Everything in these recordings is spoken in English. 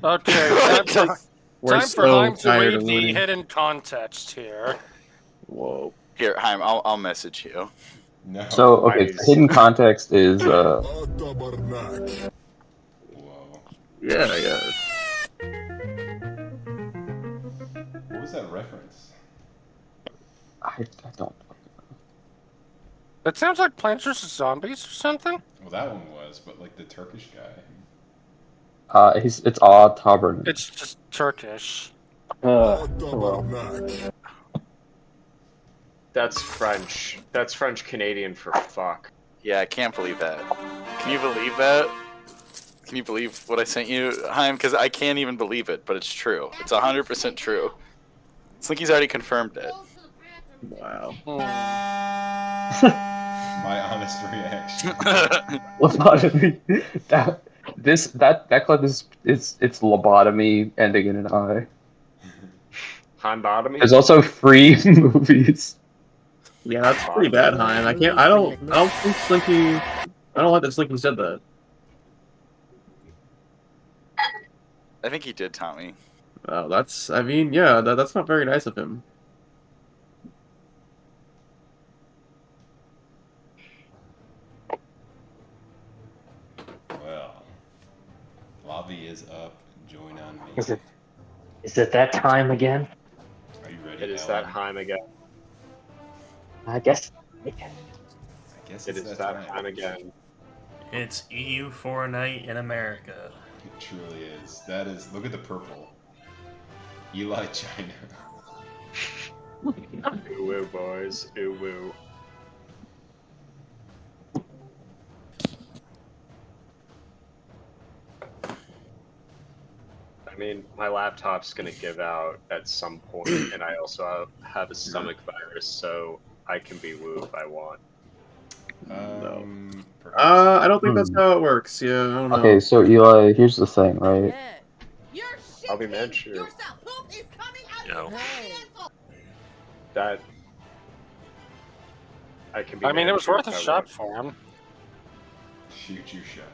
Okay, We're time for so Heim to tired read of the winning. hidden context here. Whoa. Here, Haim, I'll message you. No. So, okay, the Nice. hidden context is, Whoa. Yeah. What was that reference? I don't. That sounds like Plants vs. Zombies or something. Well, that one was, but like the Turkish guy. It's odd Tabernacle. It's just Turkish. Hello. That's French. That's French Canadian for fuck. Yeah, I can't believe that. Can you believe that? Can you believe what I sent you, Haim? Because I can't even believe it, but it's true. It's 100% true. Slinky's already confirmed it. Wow. My honest reaction. Lobotomy. That clip is it's lobotomy ending in an eye. Heimbotomy? There's also free movies. Yeah, that's pretty bad, Hein. I don't think Slinky. I don't like that Slinky said that. I think he did, Tommy. Oh, I mean, yeah, that's not very nice of him. Well, lobby is up. Join on me. Is it that time again? Are you ready? It is Alan? that Heim again. I guess. I guess It it's is that that time. Heim again. It's EU for a night in America. It truly is. That is. Look at the purple. Eli China. Ooh woo, boys. Ooh woo. I mean, my laptop's gonna give out at some point, and I also have a stomach virus, so I can be woo if I want. Perhaps. I don't think that's how it works. Yeah, I don't know. Okay, so Eli, here's the thing, right? I'll be Manchu. Yo. That I can be. I mean, it was Manchu worth if a I shot want. for him. Shoot your shot.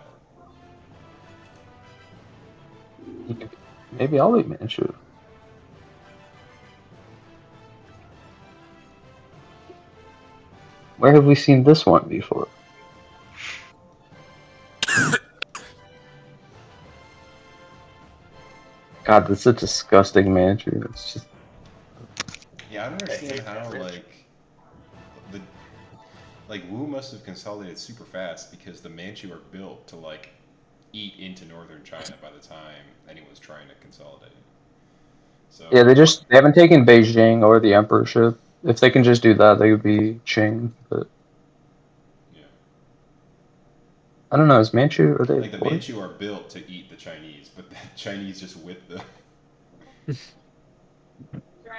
Maybe I'll be Manchu. Where have we seen this one before? God, that's a disgusting Manchu. It's just Yeah, I don't understand how Wu must have consolidated super fast because the Manchu are built to like eat into northern China by the time anyone's trying to consolidate. So yeah, they haven't taken Beijing or the emperorship. If they can just do that, they would be Qing. But yeah, I don't know. Is Manchu? Are they? like the Manchu are built to eat the Chinese, but the Chinese just whip them.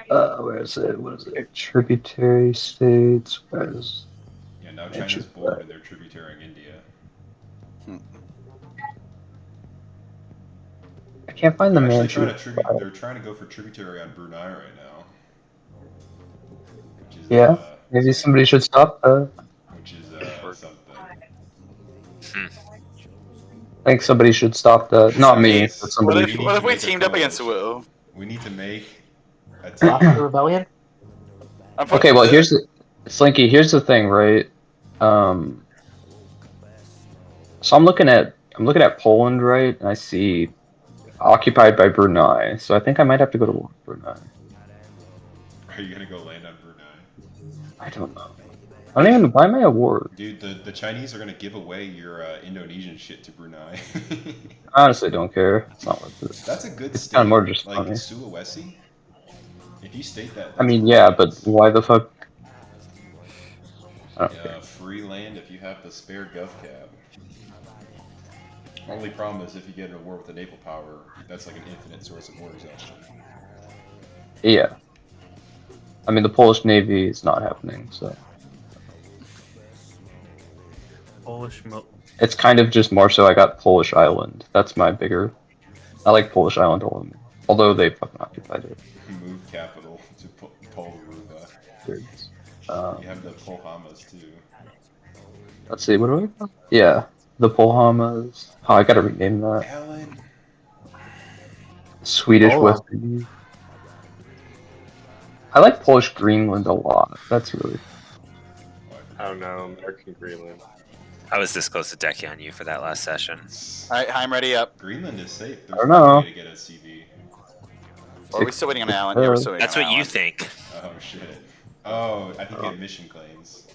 Where is it? What is it? Tributary states. Where is? Yeah, now China's bored and they're tributarying India. I can't find the They're Manchu. They're trying to go for tributary on Brunei right now. Which is, Yeah, maybe somebody should stop that. Which is something. I think somebody should stop that. Not me, but What somebody if, should. what if we teamed up against Wu? We need to make a Stop the rebellion? Okay, well here's the Slinky. Here's the thing, right? So I'm looking at Poland, right? And I see occupied by Brunei. So I think I might have to go to war with Brunei. Are you gonna go land on Brunei? I don't know. I don't even. Why am I at war? Dude, the Chinese are gonna give away your Indonesian shit to Brunei. I honestly don't care. It's not worth it. That's a good It's state. kind of more just like funny. Sulawesi. If you state that. I mean, yeah, but why the fuck? Free land if you have the spare gov cab. Only problem is if you get in a war with a naval power, that's like an infinite source of war exhaustion. Yeah. I mean, the Polish Navy is not happening, so. It's kind of just more so I got Polish Island. That's my bigger. I like Polish Island a lot more. Although they fucking occupied it. Move capital to Polruba. You have the Polhamas too. Let's see, what do I got? Yeah, the Polhamas. Oh, I gotta rename that. Alan. Swedish Oh, West Indies. I like Polish Greenland a lot. That's really. I don't know, American Greenland. I was this close to decking on you for that last session. All right, I'm ready up. Greenland is safe. I There's don't no know. way to get a CV. Or are we still waiting on Alan? Yeah, we're still waiting That's on what you Alan. think. Oh shit. Oh, I think you have mission claims.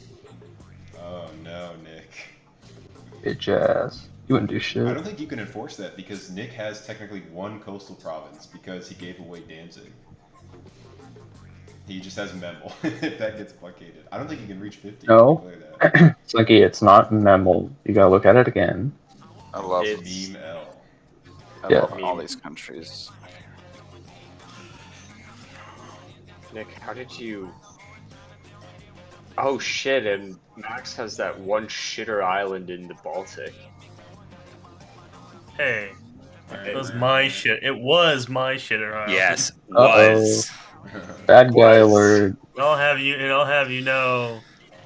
Oh no, Nick. Bitch ass. You wouldn't do I shit. don't think you can enforce that because Nick has technically one coastal province because he gave away Danzig. He just has Memel. If that gets blockaded, I don't think you can reach 50. No. That. Slinky, it's not Memel. You gotta look at it again. I love, It's- Meme L. I Yeah. love all these countries. Nick, how did you? Oh shit! And Max has that one shitter island in the Baltic. Hey, Alright, it was alright, my alright. shit. It was my shitter island. Yes, Uh-oh. was. Bad guy Was. alert. I'll have you know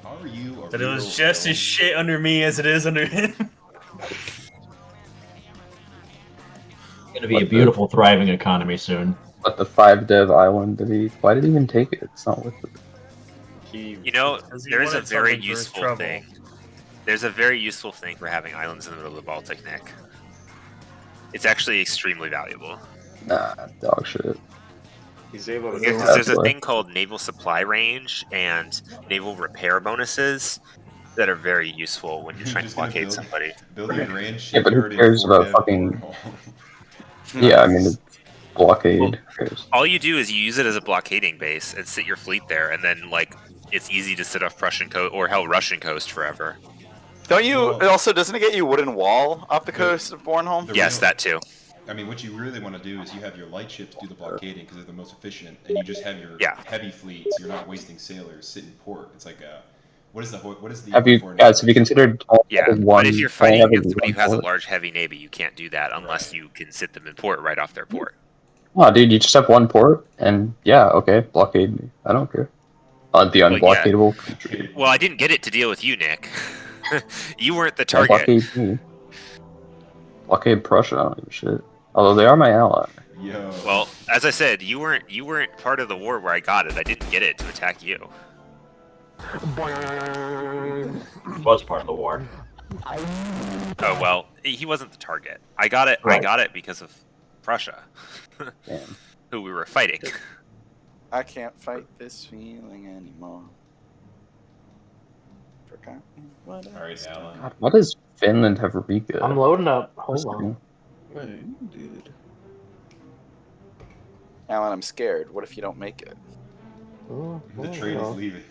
How are you a that it real was just villain? as shit under me as it is under him. Gonna be a beautiful, thriving economy soon. But the 5 dev island, why did he even take it? It's not worth it. He. You know, Because he there's a wanted very something for his useful trouble. thing. There's a very useful thing for having islands in the middle of the Baltic, Nick. It's actually extremely valuable. Nah, dog shit. He's able to. Because That's there's a why. thing called naval supply range and naval repair bonuses that are very useful when you're You're trying to just gonna blockade build- somebody. Build a grand Yeah, but who shipyard in cares about 4 fucking- Cornwall. Yeah, I mean, it's blockade. Who cares? All you do is you use it as a blockading base and sit your fleet there, and then like it's easy to sit off Prussian coast or hell Russian coast forever. Don't you? Well- It also doesn't it get you wooden wall off the coast of Bornholm? The Yes, real- that too. I mean, what you really want to do is you have your light ships do the blockading because they're the most efficient, and you just have your Yeah. heavy fleet, so you're not wasting sailors, sit in port. It's like a what is the Have you foreign guys? Have you navy? considered Yeah, having but if you're only fighting having against somebody one who has a port? large heavy navy, you can't do that unless Right. you can sit them in port right off their port. Oh, dude, you just have one port, and yeah, okay, blockade me. I don't care. On the yeah. unblockadable country. Well, I didn't get it to deal with you, Nick. You weren't the Yeah, target. blockade me. Blockade Prussia. I don't give a shit. Although they are my ally. Yo. Well, as I said, you weren't part of the war where I got it. I didn't get it to attack you. Was part of the war. Oh well, he wasn't the target. I got it. I Right. got it because of Prussia, Damn. who we were fighting. I can't fight this feeling anymore. Forgot what I All right, was Alan. God, why does Finland have Riga? I'm loading up. Hold on. doing. Alan, I'm scared. What if you don't make it? The train is leaving.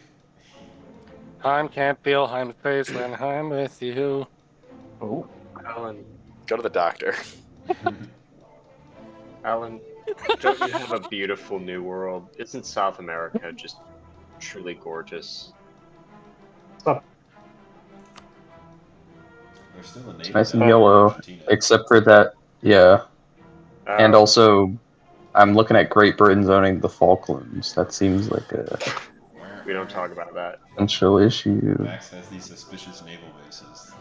Time can't feel Heim's face when I'm with you. Oh, Alan, Go to the doctor. Alan, don't you have a beautiful new world? Isn't South America just truly gorgeous? There's still a navy Nice and down in yellow, Argentina. except for that, yeah. And Oh, also, I'm looking at Great Britain zoning the Falklands. That seems like a we don't talk about that. potential issue. Max has these suspicious naval bases.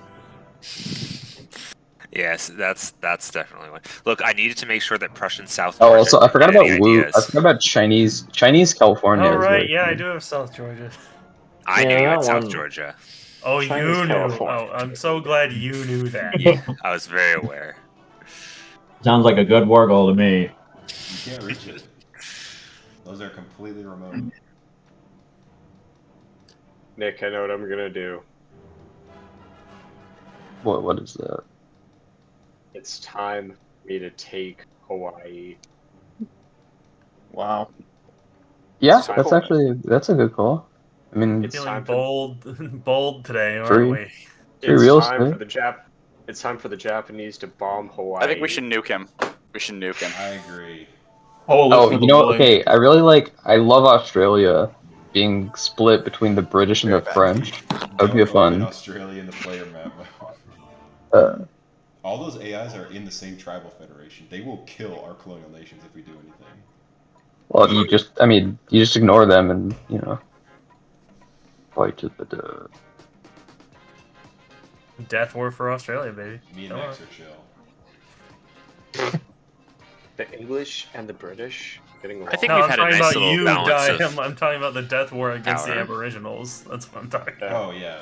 Yes, that's definitely one. Look, I needed to make sure that Prussian South. Oh, Georgia also, I didn't forgot get any about Wu. I ideas. forgot about Chinese California. Oh is right, very yeah, I cool. do have South Georgia. I Yeah, knew you that had South one- Georgia. Oh, Chinese you knew. California. Oh, I'm so glad you knew that. Yeah, I was very aware. Sounds like a good war goal to me. You can't reach it. Those are completely remote. Nick, I know what I'm gonna do. What is that? It's time for me to take Hawaii. Wow. Yeah, So that's cool. that's a good call. I mean, It's Feeling time for- bold today, aren't Free. we? Pretty It's real time estate. for the It's time for the Japanese to bomb Hawaii. I think we should nuke him. We should nuke him. I agree. Oh, you know, okay, I love Australia being split between the British and the Very bad. French. That would be Don't open fun. Australia in the player map. All those AIs are in the same tribal federation. They will kill our colonial nations if we do anything. Well, you just ignore them and, fight to the death. Death war for Australia, baby. Me and Come Max on. are chill. the English and the British getting along. I think No, we've I'm had a talking nice about little you, balance Diam. of I'm talking about the death war against the power. Aboriginals. That's what I'm talking about. Yeah. Oh yeah,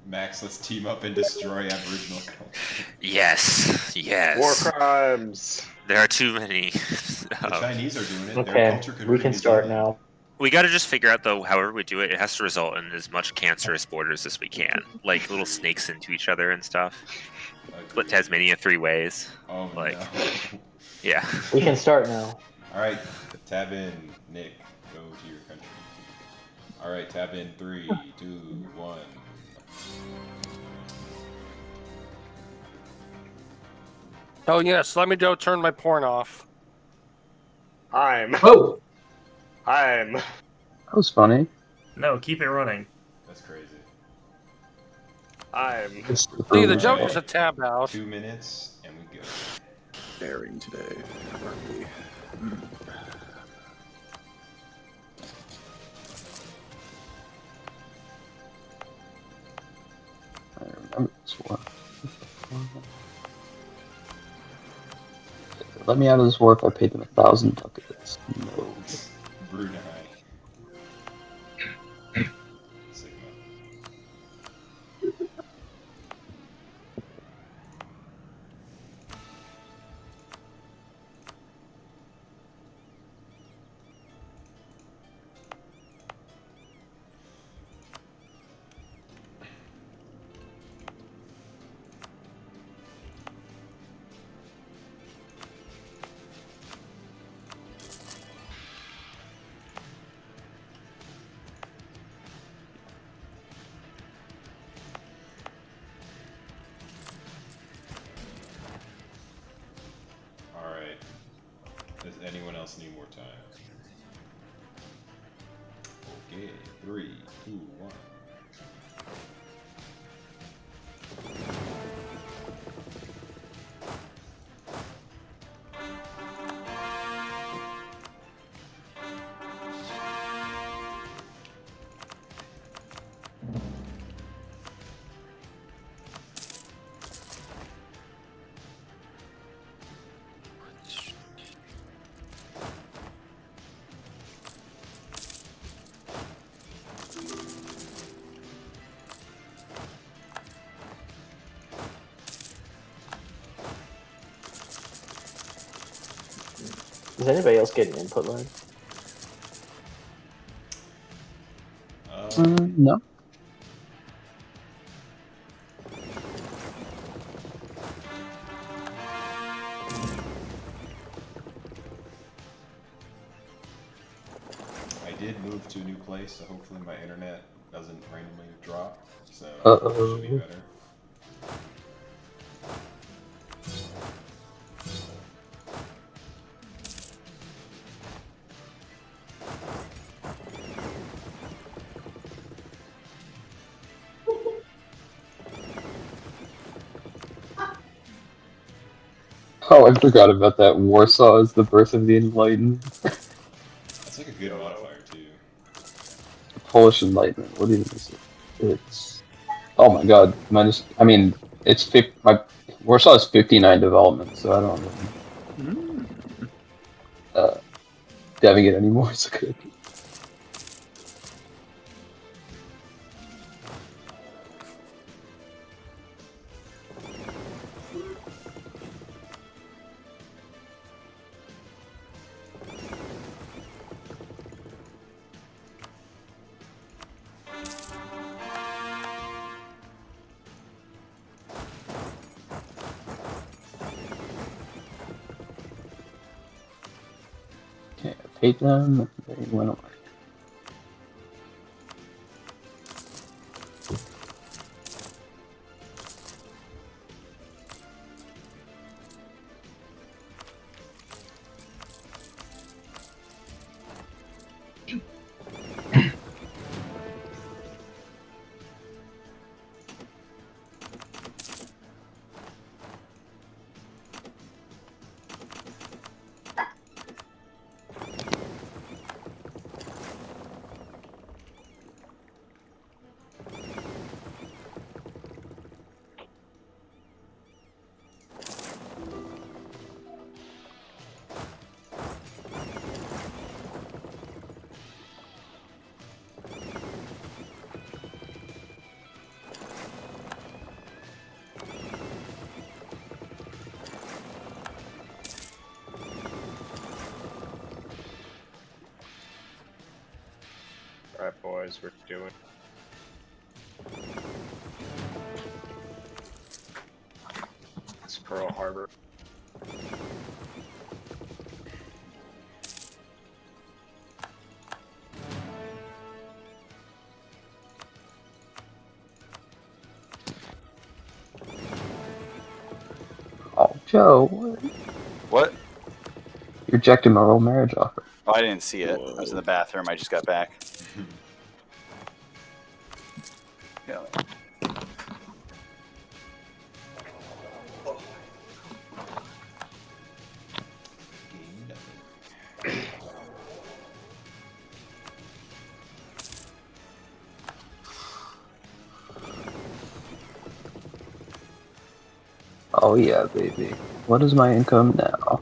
Max, let's team up and destroy Aboriginal culture. Yes, yes. War crimes. There are too many. The Chinese are doing it. Their Okay, culture could we rid can New start Zealand. now. We got to just figure out though, however we do it, it has to result in as much cancerous borders as we can, like little snakes into each other and stuff. Split Agreed. Tasmania 3 ways. Oh like- no. Yeah. We can start now. All right, tab in, Nick. Go to your country. All right, tab in 3, 2, 1. Oh yes, let me go turn my porn off. Oh, I'm. That was funny. No, keep it running. That's crazy. I'm. It's See, the Alright. joke is a tab out. 2 minutes, and we go. Daring today, aren't we? I remember this war. Let me out of this war if I paid them 1,000 ducats. No. Brunei. Sigma. Alright. Does anyone else need more time? Okay, 3, 2, 1. Does anybody else get an input line? No. I did move to a new place, so hopefully my internet doesn't randomly drop. So Uh-oh. it should be better. Oh, I forgot about that. Warsaw is the birth of the Enlightened. That's like a good modifier too. Polish Enlightenment. What even is it? It's. Oh my god. I mean, it's Warsaw is 59 development, so I don't know. Having it anymore is good. Okay, I paid them. They went away. Alright, boys, we're doing. It's Pearl Harbor. Oh, Joe, What? you rejected my oral marriage offer. Oh, I didn't see it. I was in the bathroom. I just got back. Yeah. Oh yeah, baby. What is my income now?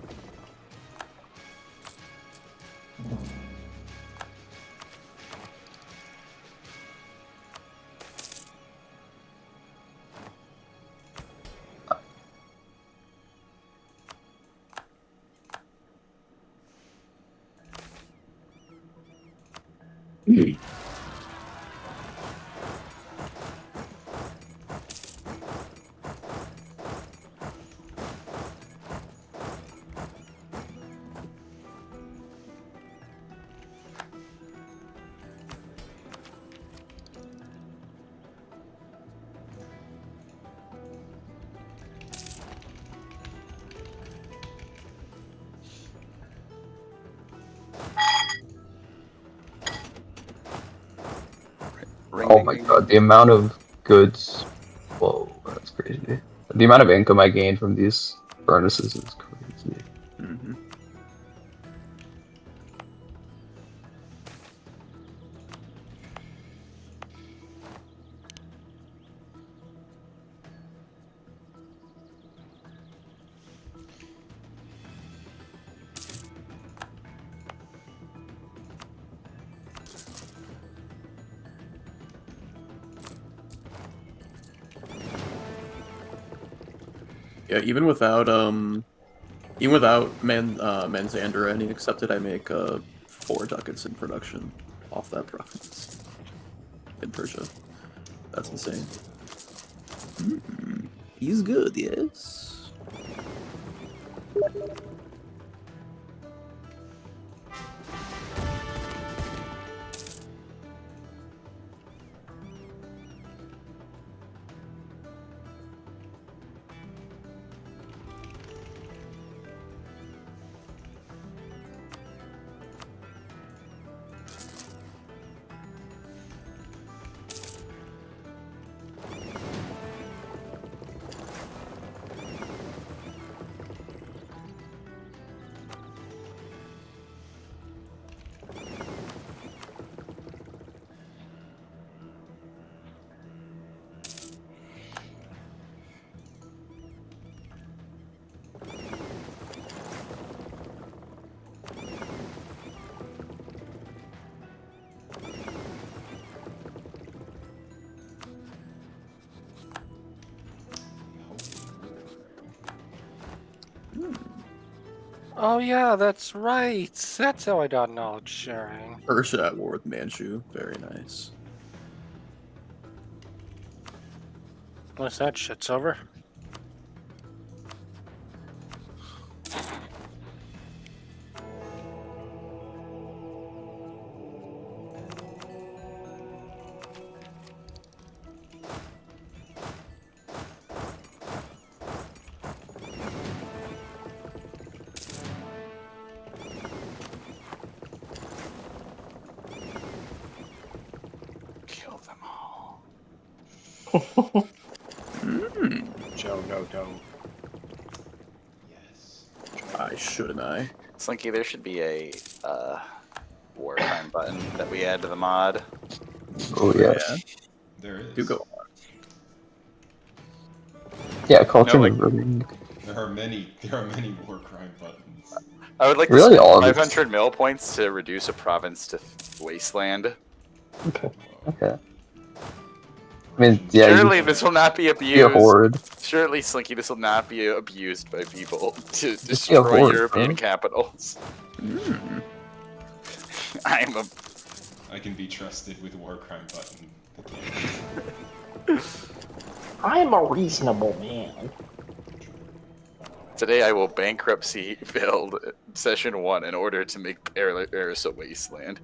Oh my god, the amount of goods. Whoa, that's crazy. The amount of income I gained from these furnaces is crazy. Mm-hmm. Yeah, even without Manzander any accepted, I make 4 ducats in production off that province in Persia. That's insane. He's good, yes. Oh yeah, that's right. That's how I got knowledge sharing. Persia at war with Manchu. Very nice. Once that shit's over. Kill them all. Joe, no, don't. Yes. I shouldn't I? Slinky, there should be a war crime button that we add to the mod. Oh yes. There is. Do go. Yeah, culture like- moving. There are many war crime buttons. I would like to Really, spend all of it's- 500 mil points to reduce a province to wasteland. Okay. Okay. I mean, yeah. Surely You this will not be be a abused. horde. Surely, Slinky, this will not be abused by people to be a destroy horde, European bro. capitals. Mm. I'm a I can be trusted with war crime button. I am a reasonable man. Today I will bankruptcy build session 1 in order to make Eris a wasteland.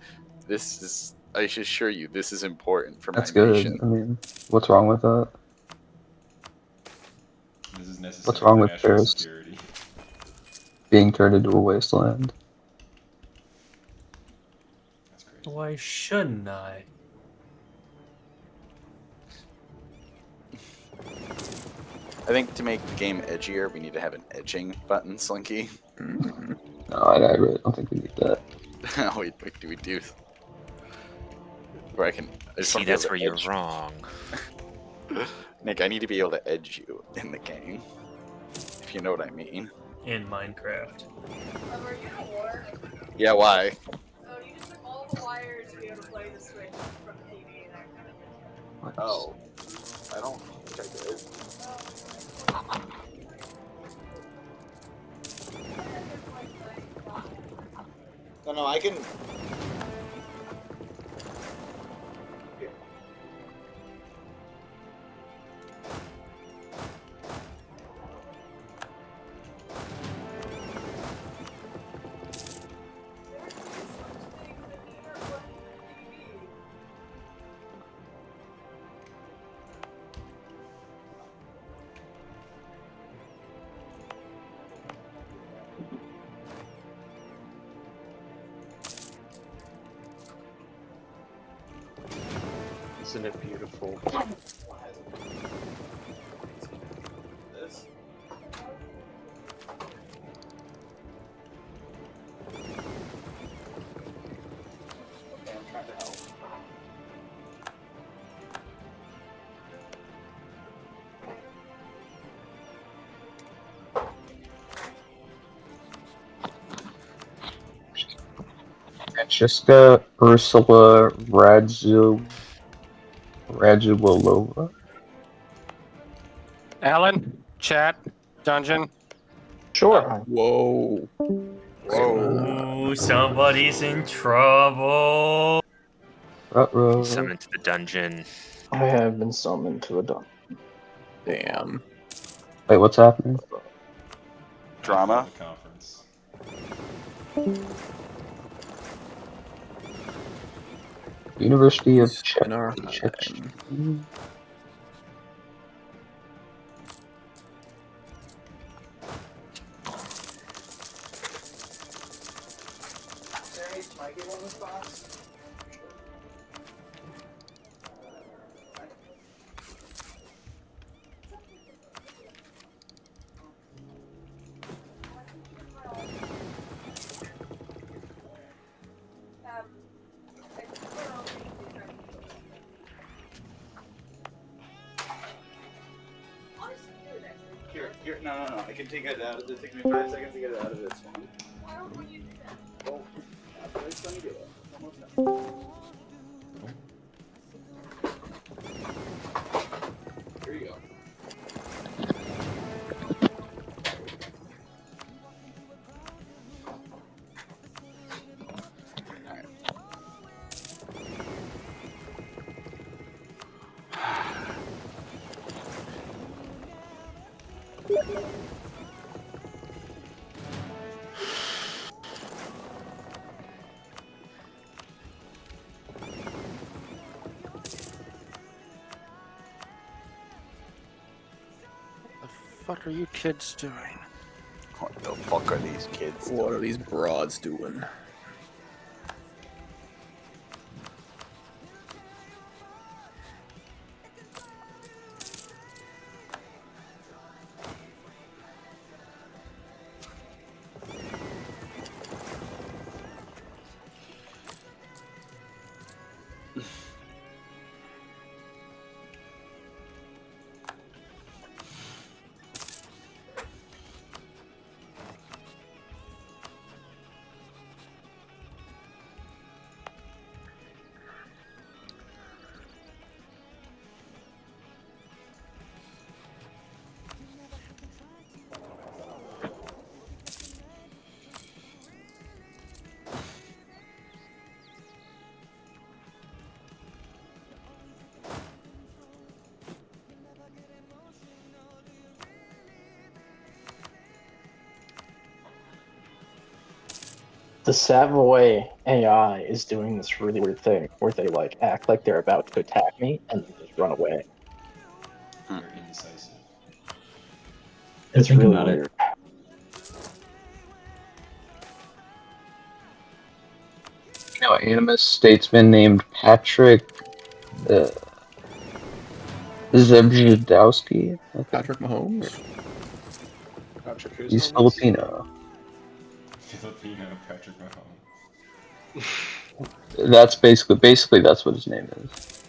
This is, I assure you, this is important for That's my good. nation. I mean, what's wrong with that? This is necessary What's wrong for with national Paris security. being turned into a wasteland? That's crazy. Why shouldn't I? I think to make the game edgier, we need to have an edging button, Slinky. No, I really don't think we need that. wait, do we do? Where I can. I just See, wanna be able that's to where you're edge- wrong. Nick, I need to be able to edge you in the game. If you know what I mean. In Minecraft. Are you at war? Yeah, why? Oh, you just took all the wires to be able to play the Switch from the TV and that kind of thing. What? Oh. I don't think I did. No, I can. Isn't it beautiful? This? Okay, I'm trying to help. Francesca Ursula Radulova. Alan, chat, dungeon. Sure. Whoa. Ooh, somebody's in trouble. Ruh-roh. Summoned to the dungeon. I have been summoned to a dungeon. Damn. Wait, what's happening? Drama? The conference. University of In our Czech. Here, no. I can take it out. It takes me 5 seconds to get it out of this one. Well, after it's done, do it. Almost done. Here you go. What are you kids doing? What the fuck are these kids What are these broads doing? The Savoy AI is doing this really weird thing where they like act like they're about to attack me and then just run away. They're indecisive. It's Think really about it. weird. You know, animist statesman named Patrick Zebrzydowski. Okay. Patrick Mahomes. Patrick, who's He's on this? Filipino. Filipino Patrick Mahomes. That's basically that's what his name is.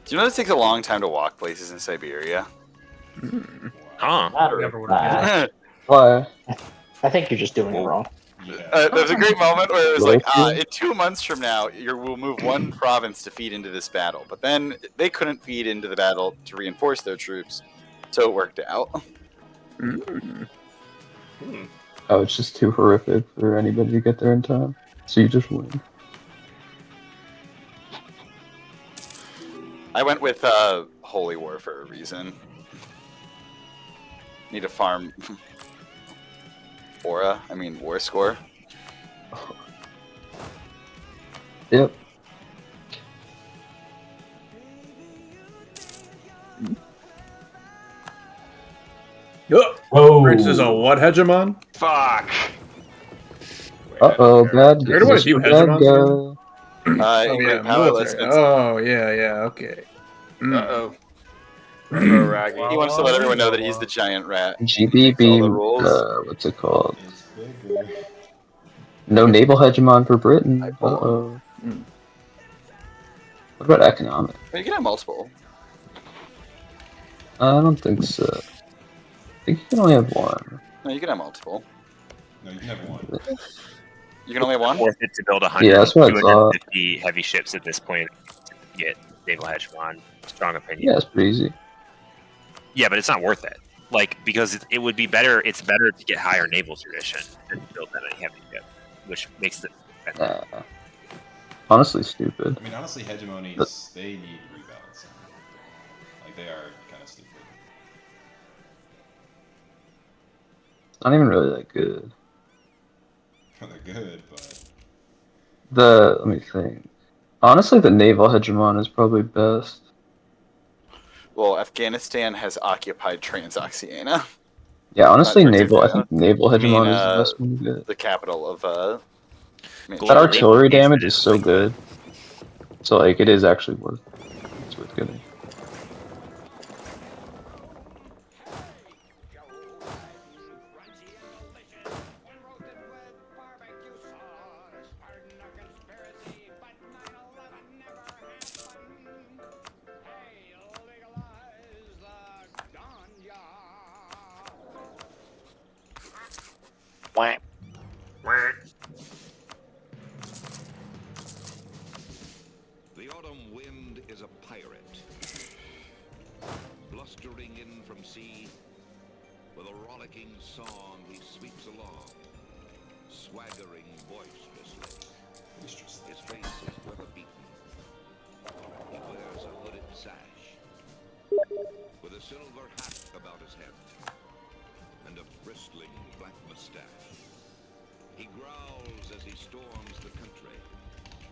Do you know it takes a long time to walk places in Siberia? Huh. Never would have guessed. Why? I think you're just doing it wrong. Yeah. There's a great moment where it was like, Loyalty? in 2 months from now, we'll move one province to feed into this battle. But then they couldn't feed into the battle to reinforce their troops, so it worked out. Oh, it's just too horrific for anybody to get there in time. So you just win. I went with Holy War for a reason. Need to farm Aura, I mean War Score. Yep. Oh, Prince is a what hegemon? Fuck. Uh-oh, bad Where do I guy. view Bad hegemons? guy. Oh Great yeah, power, less military. defense. Oh yeah, okay. Uh-oh. Uh-oh, Raggy. He wants to let everyone know that he's the giant rat. GB Makes all the beam. rules. What's it called? It's bigger. No naval hegemon for Britain. Uh-oh. What about economic? But you can have multiple. I don't think so. I think you can only have one. No, you can have multiple. No, you can have one. You can only have one? Worth it to build 100, Yeah, that's what I thought. 250 heavy ships at this point to get naval hegemon. Strong opinion. Yeah, it's pretty easy. Yeah, but it's not worth it. Like, because it would be better. It's better to get higher naval tradition than to build that many heavy ships, which makes it. Honestly, stupid. I mean, honestly, hegemonies, they need rebalancing. Like, they are kind of stupid. It's not even really that good. They're good, but... Let me think. Honestly, the naval hegemon is probably best. Well, Afghanistan has occupied Transoxiana. Yeah, honestly, Not naval. I Georgia. think naval I mean, hegemon is the best one to get. the capital of That Global artillery naval damage engagement is is so like- good. So like, it is actually worth. It's worth getting. Wham. The autumn wind is a pirate, blustering in from sea. With a rollicking song, he sweeps along, swaggering boisterously. His face is weather-beaten. He wears a hooded sash, with a silver hat about his head, and a bristling black mustache. He growls as he storms the country,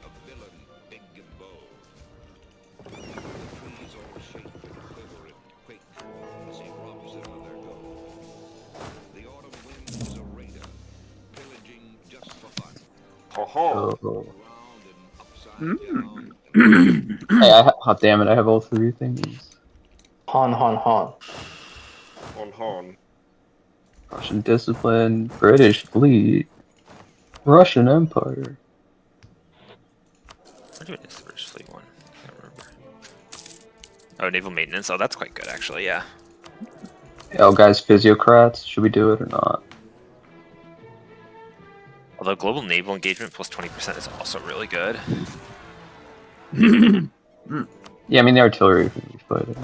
a villain big and bold. The trees all shake and quiver and quake as he robs them of their gold. The autumn wind is a raider, pillaging just for fun. Oh. Round and upside down. Hey, oh, damn it! I have all three things. Han. On. Russian discipline, British fleet, Russian Empire. What is the British fleet one? I can't remember. Oh, naval maintenance. Oh, that's quite good actually. Yeah. Oh, guys, physiocrats. Should we do it or not? Although global naval engagement plus 20% is also really good. Yeah, I mean the artillery can be fighting.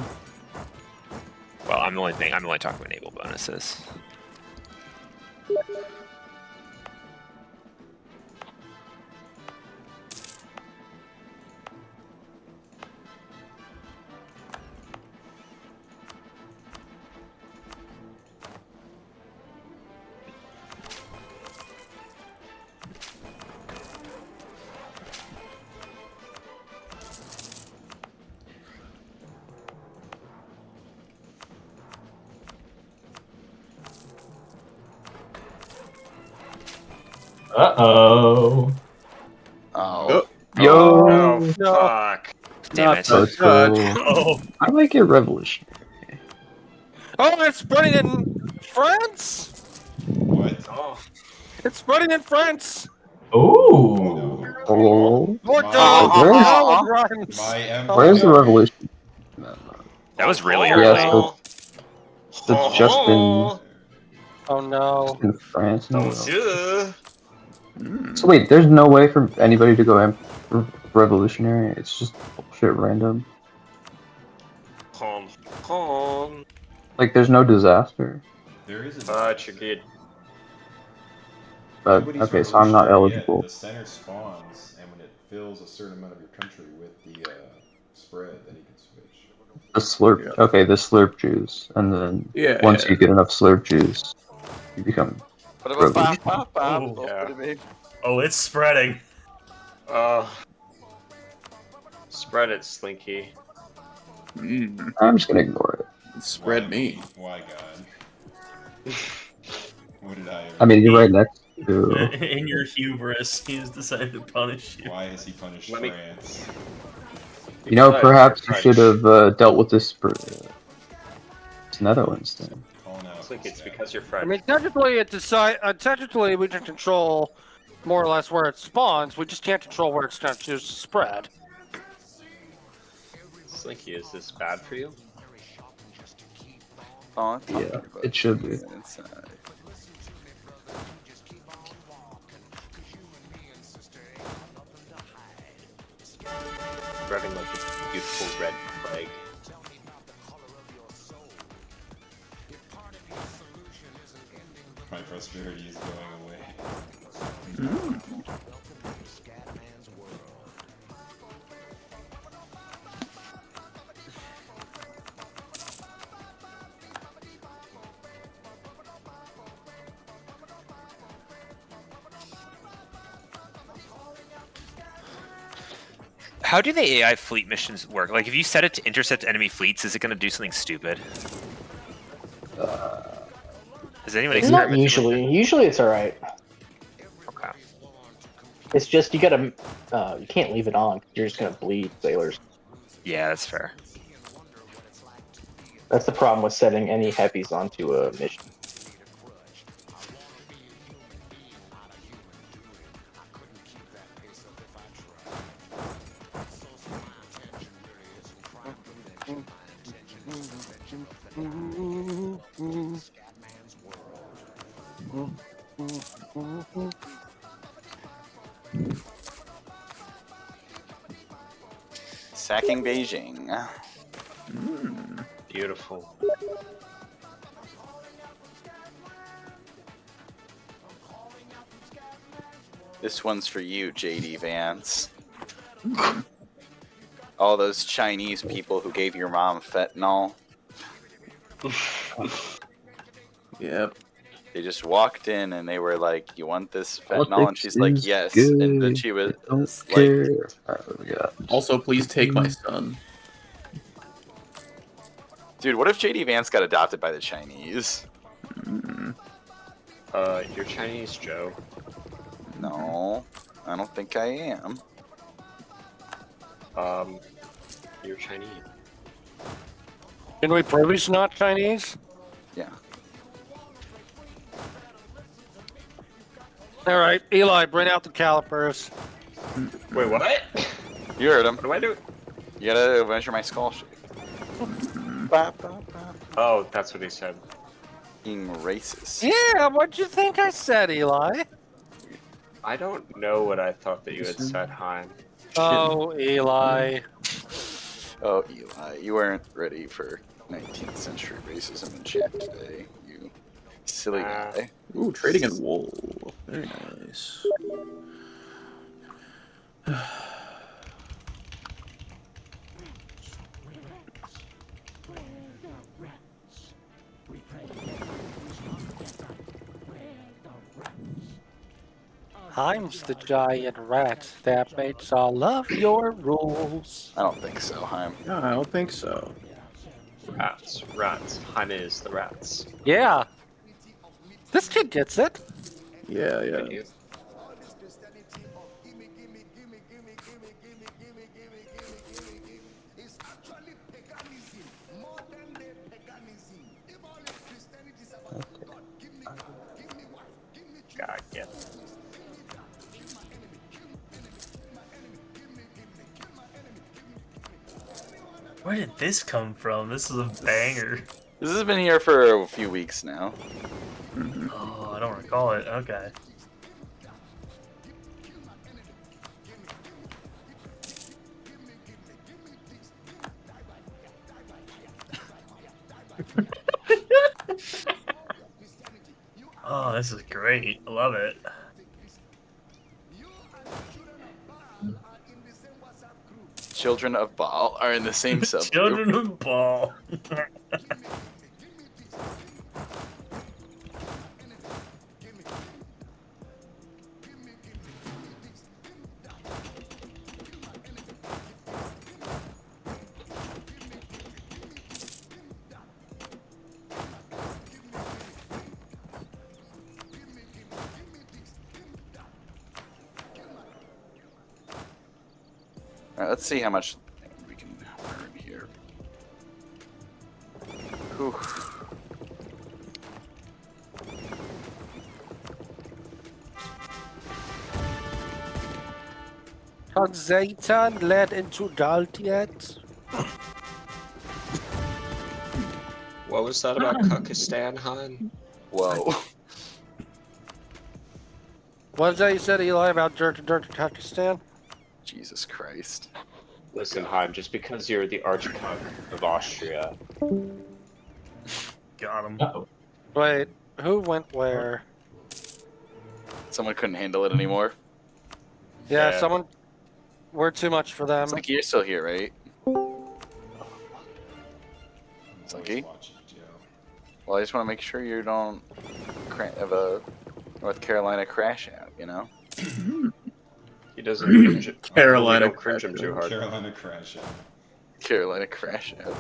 Well, I'm only talking about naval bonuses. Uh-oh. Oh. Yo! Oh, fuck. Damn Not it. Oh, the it's judge. cool. Oh, I like it revolutionary. Oh, it's spreading in France. What? Oh. It's spreading in France. Ooh. No. Oh. More My, dog. Where's No, Grimes. my where's the empire. revolution? No. That was really Yeah, early. so it's just in Oh no. France. No. Bonjour. So wait, there's no way for anybody to go revolutionary. It's just bullshit random. Calm. Like there's no disaster. There is a But you're good. But Nobody's okay, so I'm not revolutionary yet. eligible. The center spawns, and when it fills a certain amount of your country with the spread, then you can switch. The slurp. Okay, the slurp juice, and then Yeah, once yeah. you get enough slurp juice, you become revolutionary. Yeah. oh, it's spreading. Spread it, Slinky. I'm just gonna ignore it. Spread me. Why, God? What did I ever I mean, you're do? right next to. In your hubris, he's decided to punish you. Why has he punished Let me- France? You know, Because perhaps you you're should French. have dealt with this for Netherlands then. Calling out Slinky, it's Stab. because you're I French. mean, technically, we can control more or less where it spawns. We just can't control where it's going to choose to spread. Slinky, is this bad for you? Oh, Yeah, it should be. Spreading like a beautiful red plague. My prosperity is going away. How do the AI fleet missions work? Like, if you set it to intercept enemy fleets, is it going to do something stupid? Has anyone Not experimented with usually. Usually it's alright. that? Okay. It's just you gotta, you can't leave it on. You're just gonna bleed sailors. Yeah, that's fair. That's the problem with setting any heavies onto a mission. Sacking Beijing. Beautiful. This one's for you, JD Vance. All those Chinese people who gave your mom fentanyl. Yep. They just walked in and they were like, "You want this fentanyl?" And Politics she's like, is "Yes." good. And then she was Don't like, care. Alright, what do we got? Also, please take my son. "Dude, what if JD Vance got adopted by the Chinese?" You're Chinese, Joe. No, I don't think I am. You're Chinese. Can we prove he's not Chinese? Yeah. All right, Eli, bring out the calipers. Wait, what? You heard him. What do I do? You gotta measure my skull shape. Oh, that's what he said. Being racist. Yeah, what'd you think I said, Eli? I don't know what I thought that you had said, Hein. Oh, Eli. Oh, Eli, you weren't ready for 19th century racism in chat today, you silly guy. Ooh, trading in wool. Very nice. Heim's the giant rat that makes all of your rules. I don't think so, Heim. No, I don't think so. Rats. Hein is the rats. Yeah. This kid gets it. Yeah, yeah. God, yeah. Where did this come from? This is a banger. This has been here for a few weeks now. Oh, I don't recall it. Okay. Oh, this is great. I love it. Children of Baal are in the same subgroup. Children of Baal. Alright, let's see how much we can earn here. Whew. Has Zaytan led into Dalt yet? What was that about Kyrgyzstan, Han? Whoa. What was that you said, Eli, about Turkestan? Jesus Christ. Listen, Han, just because you're the Archcuck of Austria. Got him. Uh-oh. Wait, who went where? Someone couldn't handle it anymore. Yeah, Yeah. someone. We're too much for them. It's like you're still here, right? Always watch it, Joe. Well, I just want to make sure you don't have a North Carolina crash out, you know? He doesn't cringe it. Carolina Don't cringe him too hard. Carolina crash out. Carolina crash out.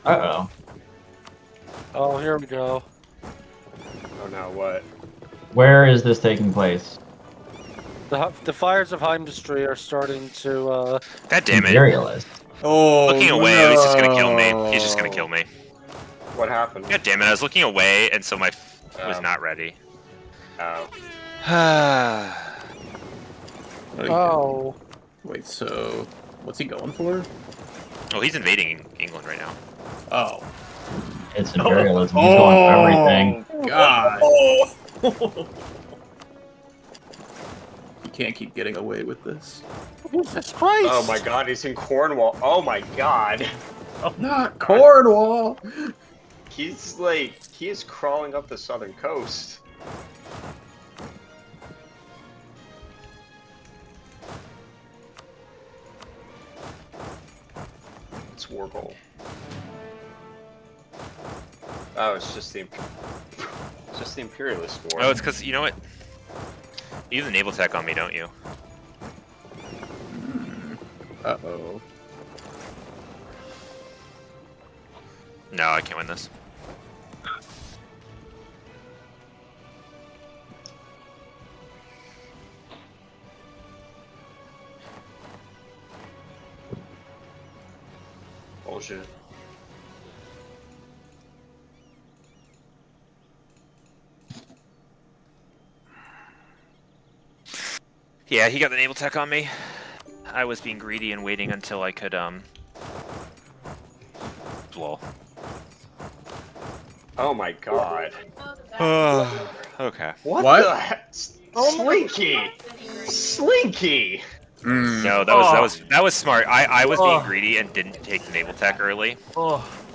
Uh-oh. Oh, here we go. Oh no, what? Where is this taking place? The fires of Heimdustry are starting to. God damn it. Imperialist. Oh, Looking away, no. he's just gonna kill me. He's just gonna kill me. What happened? God damn it, I was looking away, and so my was not ready. Oh. Oh. Wait, so what's he going for? Oh, he's invading England right now. Oh. It's imperialism. He's going for everything. God. Oh. You can't keep getting away with this. Jesus Christ! Oh my god, he's in Cornwall. Oh my god. Not Cornwall! He's like, he is crawling up the southern coast. It's war goal. Oh, it's just the imperialist war. Oh, it's because, you know what? You have the naval tech on me, don't you? Uh-oh. No, I can't win this. Bullshit. Yeah, he got the naval tech on me. I was being greedy and waiting until I could, lol. Oh my god. Okay. What, What? the heck? Slinky! Slinky! No, that was smart. I was being greedy and didn't take the naval tech early.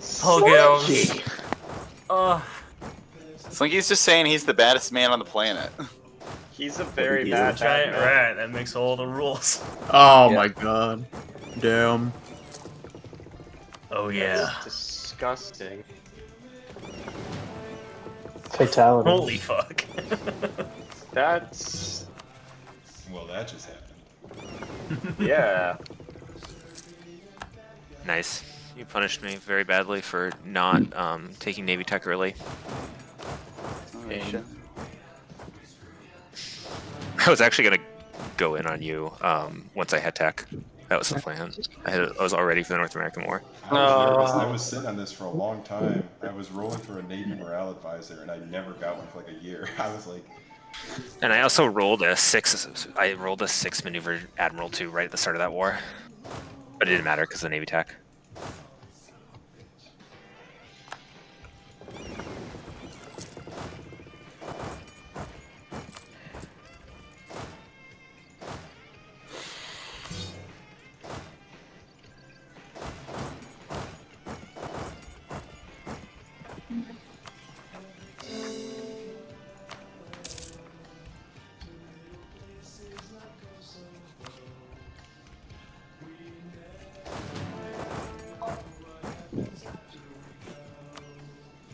Slinky! Slinky's just saying he's the baddest man on the planet. He's a very He's a bad giant man. rat that makes all the rules. Oh my god. Damn. Oh yeah. Disgusting. Fatality. Holy fuck. That's Well, that just happened. yeah. Nice. You punished me very badly for not taking Navy Tech early. I was actually gonna go in on you once I had tech. That was the plan. I was all ready for the North American War. I was nervous. I was sitting on this for a long time. I was rolling for a Navy morale advisor, and I never got one for like a year. I was like, And I also rolled a 6. I rolled a 6 maneuver Admiral 2 right at the start of that war, but it didn't matter because of the Navy Tech.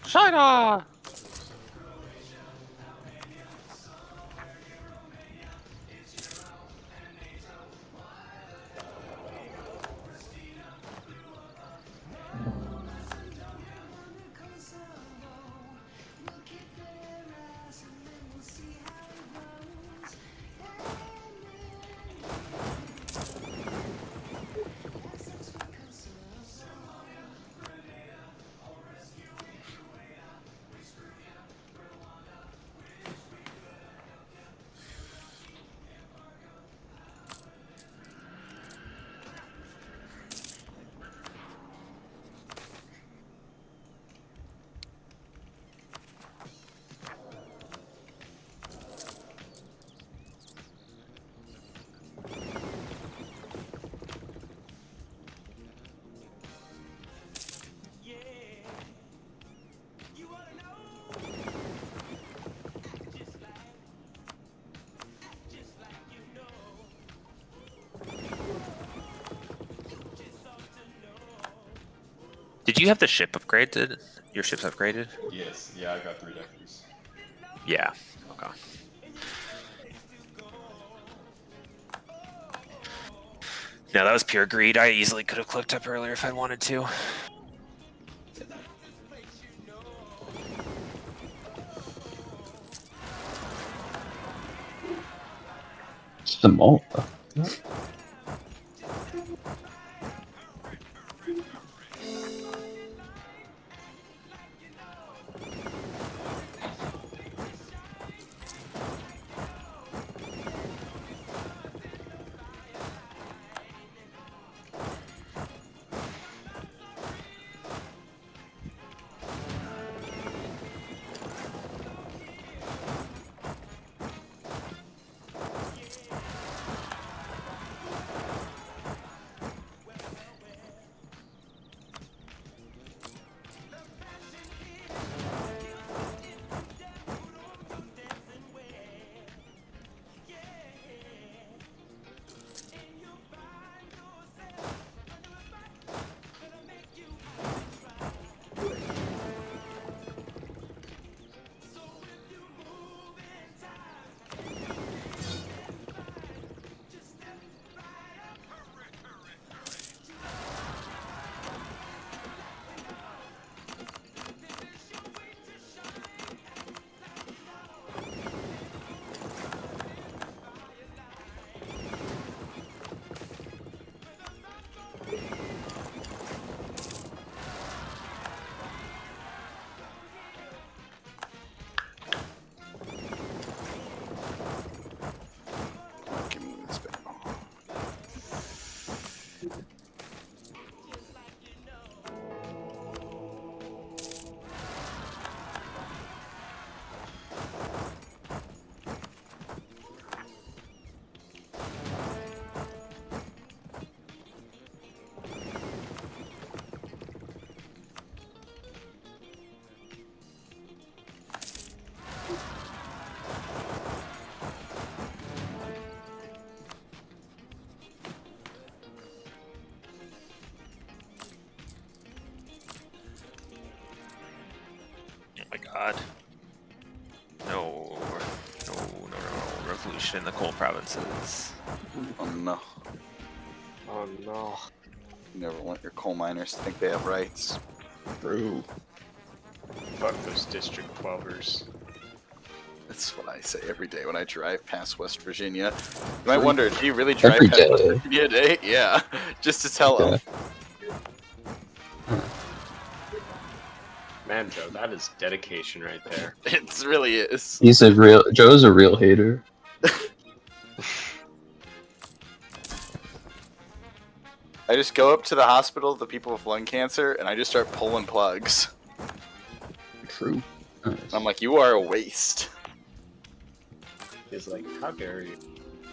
China! Did you have the ship upgraded? Your ship's upgraded? yes, yeah, I got 3 deckers. Yeah. Okay. No, that was pure greed. I easily could have clicked up earlier if I wanted to. Samantha. Oh my god. situation in the coal provinces. Oh no. Oh no. You never want your coal miners to think they have rights. True. Fuck those District 12ers. That's what I say every day when I drive past West Virginia. You might wonder, do you really drive Every past West day. Virginia a day? Yeah, just to tell them. Man, Joe, that is dedication right there. It really is. Joe's a real hater. I just go up to the hospital, the people with lung cancer, and I just start pulling plugs. True. Nice. I'm like, you are a waste. He's like, how dare you?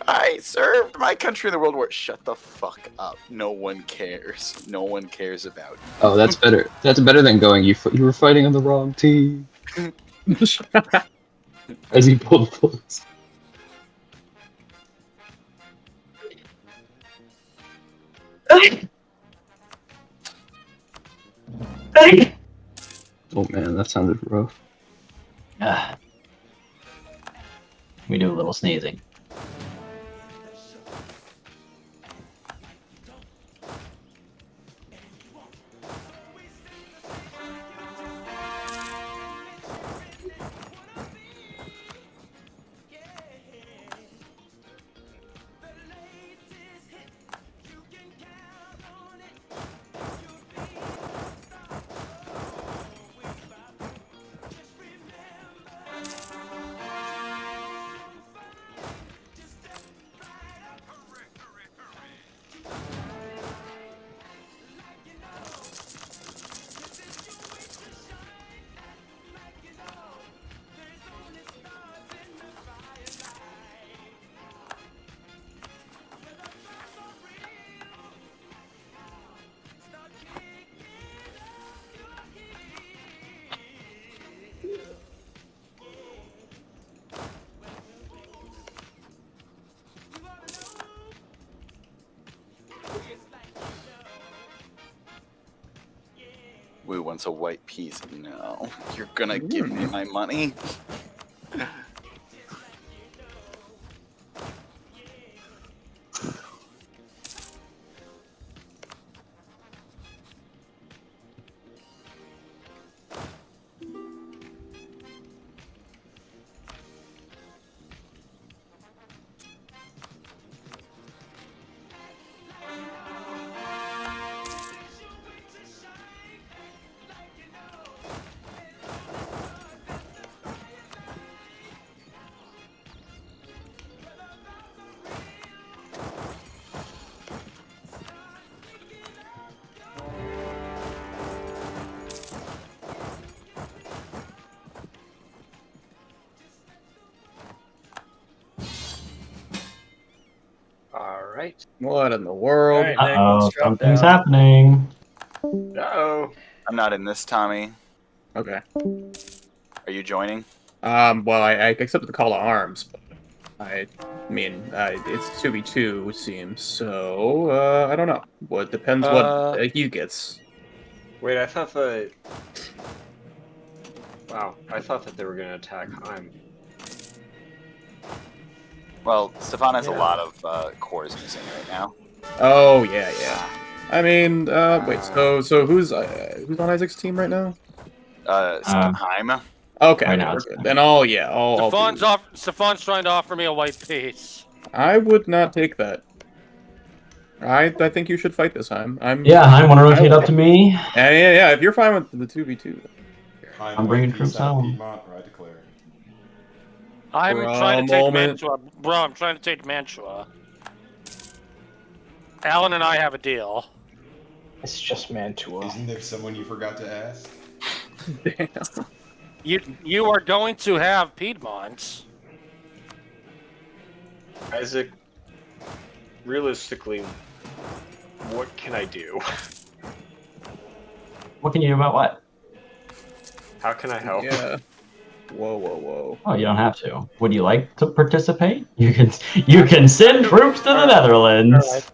I served my country in the World War. Shut the fuck up. No one cares. No one cares about you. Oh, that's better. That's better than going. You were fighting on the wrong team. As he pulled plugs. Oh man, that sounded rough. We do a little sneezing. Woo wants a white piece. No. You're gonna give me my money? Alright. What in the world? Alright, Nick, Uh-oh, let's drop something's down. happening. Uh-oh. I'm not in this, Tommy. Okay. Are you joining? Well, I accepted the call to arms, but I mean, it's 2v2, it seems, so, I don't know. Well, it depends what he gets. Wait, I thought that... Wow, I thought that they were gonna attack Heim. Well, Stefan has a Yeah. lot of cores missing right now. Oh, yeah. I mean, wait, so who's on Isaac's team right now? Heim. Okay, Right okay, now we're it's good. Then I'll do. Stefan's trying to offer me a white piece. I would not take that. I think you should fight this time. Yeah, I want to rotate up to me. Yeah. If you're fine with the 2v2. I'm bringing troops home. Piedmont, I declare. I'm For trying a to take moment. Mantua. Bro, I'm trying to take Mantua. Alan and I have a deal. It's just Mantua. Isn't there someone you forgot to ask? Damn. You are going to have Piedmont. Isaac, realistically, what can I do? What can you do about what? How can I help? Yeah. Whoa. Oh, you don't have to. Would you like to participate? You can send troops to the Netherlands.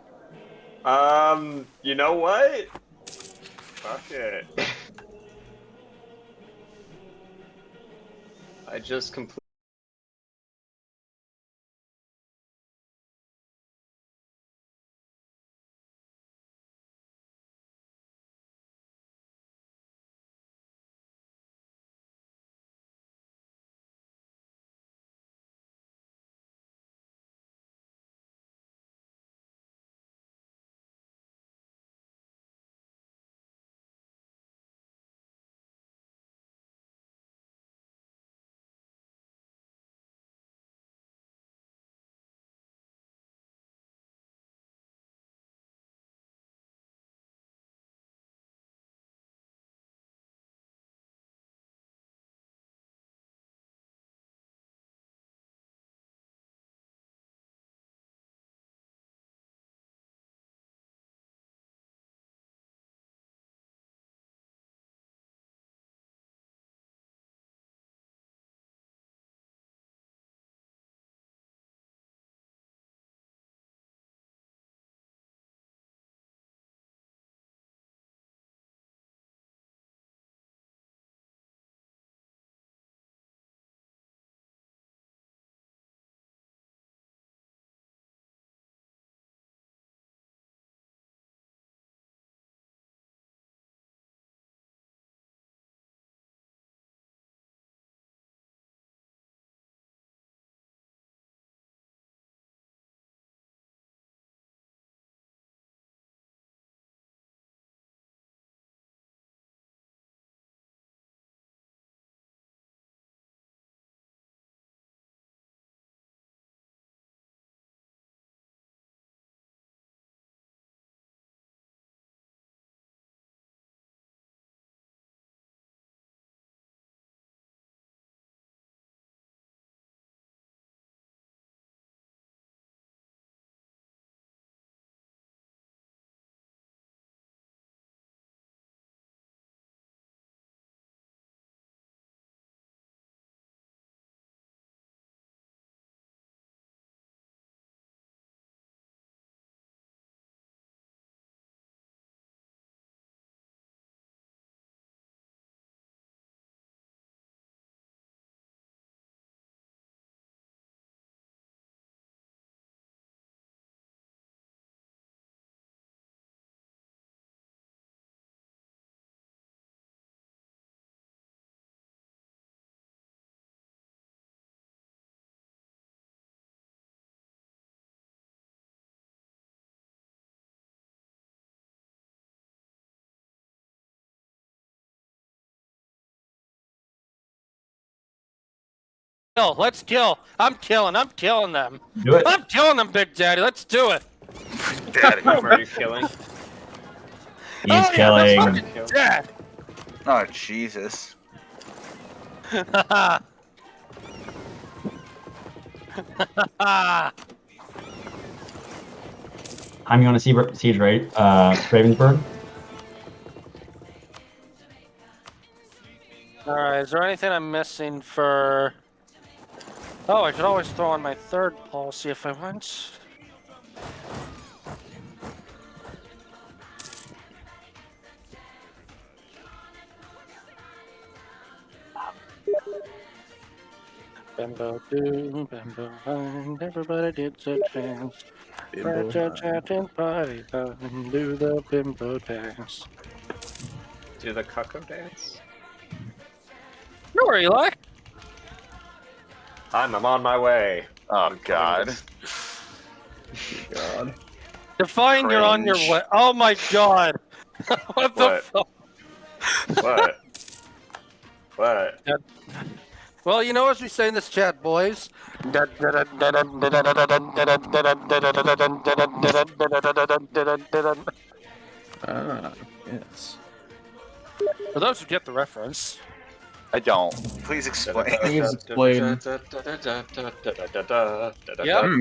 You know what? Fuck it. I just completely Let's kill. I'm killing them. Do it. I'm killing them, Big Daddy. Let's do it. Daddy. Are you killing? He's Oh, yeah, killing. they're fucking dead. Oh Jesus. I'm going to siege Ravensburg. Alright, is there anything I'm missing for... Oh, I could always throw on my third policy if I want. Bimbo do, bimbo bind, everybody gets a chance. Bimbo Chat and party, do the bimbo dance. Do the cuckoo dance? Sure, Eli. I'm on my way. Oh God. God. Define you're on your way. Oh my God. What the fuck? What? What? Well, you know, as we say in this chat, boys. Ah, yes. For those who get the reference. I don't. Please explain. Please explain.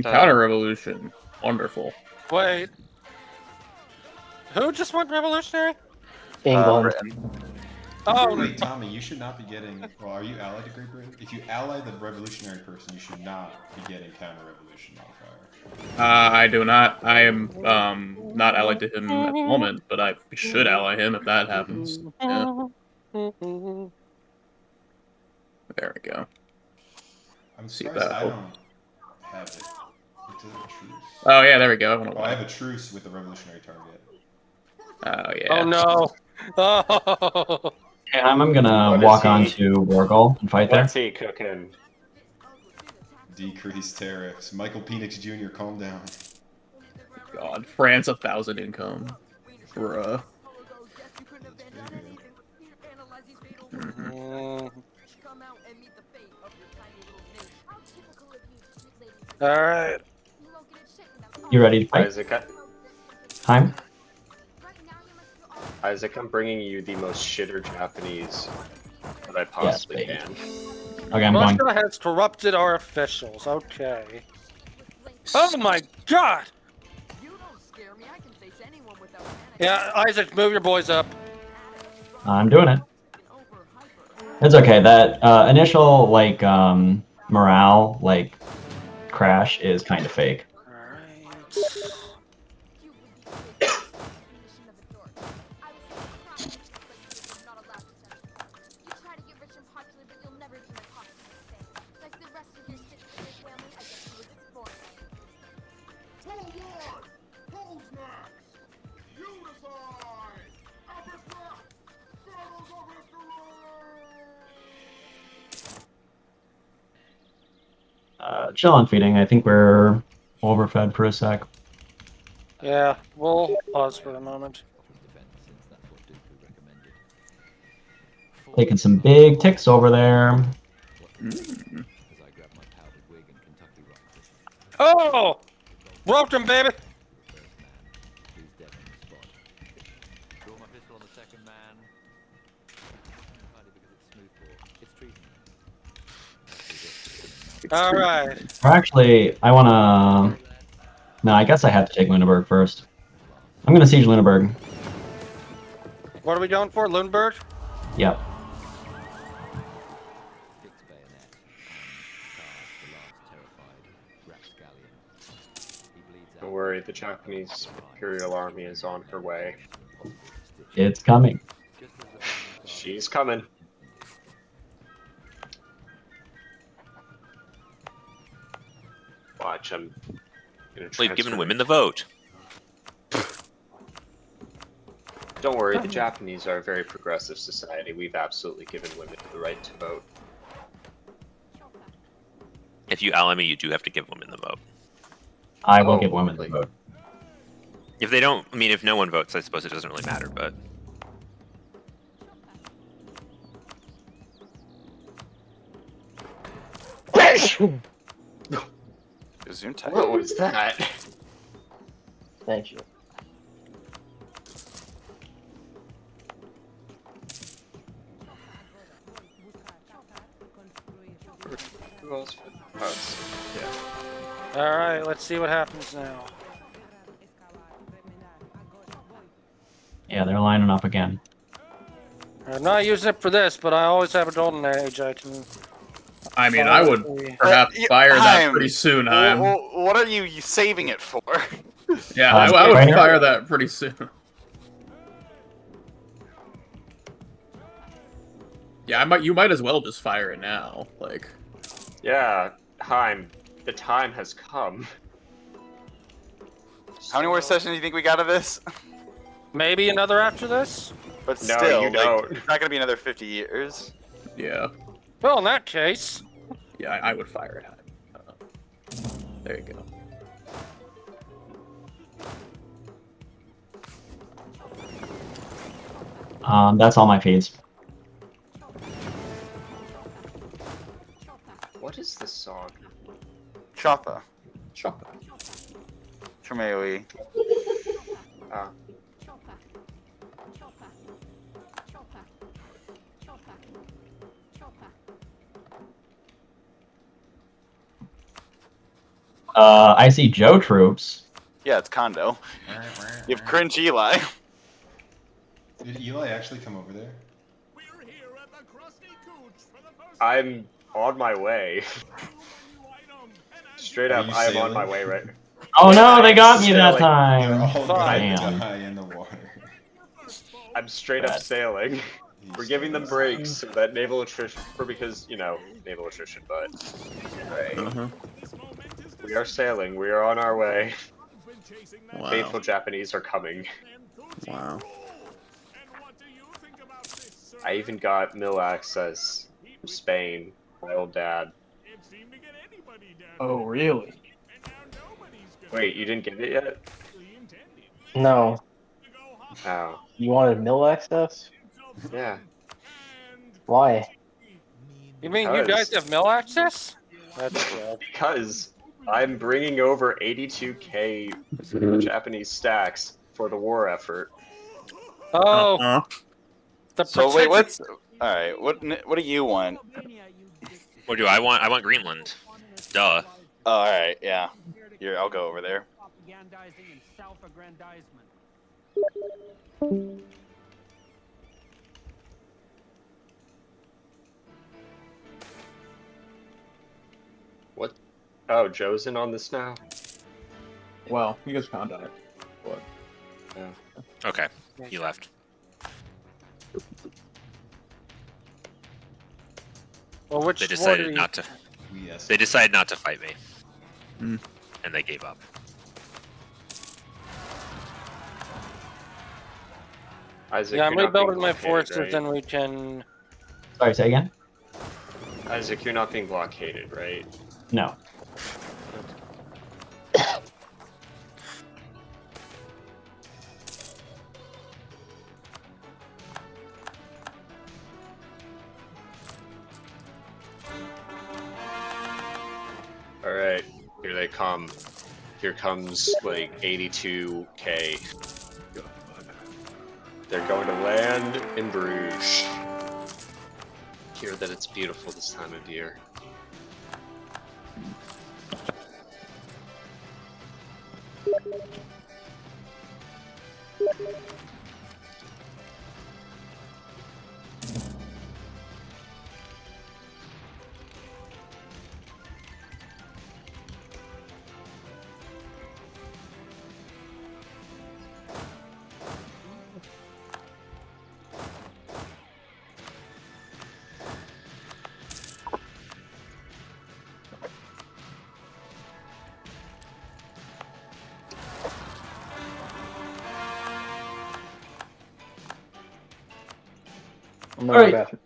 Counter-revolution. Wonderful. Wait. Who just went revolutionary? England. Oh, Wait, Tommy, you should not be getting. Well, are you allied to Great Britain? If you ally the revolutionary person, you should not be getting counter-revolution modifier. I do not. I am not allied to him at the moment, but I should ally him if that happens. Yeah. There we go. I'm See surprised that. I don't have it. Does it have a truce? Oh yeah, there we go. Oh, I have a truce with the revolutionary target. Oh yeah. Oh no. Oh. Okay, I'm gonna What walk is he- on to Wargol and fight there. What's he cooking? Decrease tariffs. Michael Penix Jr., calm down. God, France 1,000 income. Bruh. Alright. You ready to fight? Isaac, Time? Isaac, I'm bringing you the most shitter Japanese that I possibly baby. can. Okay, I'm going. Russia has corrupted our officials. Okay. Oh my God. Yeah, Isaac, move your boys up. I'm doing it. It's okay. That initial morale crash is kind of fake. Chill on feeding. I think we're overfed for a sec. Yeah, we'll pause for a moment. Taking some big ticks over there. Oh! Roped him, baby! Alright. Or actually, I wanna... No, I guess I have to take Lüneburg first. I'm gonna siege Lüneburg. What are we going for? Lüneburg? Yep. Don't worry, the Japanese Imperial Army is on her way. It's coming. She's coming. Watch, I'm gonna We've given women the vote. Don't worry, the Japanese are a very progressive society. We've absolutely given women the right to vote. If you ally me, you do have to give women the vote. I will give women the vote. If they don't, I mean, if no one votes, I suppose it doesn't really matter, but... Gesundheit. What was that? Thank you. Who else? Yeah. All right, let's see what happens now. Yeah, they're lining up again. I'm not using it for this, but I always have a golden age. I can. I mean, I would perhaps fire that pretty soon. What are you saving it for? Yeah, I would fire that pretty soon. Yeah, you might as well just fire it now. Like. Yeah, Heim, the time has come. How many more sessions do you think we got of this? Maybe another after this? But No, still, you don't. it's not gonna be another 50 years. Yeah. Well, in that case. Yeah, I would fire it. There you go. That's all my feeds. What is this song? Choppa. Choppa. Tremewi. I see Joe troops. Yeah, it's Kondo. You have cringe Eli. Did Eli actually come over there? I'm on my way. Straight up, I am on my way right now. Oh no, they got me that Sailing. time. They're all gonna Damn. die in the water. I'm straight up sailing. We're giving them breaks so that naval attrition, or because, you know, naval attrition, but... Right. We are sailing, we are on our way. Wow. Faithful Japanese are coming. Wow. I even got mill access from Spain, my old dad. Oh, really? Wait, you didn't get it yet? No. Oh. You wanted mill access? Yeah. Why? You mean you guys have mill access? That's good. Because I'm bringing over 82k Japanese stacks for the war effort. Oh. So wait, what's... Alright, what do you want? What do I want? I want Greenland. Duh. Oh, alright, yeah. Here, I'll go over there. What? Oh, Joe's in on this now? Well, you guys found out. What? Yeah. Okay, he left. Well, which They decided one not to. They decided not to fight me, Hmm. and they gave up. Isaac, Yeah, I'm you're not being rebuilding my blockaded, forces, right? then we can. Sorry, say again? Isaac, you're not being blockaded, right? No. Alright, here they come. Here comes, like, 82k. They're going to land in Bruges. Hear that it's beautiful this time of year. I'm All right. bathroom.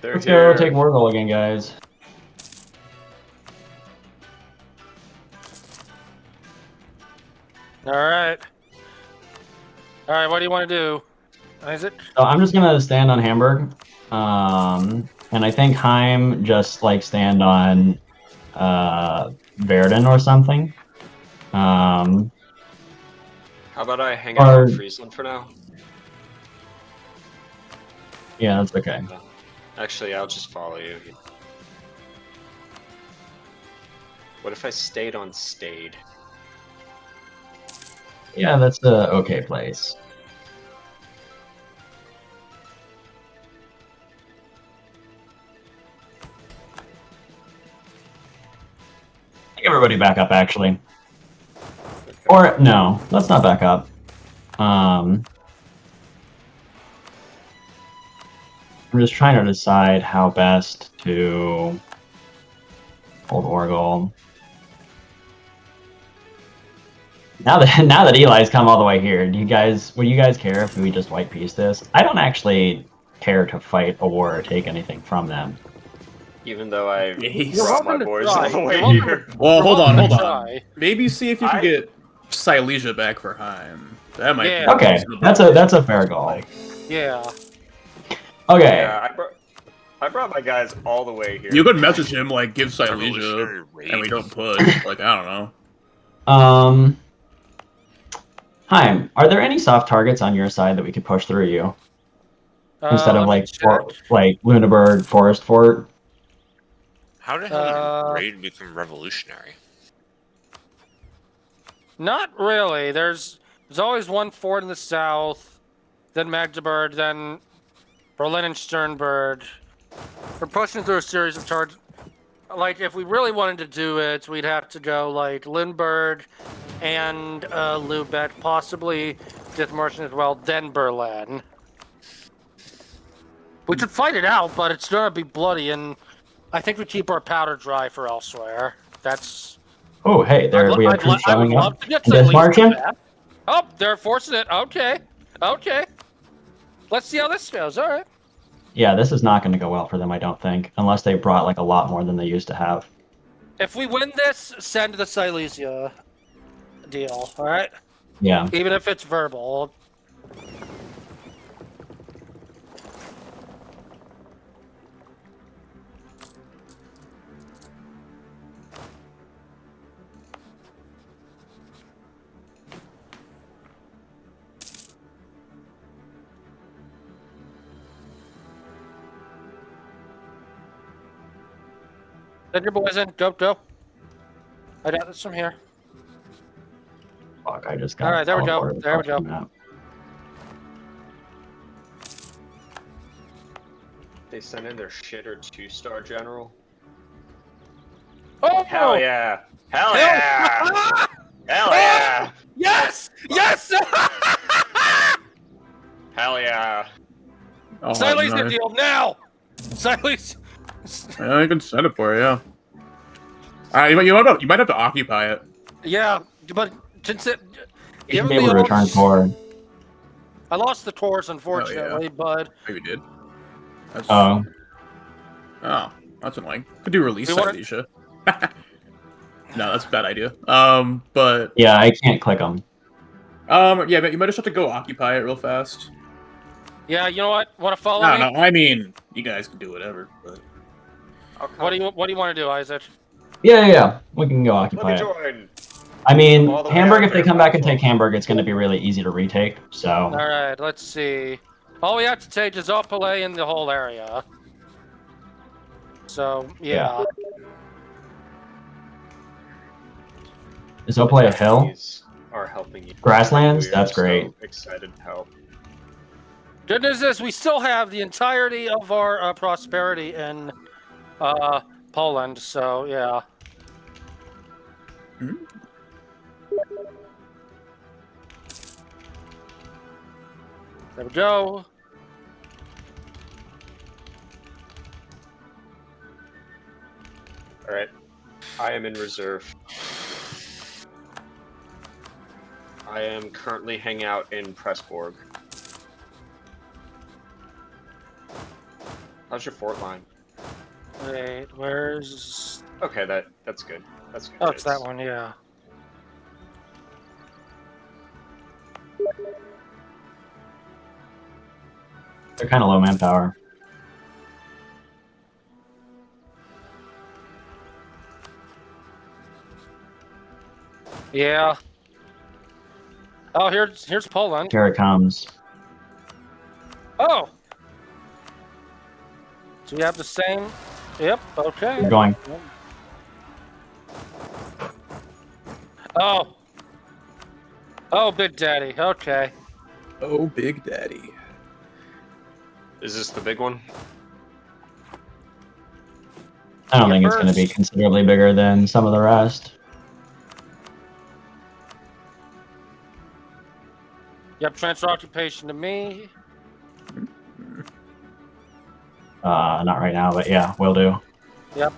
They're Let's here. go take Wargle again, guys. Alright. Alright, what do you want to do? Isaac? So I'm just gonna stand on Hamburg. and I think Heim just like stand on Verdun or something. How about I hang out in Friesland for now? Yeah, that's okay. Actually, I'll just follow you. What if I stayed on Stade? Yeah, that's a okay place. Everybody back up, actually. Or no, let's not back up. I'm just trying to decide how best to hold Orgel. Now that Eli's come all the way here, would you guys care if we just white piece this? I don't actually care to fight a war or take anything from them. Even though I You're brought my welcome to boys try. all the way You're welcome here. to- Well, hold on, hold on. try. Maybe see if you can get Silesia back for Heim. That might be Okay. reasonable. That's a fair goal. Yeah. Okay. Yeah, I brought my guys all the way here. You could message him like, give Silesia, and we don't push. Like, I don't know. Heim, are there any soft targets on your side that we could push through you? Instead of Let me like Lunenburg Forest Fort? How the hell did raid become revolutionary? Not really. There's always one fort in the south, then Magdeburg, then Berlin and Sternberg. We're pushing through a series of targets. Like, if we really wanted to do it, we'd have to go, like, Lindbergh and Lubeck, possibly Dithmarschen as well, then Berlin. We could fight it out, but it's gonna be bloody, and I think we keep our powder dry for elsewhere. That's... Oh, hey, we have troops showing up. Oh, they're forcing it. Okay. Okay. Let's see how this goes. All right. Yeah, this is not going to go well for them, I don't think, unless they brought like a lot more than they used to have. If we win this, send the Silesia deal. All right. Yeah. Even if it's verbal. Send your boys in. Go, go. I got this from here. Fuck, I just got. All right, there we go. teleported There we across go. the map. They sent in their shitter 2-star general. Oh! Hell yeah! Hell yeah! Hell yeah! Yes! Yes! Hell yeah! Oh, Silesia nice. deal now! Silesia. Yeah, I can set it for you. Yeah. You might have to occupy it. Yeah, but since it. You should be able to return forward. I lost the Taurus, unfortunately, but. Oh, you did. That's... Oh. Oh, that's annoying. Could do release We wanna- Silesia. No, that's a bad idea. But Yeah, I can't click them. yeah, but you might just have to go occupy it real fast. Yeah, you know what? Want to follow No, me? no, I mean, you guys can do whatever. But What do you want to do, Isaac? Yeah. We can go occupy Let me it. join. I mean, All the way Hamburg, out if they there, come back and Maxwell. take Hamburg, it's going to be really easy to retake, so... All right, let's see. All we have to take is Opole in the whole area. So, yeah. Is Opole a hill? These are helping you. Grasslands? We are That's so great. excited to help. Good news is we still have the entirety of our prosperity in Poland, so yeah. Hmm? There we go. All right, I am in reserve. I am currently hanging out in Pressburg. How's your fort line? Wait, where's... Okay, that's good. That's good. Oh, it's that one, yeah. They're kind of low manpower. Yeah. Oh, here's Poland. Here it comes. Oh. So we have the same. Yep. Okay. We're going. Oh. Oh, Big Daddy. Okay. Oh, Big Daddy. Is this the big one? I don't think it's First. going to be considerably bigger than some of the rest. Yep. Transfer occupation to me. Not right now, but yeah, will do. Yep.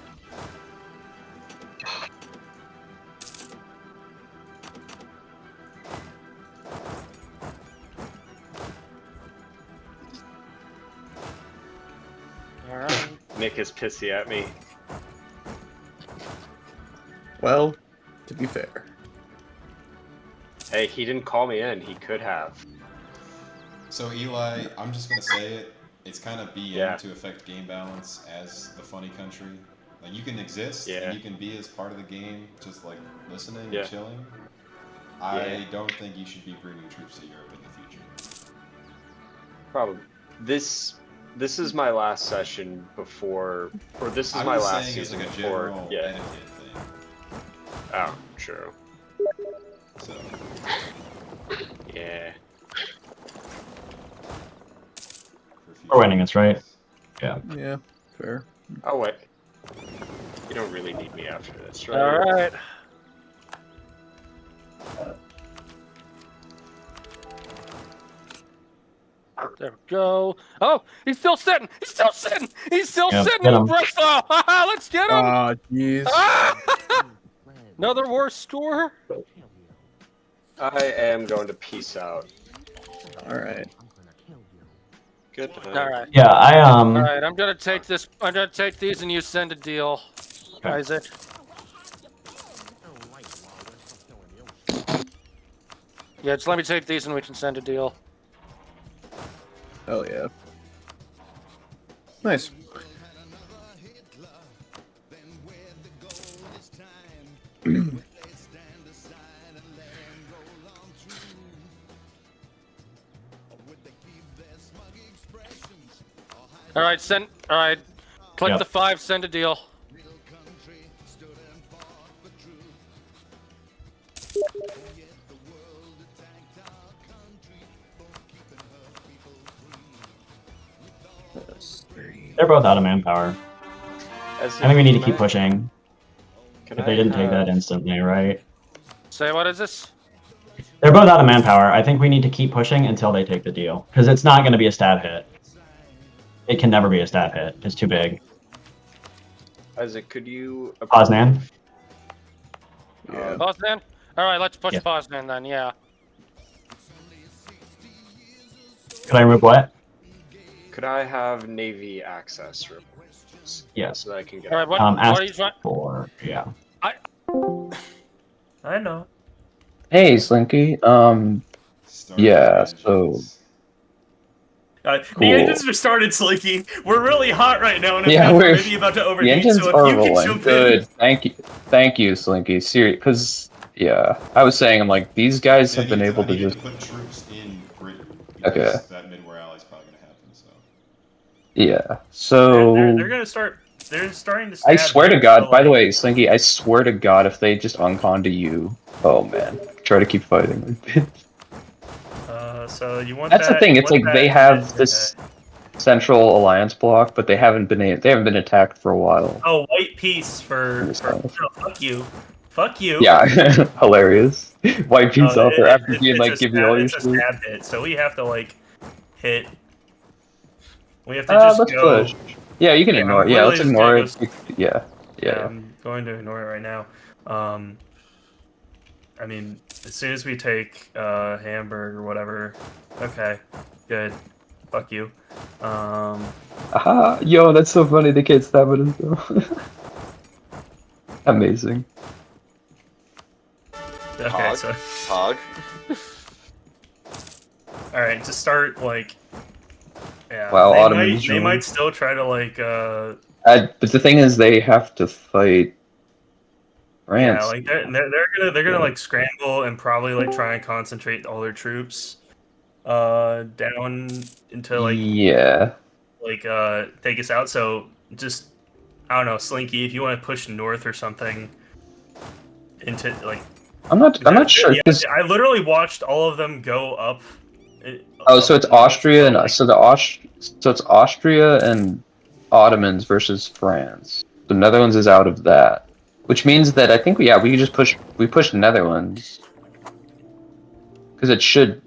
All right. Nick is pissy at me. Well, to be fair. Hey, he didn't call me in. He could have. So Eli, I'm just gonna say it. It's kind of BM Yeah. to affect game balance as the funny country. Like you can exist Yeah. and you can be as part of the game, just like listening Yeah. and chilling. I don't think you should be bringing troops to Europe in the future. Probably. This is my last session before, or this is I'm my just last saying it's season like a before. general Yeah. etiquette thing. Oh, true. So Yeah. We're winning, that's right. Yeah. Yeah, fair. Oh wait. You don't really need me after this, right? All right. There we go. Oh, he's still sitting. He's still sitting. He's still Yep, sitting get in him. Bristol. Let's get him. Ah, jeez. Another war score. I am going to peace out. Alright. Good. All right. Yeah, All right. I'm gonna take this. I'm gonna take these, and you send a deal, Okay. Isaac. Yeah, just let me take these, and we can send a deal. Hell yeah. Nice. All right, send. All right, click Yep. the 5. Send a deal. They're both out of manpower. I think we need to keep pushing. If they didn't take that instantly, right? Say what is this? They're both out of manpower. I think we need to keep pushing until they take the deal. Because it's not going to be a stat hit. It can never be a stat hit. It's too big. Isaac, could you... Poznan? Yeah. Poznan? All right, let's push Yeah. Poznan then. Yeah. Could I remove what? Could I have Navy access real quick? Yes. So that I can get... All right. What ask are you trying? for, yeah. I know. Hey, Slinky. Yeah, so The Cool. engines just started slinking. We're really hot right now, and I'm yeah, we're maybe about to the overheat. engines So if are you can rolling. jump Good. in, Thank you, Slinky. Serious, because yeah, I was saying, I'm like, these guys have been able to just. put troops in Britain Okay. because that mid-war rally is probably gonna happen. So Yeah. So they're gonna start. They're starting to. I stab swear to you, God. so, By the like, way, Slinky, I swear to God, if they just uncon to you, oh man, try to keep fighting. so you want That's that, the thing. you It's want like they that- have this central alliance block, but they haven't been attacked for a while. Oh, white peace for no, fuck you, fuck you. Yeah, hilarious. White peace out there after being it's like, a give me stab- all your it's a shit. stab hit, so we have to like hit. We have to just Let's go. push. Yeah, you can Yeah, ignore it. I'm Yeah, literally let's just ignore gonna it. Yeah. I'm going to ignore it right now. I mean, as soon as we take Hamburg or whatever. Okay, good. Fuck you. Aha! Yo, that's so funny. They can't stab it though. Amazing. Okay, Hog. so Hog. all right, to start like. Yeah, Wow, they Ottoman might, they might still try to like. But the thing is, they have to fight. France. Yeah, like they're gonna like scramble and probably like try and concentrate all their troops down into Yeah. take us out. So just I don't know, Slinky, if you want to push north or something into like I'm not sure yeah, because I literally watched all of them go up. oh, so up it's north, Austria so, and like, so it's Austria and Ottomans versus France. The Netherlands is out of that, which means that I think we just push the Netherlands because it should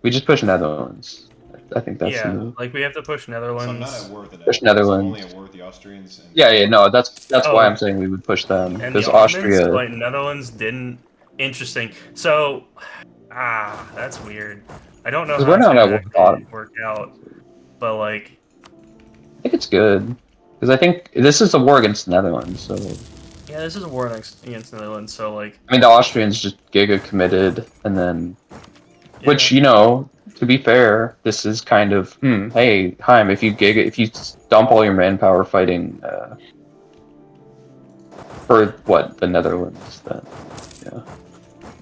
we just push Netherlands. I think that's the yeah, move. like we have to push Netherlands. So I'm not at war with the Push Netherlands. I'm Netherlands. only at war with the Austrians. And Yeah, no, that's why Oh. I'm saying we would push them And the because Ottomans, Austria. like Netherlands, didn't. Interesting. So, that's weird. I don't know Because how we're it's not gonna at war with actually Ottomans. work out, but like, I think it's good because I think this is a war against the Netherlands. So yeah, this is a war against Netherlands. So like, I mean, the Austrians just giga committed, and then which yeah. to be fair, this is kind of hey Heim, if you dump all your manpower fighting for what the Netherlands, then yeah,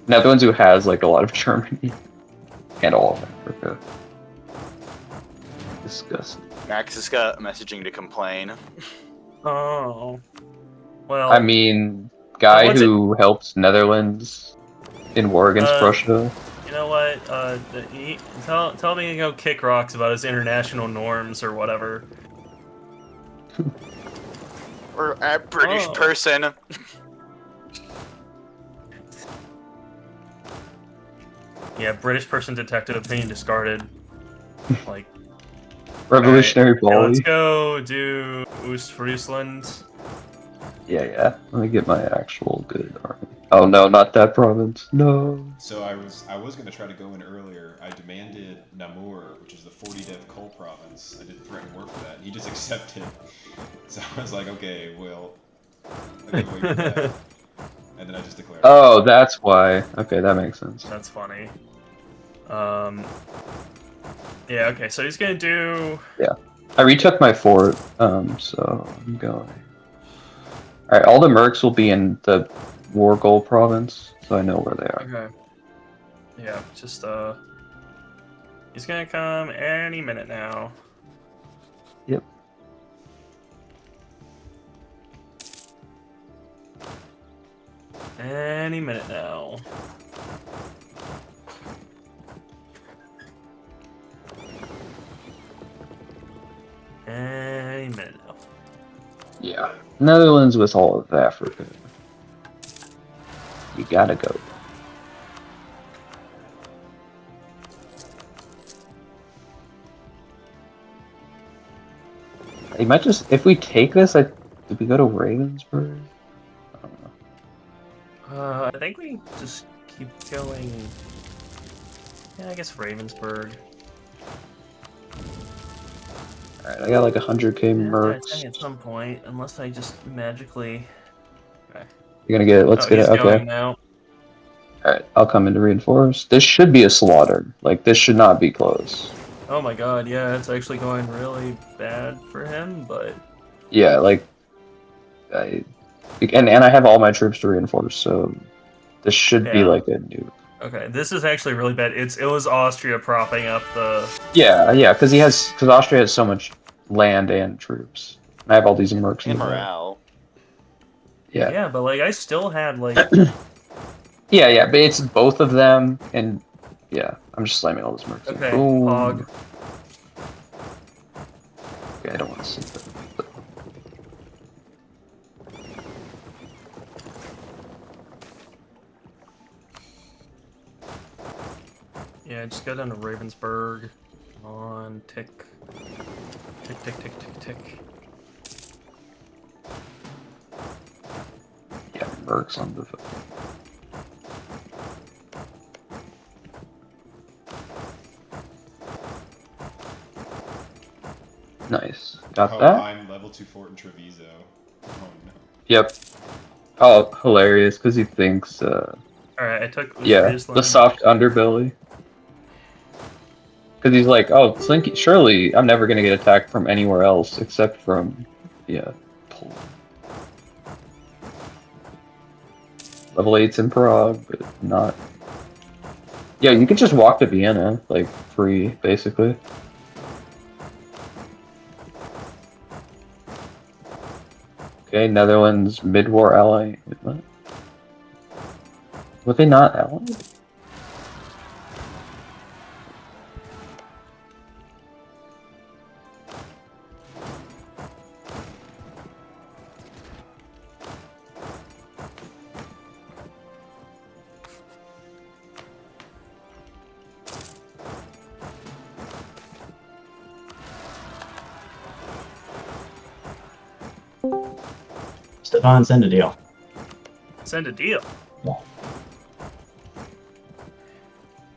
Netherlands who has like a lot of Germany and all of Africa. Disgusting. Max has got messaging to complain. Oh, well. I mean, guy who helped Netherlands in war against Prussia. You know what? Tell me to go kick rocks about his international norms or whatever. Or a British person. Yeah, British person detected, opinion discarded. Like Revolutionary right. Okay, let's Volley. go do Oost-Friesland. Yeah. Let me get my actual good army. Oh no, not that province. No. So I was gonna try to go in earlier. I demanded Namur, which is the 40 dev coal province. I did threaten war for that, and he just accepted. So I was like, okay, well, I'll give away for that. And then I just declared. Oh, that's why. Okay, that makes sense. That's funny. Yeah, okay, so he's gonna do... Yeah. I retook my fort, so I'm going. Alright, all the mercs will be in the War Goal province, so I know where they are. Okay. Yeah, just, he's gonna come any minute now. Yep. Any minute now. Any minute now. Yeah. Netherlands with all of Africa. You gotta go. You might just, if we take this, did we go to Ravensburg? I don't know. I think we just keep going. Yeah, I guess Ravensburg. Alright, I got like 100k Yeah, mercs. at some point, unless I just magically. Okay. You're gonna get it. Let's get it. He's going Okay. now. Alright, I'll come in to reinforce. This should be a slaughter. Like, this should not be close. Oh my god, yeah, it's actually going really bad for him, but... Yeah, like... And I have all my troops to reinforce, so... This should be like a nuke. Okay, this is actually really bad. It was Austria propping up the... Yeah, because Austria has so much land and troops. I have all these mercs and morale. Yeah. Yeah, but like, I still had like... yeah, but it's both of them, and... Yeah, I'm just slamming all those mercs. Okay, Boom. Hog. Okay, I don't want to see that. Yeah, just go down to Ravensburg. Come on, tick. Tick, tick, tick, tick, tick. Yeah, mercs on the... Nice. Got that? I'm level 2 fort in Treviso. Oh no. Yep. Oh, hilarious, because he thinks, Alright, I took the soft underbelly. Because he's like, oh, Slinky, surely I'm never going to get attacked from anywhere else except from, Poland. Level 8's in Prague, but not. Yeah, you could just walk to Vienna, like free, basically. Okay, Netherlands mid-war ally. What? Were they not allied? Stefan, send a deal. Send a deal.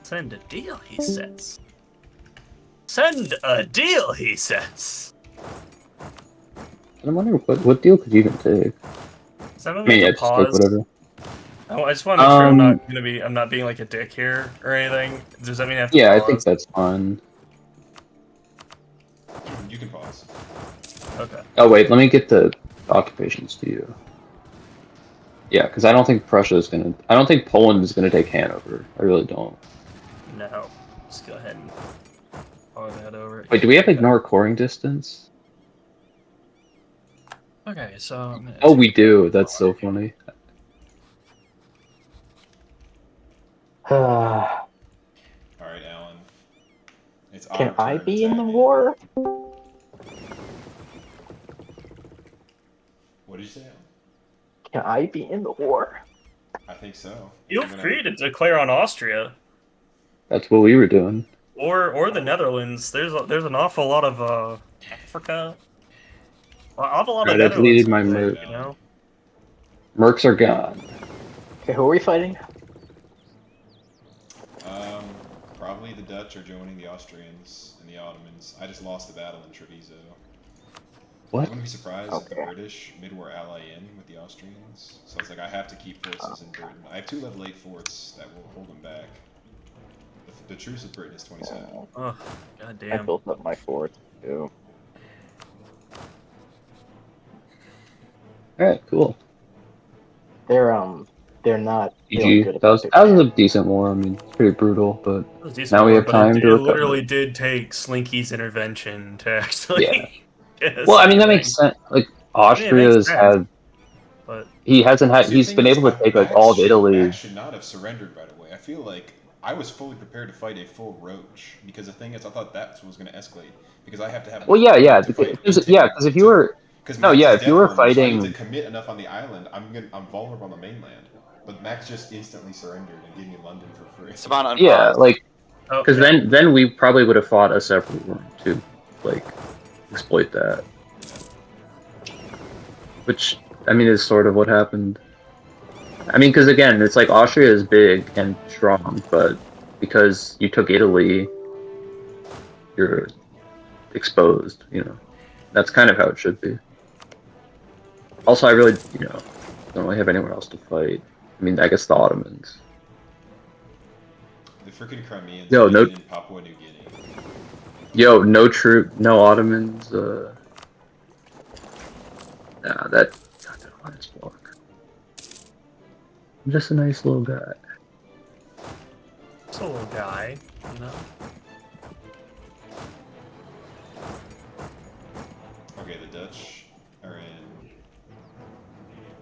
Send a deal, he says. Send a deal, he says. I'm wondering what deal could you even take? Send I me mean, yeah, to just take pause. whatever. Oh, I just want to make sure I'm not being like a dick here or anything. Does that mean I have to Yeah, pause? I think that's fine. You can pause. Okay. Oh wait, let me get the occupations to you. Yeah, because I don't think Prussia is gonna. I don't think Poland is gonna take Hanover. I really don't. No. Just go ahead and follow that over. Wait, do we have ignore coring distance? Okay, so I'm gonna Oh, we do. That's so funny. Alright, Alan. It's Can our I turn be to in the tag in. war? What did you say, Alan? Can I be in the war? I think so. Feel free to declare on Austria That's what we were doing. or the Netherlands. There's an awful lot of Africa. An awful lot of Alright, I Netherlands deleted my in there, merc. you know. Mercs are gone. Okay, who are we fighting? Probably the Dutch are joining the Austrians and the Ottomans. I just lost the battle in Treviso. What? I wouldn't be surprised if the British mid-war ally in with the Austrians. So it's like I have to keep forces in Britain. I have 2 level 8 forts that will hold them back. The truce with Britain is 27. Oh, I goddamn. built up my forts too. Alright, cool. They're not GG. feeling good That about was a decent war. I mean, it's pretty brutal, but It was a decent now we war, have but time it to recover. literally did take Slinky's intervention to actually. Yeah. get us Well, I mean, that anything. makes sense. Like I mean, it makes Austria's sense, had. but He hasn't had. See, the He's thing been is, able to take like all of Italy. Max should not have surrendered right away. I feel like I was fully prepared to fight a full roach because the thing is, I thought that was going to escalate because I have to have. Well, yeah. Because if you were. Because No, Max yeah, is if you were death runner, so I need fighting. to commit enough on the island. I'm vulnerable on the mainland, but Max just instantly surrendered and gave me London for free. Yeah, like. Oh, Because then we probably would have fought a separate one to, like, exploit that. Which, I mean, is sort of what happened. I mean, because again, it's like Austria is big and strong, but because you took Italy, you're exposed, you know. That's kind of how it should be. Also, I really, don't really have anywhere else to fight. I mean, I guess the Ottomans. The freaking Crimeans Yo, are no. in Papua New Guinea. Yo, no Ottomans. Nah, that. I'm just a nice little guy. Just a little guy, you know. Okay, the Dutch are in.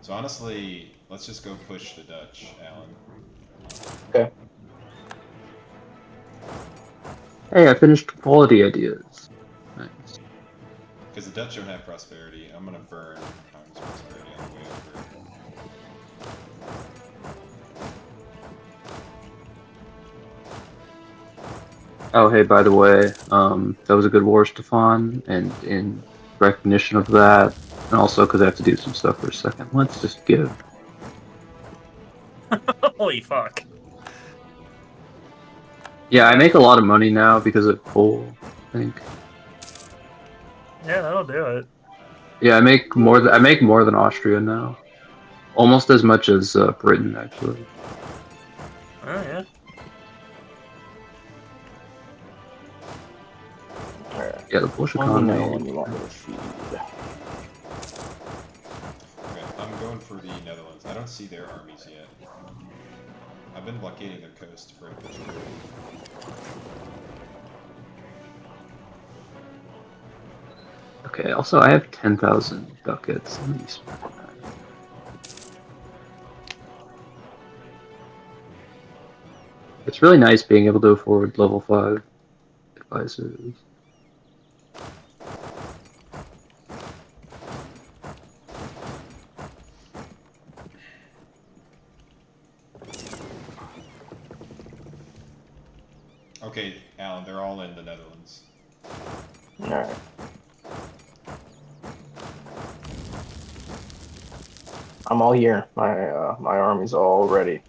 So honestly, let's just go push the Dutch, Alan. Okay. Hey, I finished quality ideas. Nice. Because the Dutch don't have prosperity. I'm gonna burn Holland's prosperity on the way over. Oh, hey, by the way, that was a good war, Stefan, and in recognition of that, and also because I have to do some stuff for a second, let's just give. Holy fuck. Yeah, I make a lot of money now because of coal, I think. Yeah, that'll do it. Yeah, I make more than Austria now. Almost as much as Britain, actually. Oh, yeah. Yeah, the Polish Let me know economy. when you want me to feed. Okay, I'm going for the Netherlands. I don't see their armies yet. I've been blockading their coast to break their security. Okay, also I have 10,000 ducats. Let me spend that. It's really nice being able to afford level 5 advisors. Okay, Alan, they're all in the Netherlands. Alright. I'm all here. My army's all ready.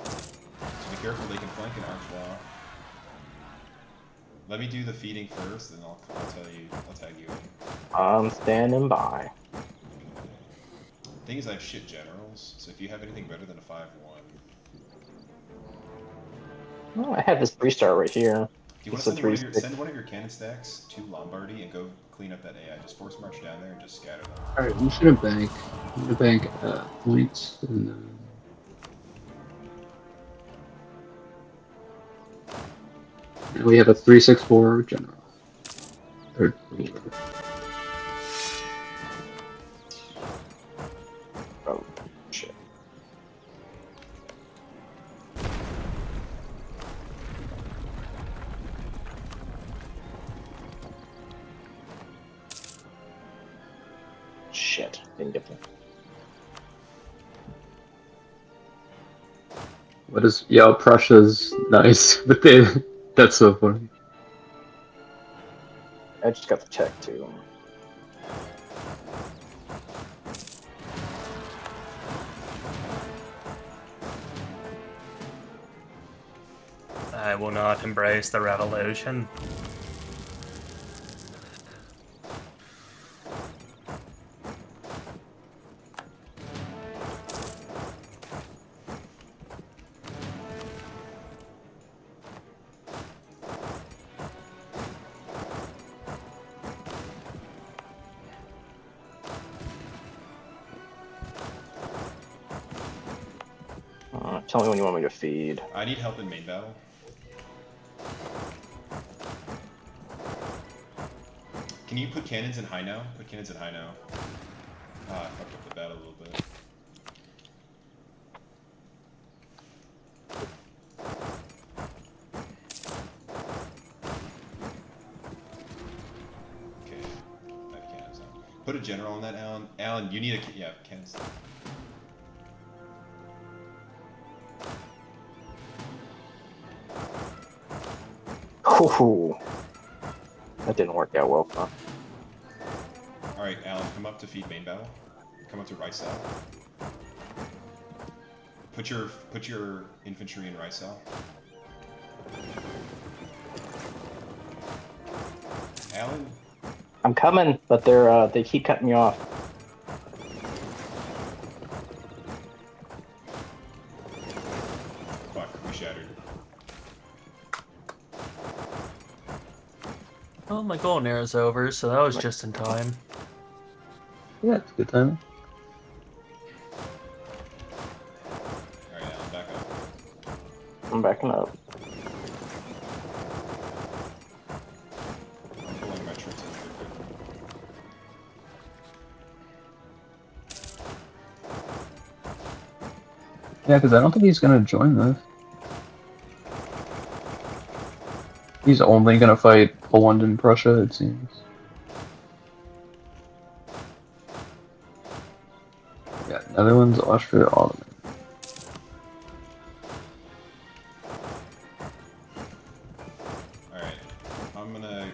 So be careful, they can flank an archwall. Let me do the feeding first, and I'll tag you in. I'm standing by. Thing is, I have shit generals, so if you have anything better than a 5-1... Oh, I have this 3-star right here. Do you want to send one of your cannon stacks to Lombardy and go clean up that AI? Just force march down there and just scatter them. Alright, we should have bank. I'm gonna bank points and then. And we have a 364 general. Or whatever. Oh, shit. Shit, didn't get that. What is yeah, Prussia's nice, but that's so funny. I just got the tech too. I will not embrace the revolution. Tell me when you want me to feed. I need help in main battle. Can you put cannons in high now? Put cannons in high now. Ah, I fucked up the battle a little bit. Okay, I have cannons now. Put a general on that, Alan. Alan, you need a yeah, cannons. Ooh, that didn't work out well, huh? Alright, Alan, come up to feed main battle. Come up to right cell. Put your infantry in right cell. Alan? I'm coming, but they keep cutting me off. Fuck, we shattered. Well, my golden arrow's over, so that was just in time. Yeah, it's a good time. Alright, Alan, back up. I'm backing up. I'm pulling my troops in quickly. Yeah, because I don't think he's gonna join this. He's only gonna fight Poland and Prussia, it seems. Yeah, Netherlands, Austria, Ottoman. Alright, I'm gonna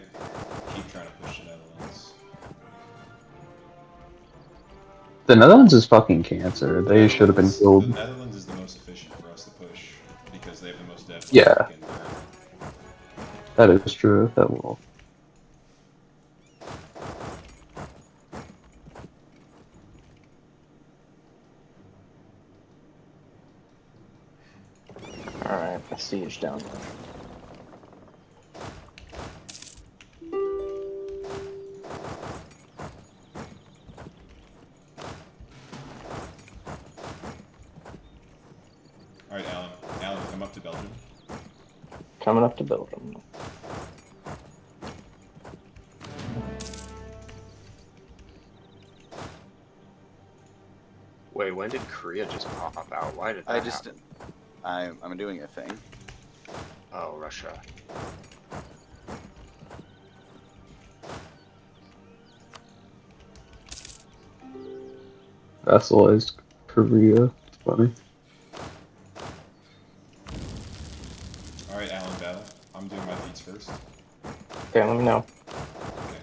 keep trying to push the Netherlands. The Netherlands is fucking cancer. They should have been killed. The Netherlands is the most efficient for us to push because they have the most depth. Yeah. That is true, that will. Alright, a siege down there. to Belgium. Coming up to Belgium. Wait, when did Korea just pop out? Why did that I just, happen? I'm doing a thing. Oh, Russia. Vassalized Korea. It's funny. Alright, Alan, battle. I'm doing my feats first. Okay, let me know. Okay.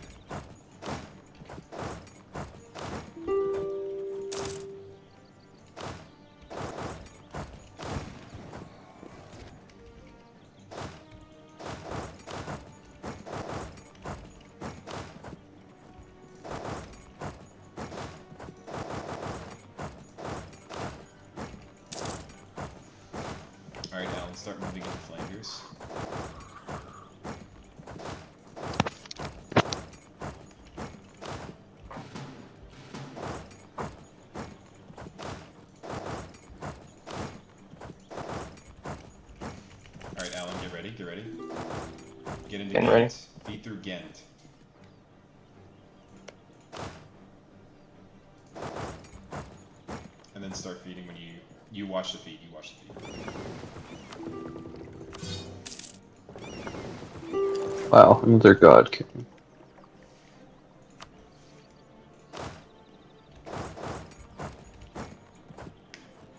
Alright, Alan, start moving into Flanders. Alright, Alan, get ready, get ready. Get into Getting Ghent. ready. Feed through Ghent. And then start feeding when you watch the feed, you watch the feed. Wow, another god king.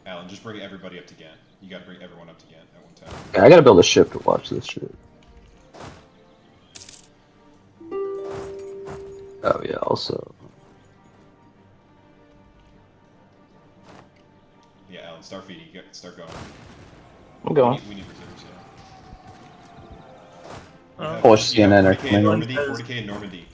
Alan, just bring everybody up to Ghent. You gotta bring everyone up to Ghent at one time. Yeah, I gotta build a ship to watch this shit. Oh yeah, also. Yeah, Alan, start feeding. Start going. I'm going. We need reserves, yeah. Oh. Polish You have CNN are 40k in coming. Normandy, 40k in Normandy.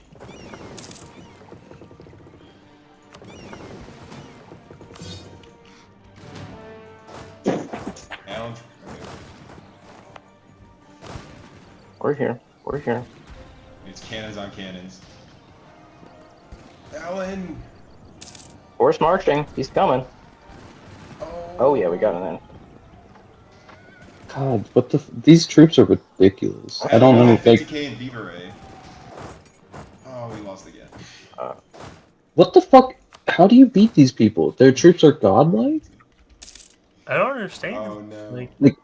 Alan, okay. We're here. We're here. It's cannons on cannons. Alan! Horse marching. He's coming. Oh yeah, we got it in. God, what the? These troops are ridiculous. I Alan, don't you know. have Like, 50k in Beaver Ray. Oh, we lost again. what the fuck? How do you beat these people? Their troops are godlike. I don't understand. Oh no. Like,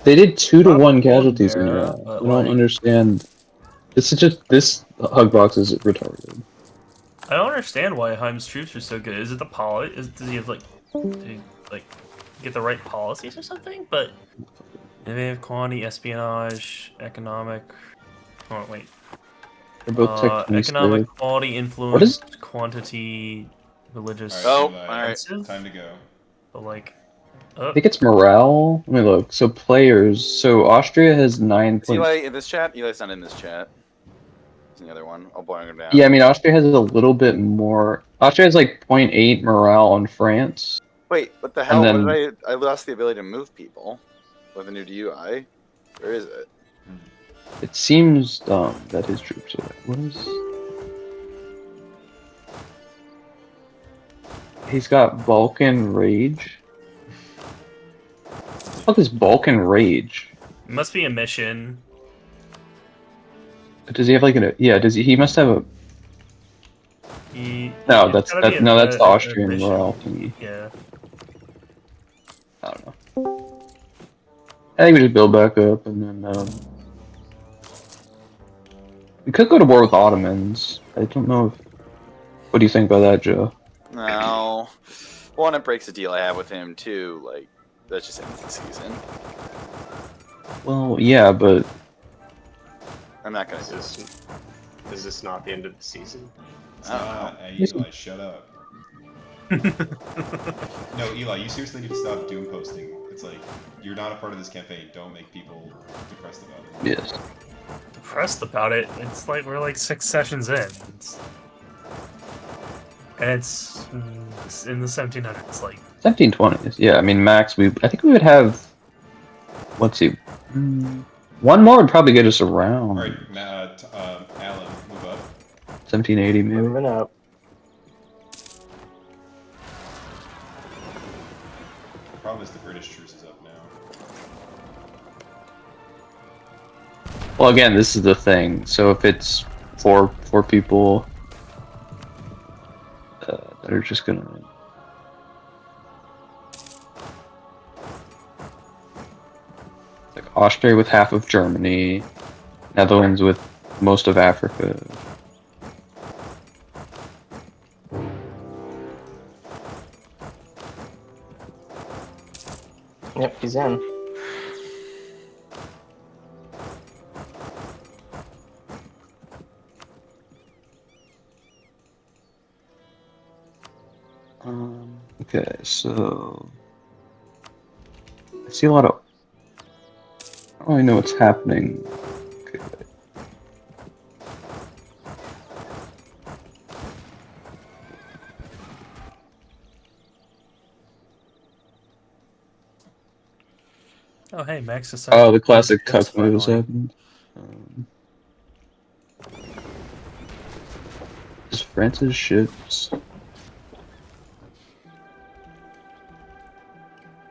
they did 2-1 Not casualties in your there, ass. but I don't like, understand. This is just this hug box is retarded. I don't understand why Heim's troops are so good. Is it the does he have like, get the right policies or something? But innovative quantity, espionage, economic. Oh wait. They're both technically Economic sick. quality, What influence, is? quantity, religious. Oh, Eli, alright. time to go. But like, I think it's morale. Let me look. So players. So Austria has 9. Is Eli in this chat? Eli's not in this chat. He's in the other one. I'll boil him down. Yeah, I mean Austria has a little bit more. Austria has like 0.8 morale on France. Wait, what the And hell? then- What did I lost the ability to move people with a new DUI. Where is it? It seems dumb that his troops are like, what is? He's got Balkan Rage. What the fuck is Balkan Rage? it must be a mission. Does he have like a? Yeah, does he? He must have a. No, It's that's gotta be no, that's the a Austrian mission. morale thingy. Yeah. I don't know. I think we just build back up and then we could go to war with Ottomans. I don't know if. What do you think about that, Joe? No. One, it breaks the deal I have with him. Two, like, that just ends the season. Well, yeah, but I'm not gonna. Is this not the end of the season? It's not. Hey, Eli, shut up. No, Eli, you seriously need to stop doom posting. It's like, you're not a part of this campaign. Don't make people depressed about it. yes. Depressed about it. It's like we're like 6 sessions in. And it's in the 1700s. Like 1720s. Yeah, I mean max. I think we would have. Let's see. One more would probably get us around. Alright, Alan, move up. 1780 maybe. Moving up. The problem is the British truce is up now. Well, again, this is the thing. So if it's four people that are just gonna. Like Austria with half of Germany, Netherlands with most of Africa. Yep, he's in. Okay, so I see a lot of. I don't really know what's happening. Okay. Oh, hey, Max decided. Oh, the classic Yes, cuck move is finally. happening. Is France's ships?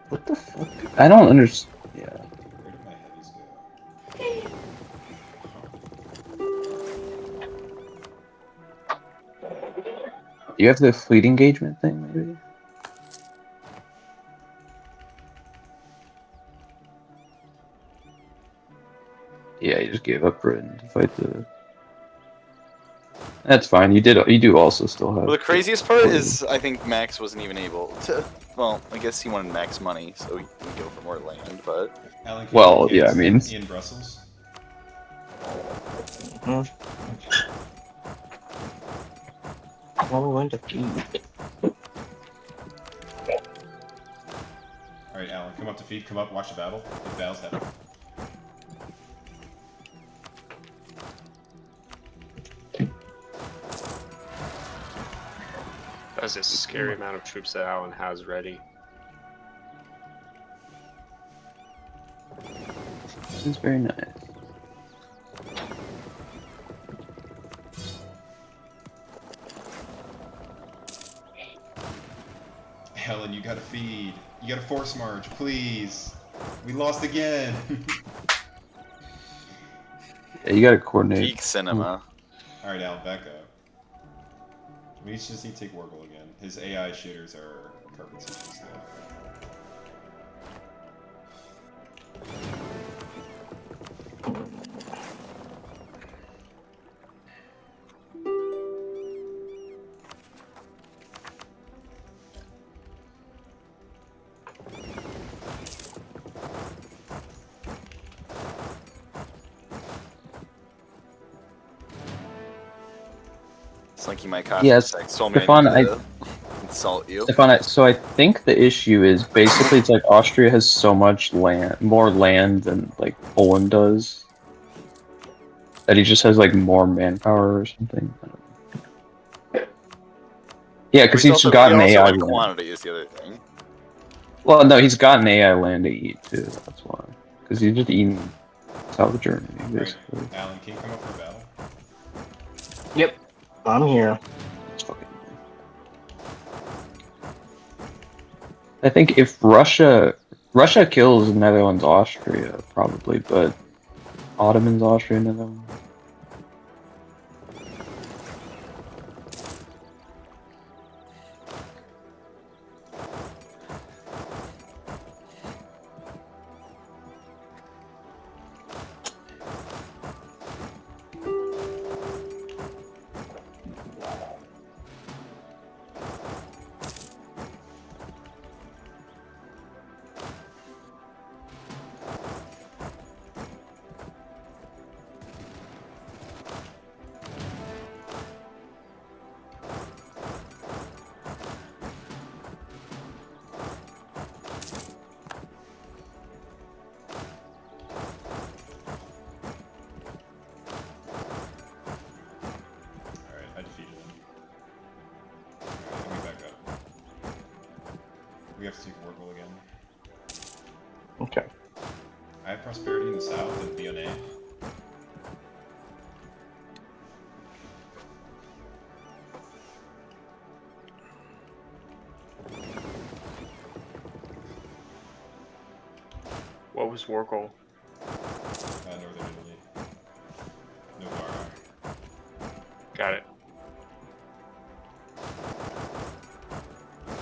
What the fuck? I don't understand. Yeah. Where did my heavies go? You have the fleet engagement thing, maybe? Yeah, you just gave up Britain to fight the. That's fine. You did. You do also still have. Well, the craziest part is I think Max wasn't even able to. Well, I guess he wanted Max money, so he can go for more land. But Alan, can Well, you yeah, I mean. in Brussels? I'm going to feed. Alright, Alan, come up to feed. Come up, watch the battle. Big battle's happening. That's a scary amount of troops that Alan has ready. This is very nice. Helen, you gotta feed. You gotta force march, please. We lost again. Yeah, you gotta coordinate. peak cinema. Alright, Alan, back up. We just need to take Wargle again. His AI shooters are carpet seeking stuff. Slinky my copy Yes, told me Stefan, I need to insult you. Stefan, so I think the issue is basically it's like Austria has so much land, more land than like Poland does, that he just has like more manpower or something. I don't know. Yeah, because he's got an AI land. Quantity is the other thing. Well, no, he's got an AI land to eat too. That's why. Because he's just eating South Germany, basically. Right. Alan, can you come up for a battle? Yep, I'm here. I think if Russia kills Netherlands, Austria probably, but Ottomans, Austria, Netherlands. Alright, I defeated him. Alright, let me back up. We have to take Wargle again. Okay. I have prosperity in the south and Lyonnais. What was Wargle? Northern Italy. Novara. Got it.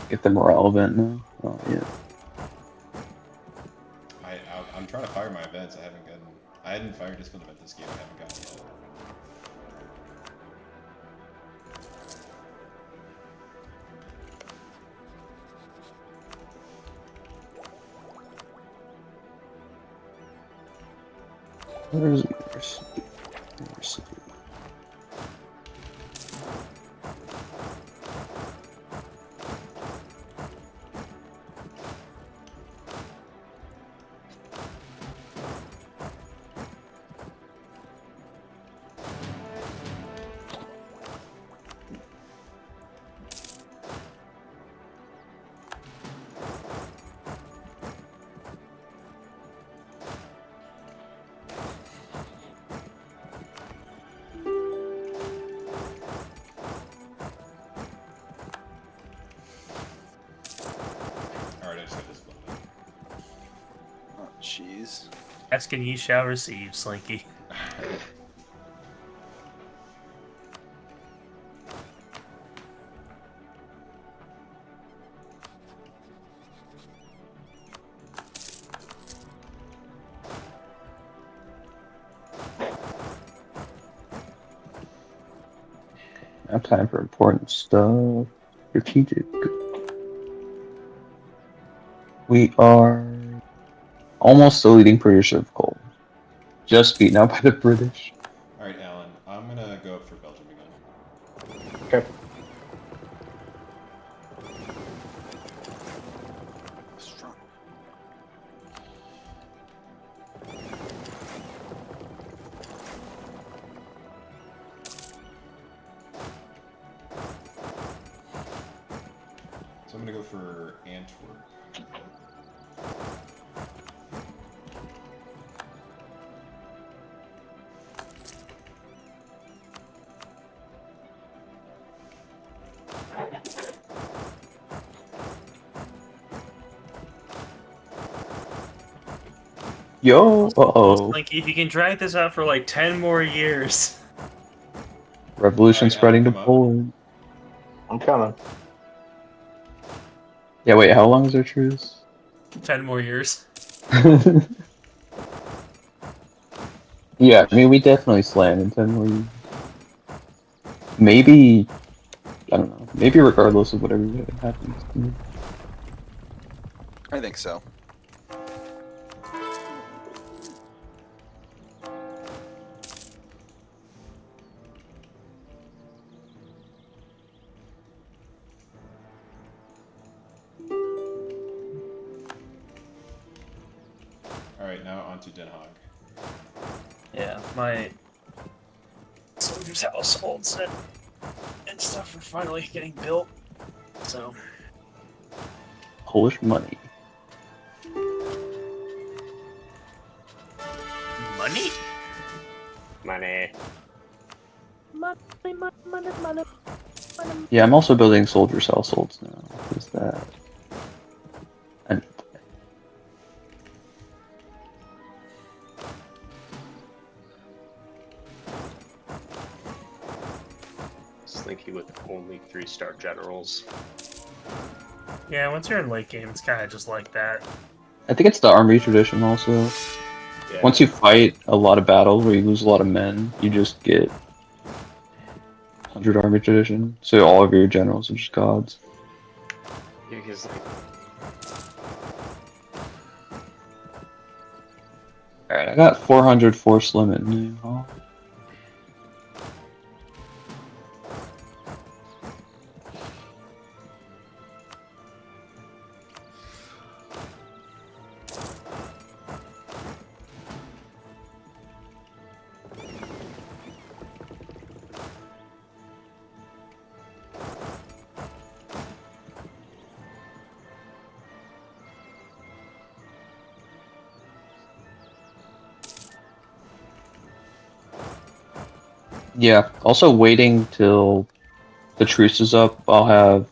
Get the morale event now. Oh yeah. I'm trying to fire my events. I hadn't fired Discipline event this game. I haven't gotten it yet. Where's Mercy? Mercy. Alright, I just got Discipline event. Oh, jeez. Ask and ye shall receive, Slinky. Now time for important stuff. Strategic. We are almost the leading producer of coal. Just beaten out by the British. Alright, Alan, I'm gonna go up for Belgium again. Okay. Strong. So I'm gonna go for Antwerp. Yo, uh-oh. Slinky, if you can drag this out for like 10 more years. Revolution Alright, spreading to Alan, come up. Poland. I'm coming. Yeah, wait, how long is our truce? 10 more years. Yeah, I mean, we definitely slam in 10 more years. Maybe, I don't know, maybe regardless of whatever happens. I think so. Alright, now on to Den Haag. Yeah, my soldiers' households and stuff are finally getting built. So. Polish money. Money? Money. Money. Yeah, I'm also building soldiers' households now. What is that? And Slinky with only 3-star generals. Yeah, once you're in late game, it's kind of just like that. I think it's the army tradition also. Yeah. Once you fight a lot of battles where you lose a lot of men, you just get 100 army tradition. So all of your generals are just gods. Yeah, because like, Alright, I got 400 force limit now. Yeah, also waiting till the truce is up, I'll have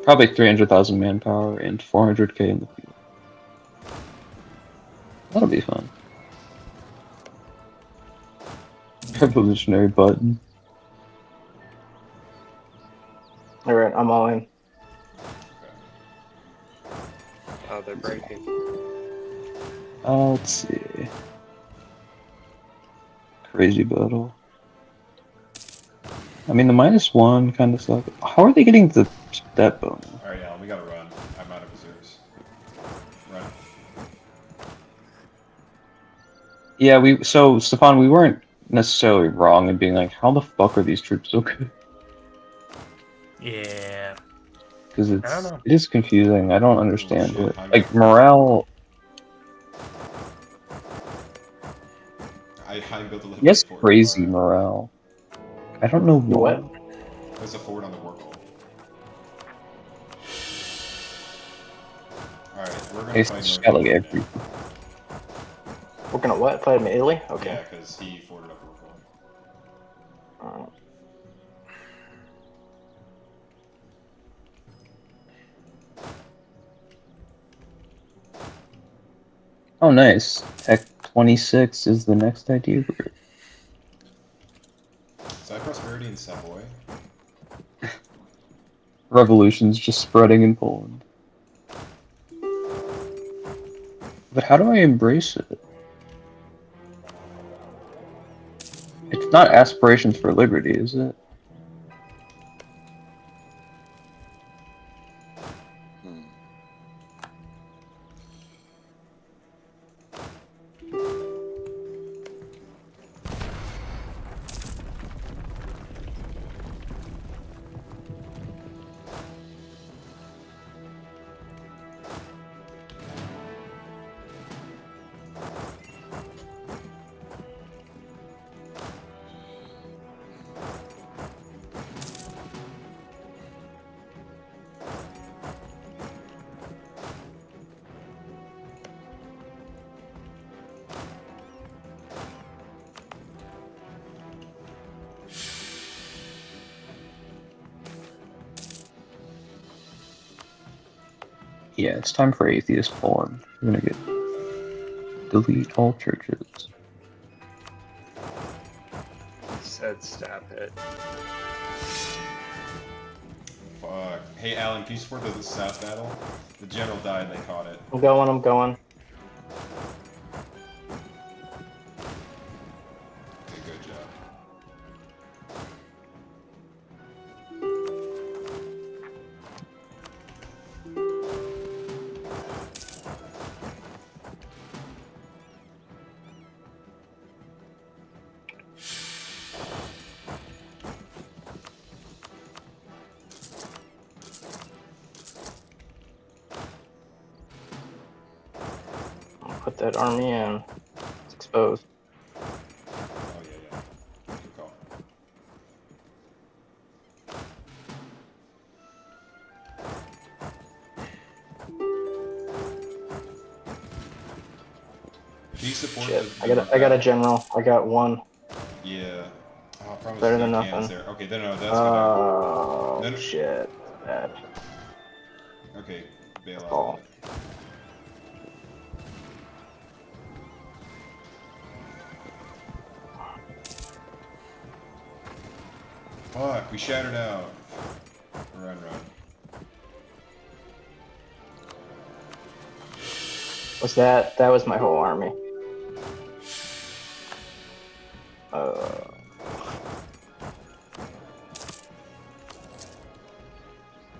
probably 300,000 manpower and 400k in the field. That'll be fun. Revolutionary button. Alright, I'm all in. Oh, they're breaking. Let's see. Crazy battle. I mean, the -1 kind of sucks. How are they getting that bonus? Alright, Alan, we gotta run. I'm out of reserves. Run. Yeah, so Stefan, we weren't necessarily wrong in being like, how the fuck are these troops so good? Yeah. Because I don't know. it is confusing. I don't Oh, understand shit, it. I'm Like got- morale. I built a little Yes, fort crazy tomorrow. morale. I don't know You why. what? There's a fort on the war goal. Alright, we're gonna It's fight just North got like Italy every. now. We're gonna what? Fight him in Italy? Okay. Yeah, because he forwarded up war goal. Oh, nice. Tech 26 is the next idea group. So I have prosperity in Savoy. Revolution's just spreading in Poland. But how do I embrace it? It's not aspirations for liberty, is it? Yeah, it's time for atheist Poland. We're gonna get delete all churches. Said stab it. Fuck. Hey, Alan, can you support the South battle? The general died and they caught it. I'm going, I'm going. Okay, good job. I'll put that army in. It's exposed. Oh, yeah. Good call. Can you support Shit. the I got a general. I got one. Yeah. Oh, promise Better no than cannons nothing. there. Okay, no, that's gonna... Oh, No, no. shit. Bad. Okay, bail out Call. of it. Fuck, we shattered out. Run. Was that? That was my whole army.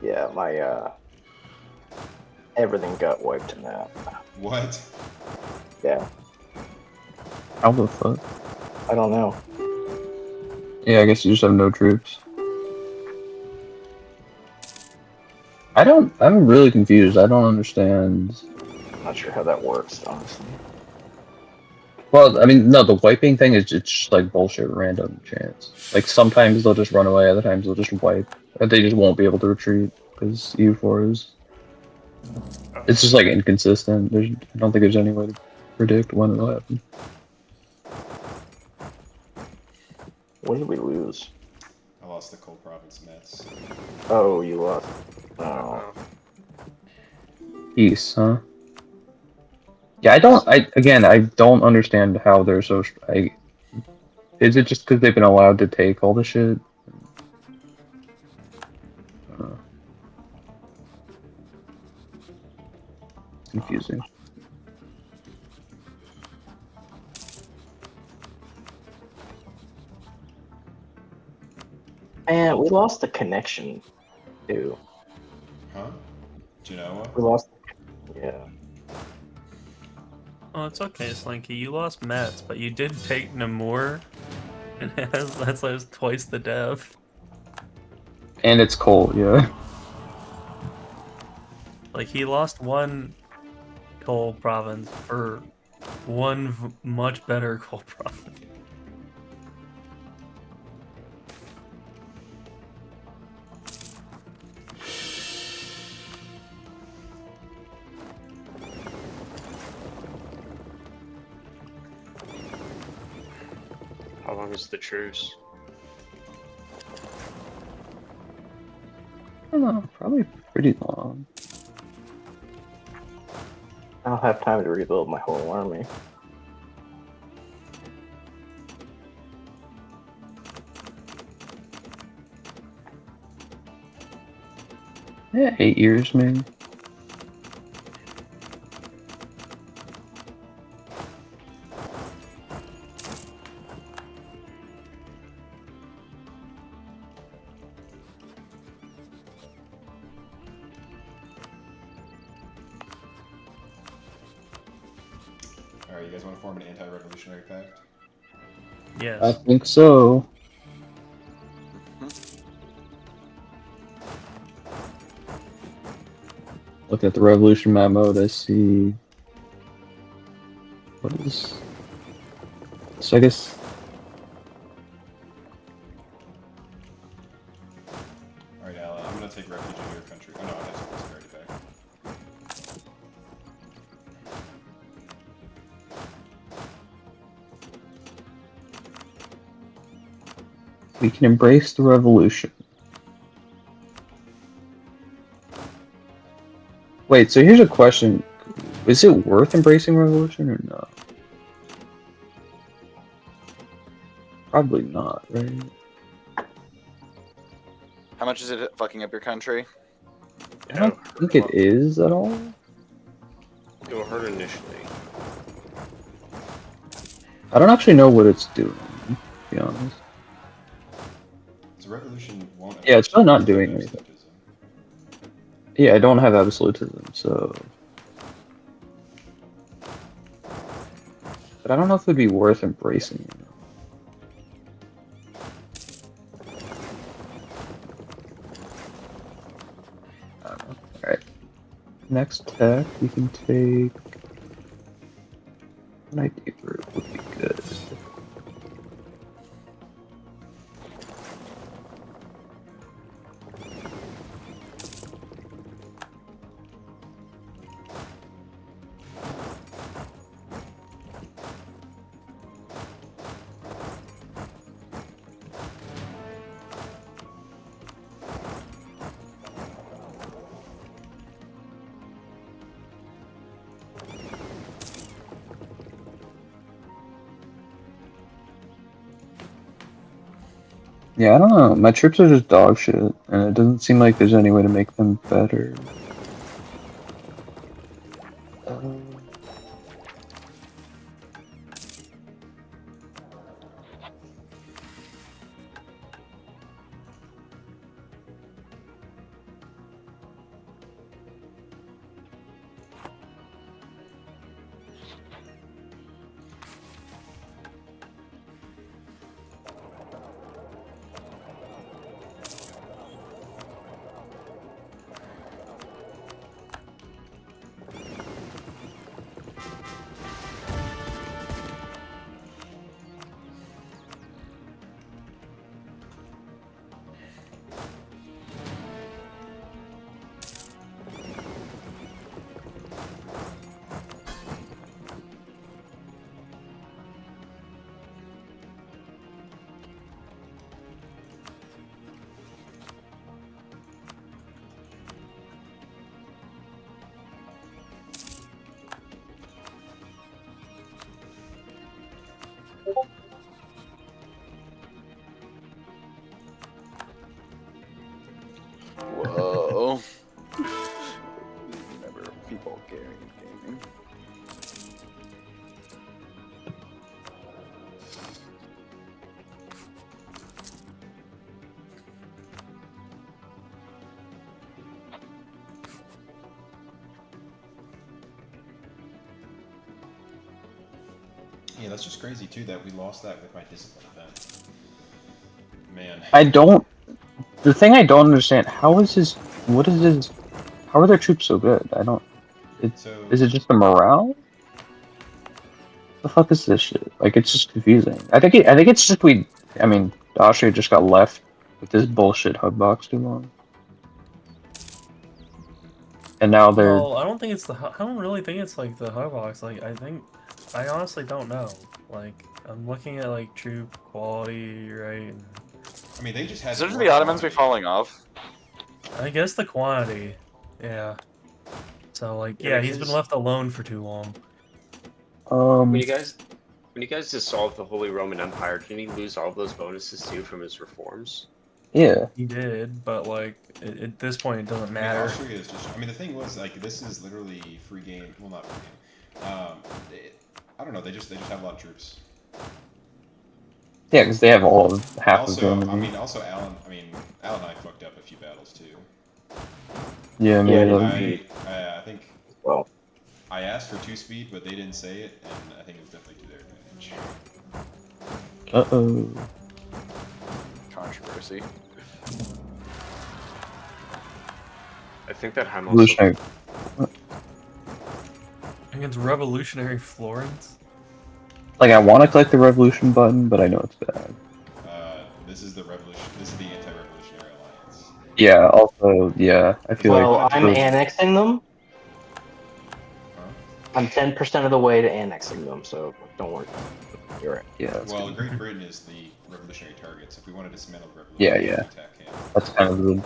Yeah, my everything got wiped in that. What? Yeah, How the fuck? I don't know. Yeah, I guess you just have no troops. I'm really confused. I don't understand. I'm not sure how that works, honestly. Well, I mean, no, the wiping thing is it's just like bullshit random chance. Like sometimes they'll just run away, other times they'll just wipe. And they just won't be able to retreat because EU4 is. It's just like inconsistent. I don't think there's any way to predict when it'll happen. What did we lose? I lost the coal province Mets. Oh, you lost. Oh. Peace, huh? Yeah, I don't understand how they're so. It Is it just because they've been allowed to take all the shit? Confusing. And we lost the connection, too. Huh? Genoa? We lost. Yeah. Oh, it's okay, Slinky. You lost Mets, but you did take Namur, and that's like twice the dev. And it's cold, yeah. Like he lost one coal province for one much better coal province. How long is the truce? I don't know, probably pretty long. I'll have time to rebuild my whole army. Yeah, 8 years maybe. Alright, you guys want to form an anti-revolutionary pact? Yes. I think so. Looking at the revolution map mode, I see. What is. So I guess. Alright, Alan, I'm gonna take refuge in your country. Oh no, I have some prosperity back. We can embrace the revolution. Wait, so here's a question. Is it worth embracing revolution or no? Probably not, right? How much is it fucking up your country? I don't think it is at all. It'll hurt initially. I don't actually know what it's doing, to be honest. So revolution won't. Yeah, it's really not doing anything. Yeah, I don't have absolutism, so. But I don't know if it'd be worth embracing it. I don't know. Alright. Next tech, we can take. An idea group would be good. Yeah, I don't know. My troops are just dog shit, and it doesn't seem like there's any way to make them better. Bulgarian gaming. Yeah, that's just crazy too that we lost that with my discipline event. Man. I don't. The thing I don't understand, how is his? What is his? How are their troops so good? I don't. So Is it just the morale? The fuck is this shit? Like, it's just confusing. I think it's just we. I mean, Austria just got left with this bullshit hub box too long, and now they're. Well, I don't think it's the. I don't really think it's like the hub box. Like, I honestly don't know. Like, I'm looking at like troop quality, right? I mean, they just had. Shouldn't the Ottomans be falling off? I guess the quantity. Yeah. So like, Yeah, yeah, he's been left alone for too long. When you guys dissolved the Holy Roman Empire, didn't he lose all those bonuses too from his reforms? Yeah. He did, but like at this point, it doesn't I mean, matter. Austria is just. I mean, the thing was like this is literally free game. Well, not free game. I don't know. They just have a lot of troops. Yeah, because they have all of half Also, of Germany. I mean, also Alan. I mean, Alan and I fucked up a few battles too. Yeah, maybe. I think. Well, I asked for 2-speed, but they didn't say it, and I think it was definitely to their advantage. Uh-oh. Controversy. I think that Heim Revolutionary. Against Revolutionary Florence. Like, I want to click the revolution button, but I know it's bad. This is the revolution. This is the anti-revolutionary alliance. Yeah. Also, yeah. I feel well, like. I'm annexing them. I'm 10% of the way to annexing them, so don't worry. You're right. Yeah. Well, Great Britain is the revolutionary target, so if we want to dismantle the revolution, Yeah, we yeah. have to attack him. That's kind of the.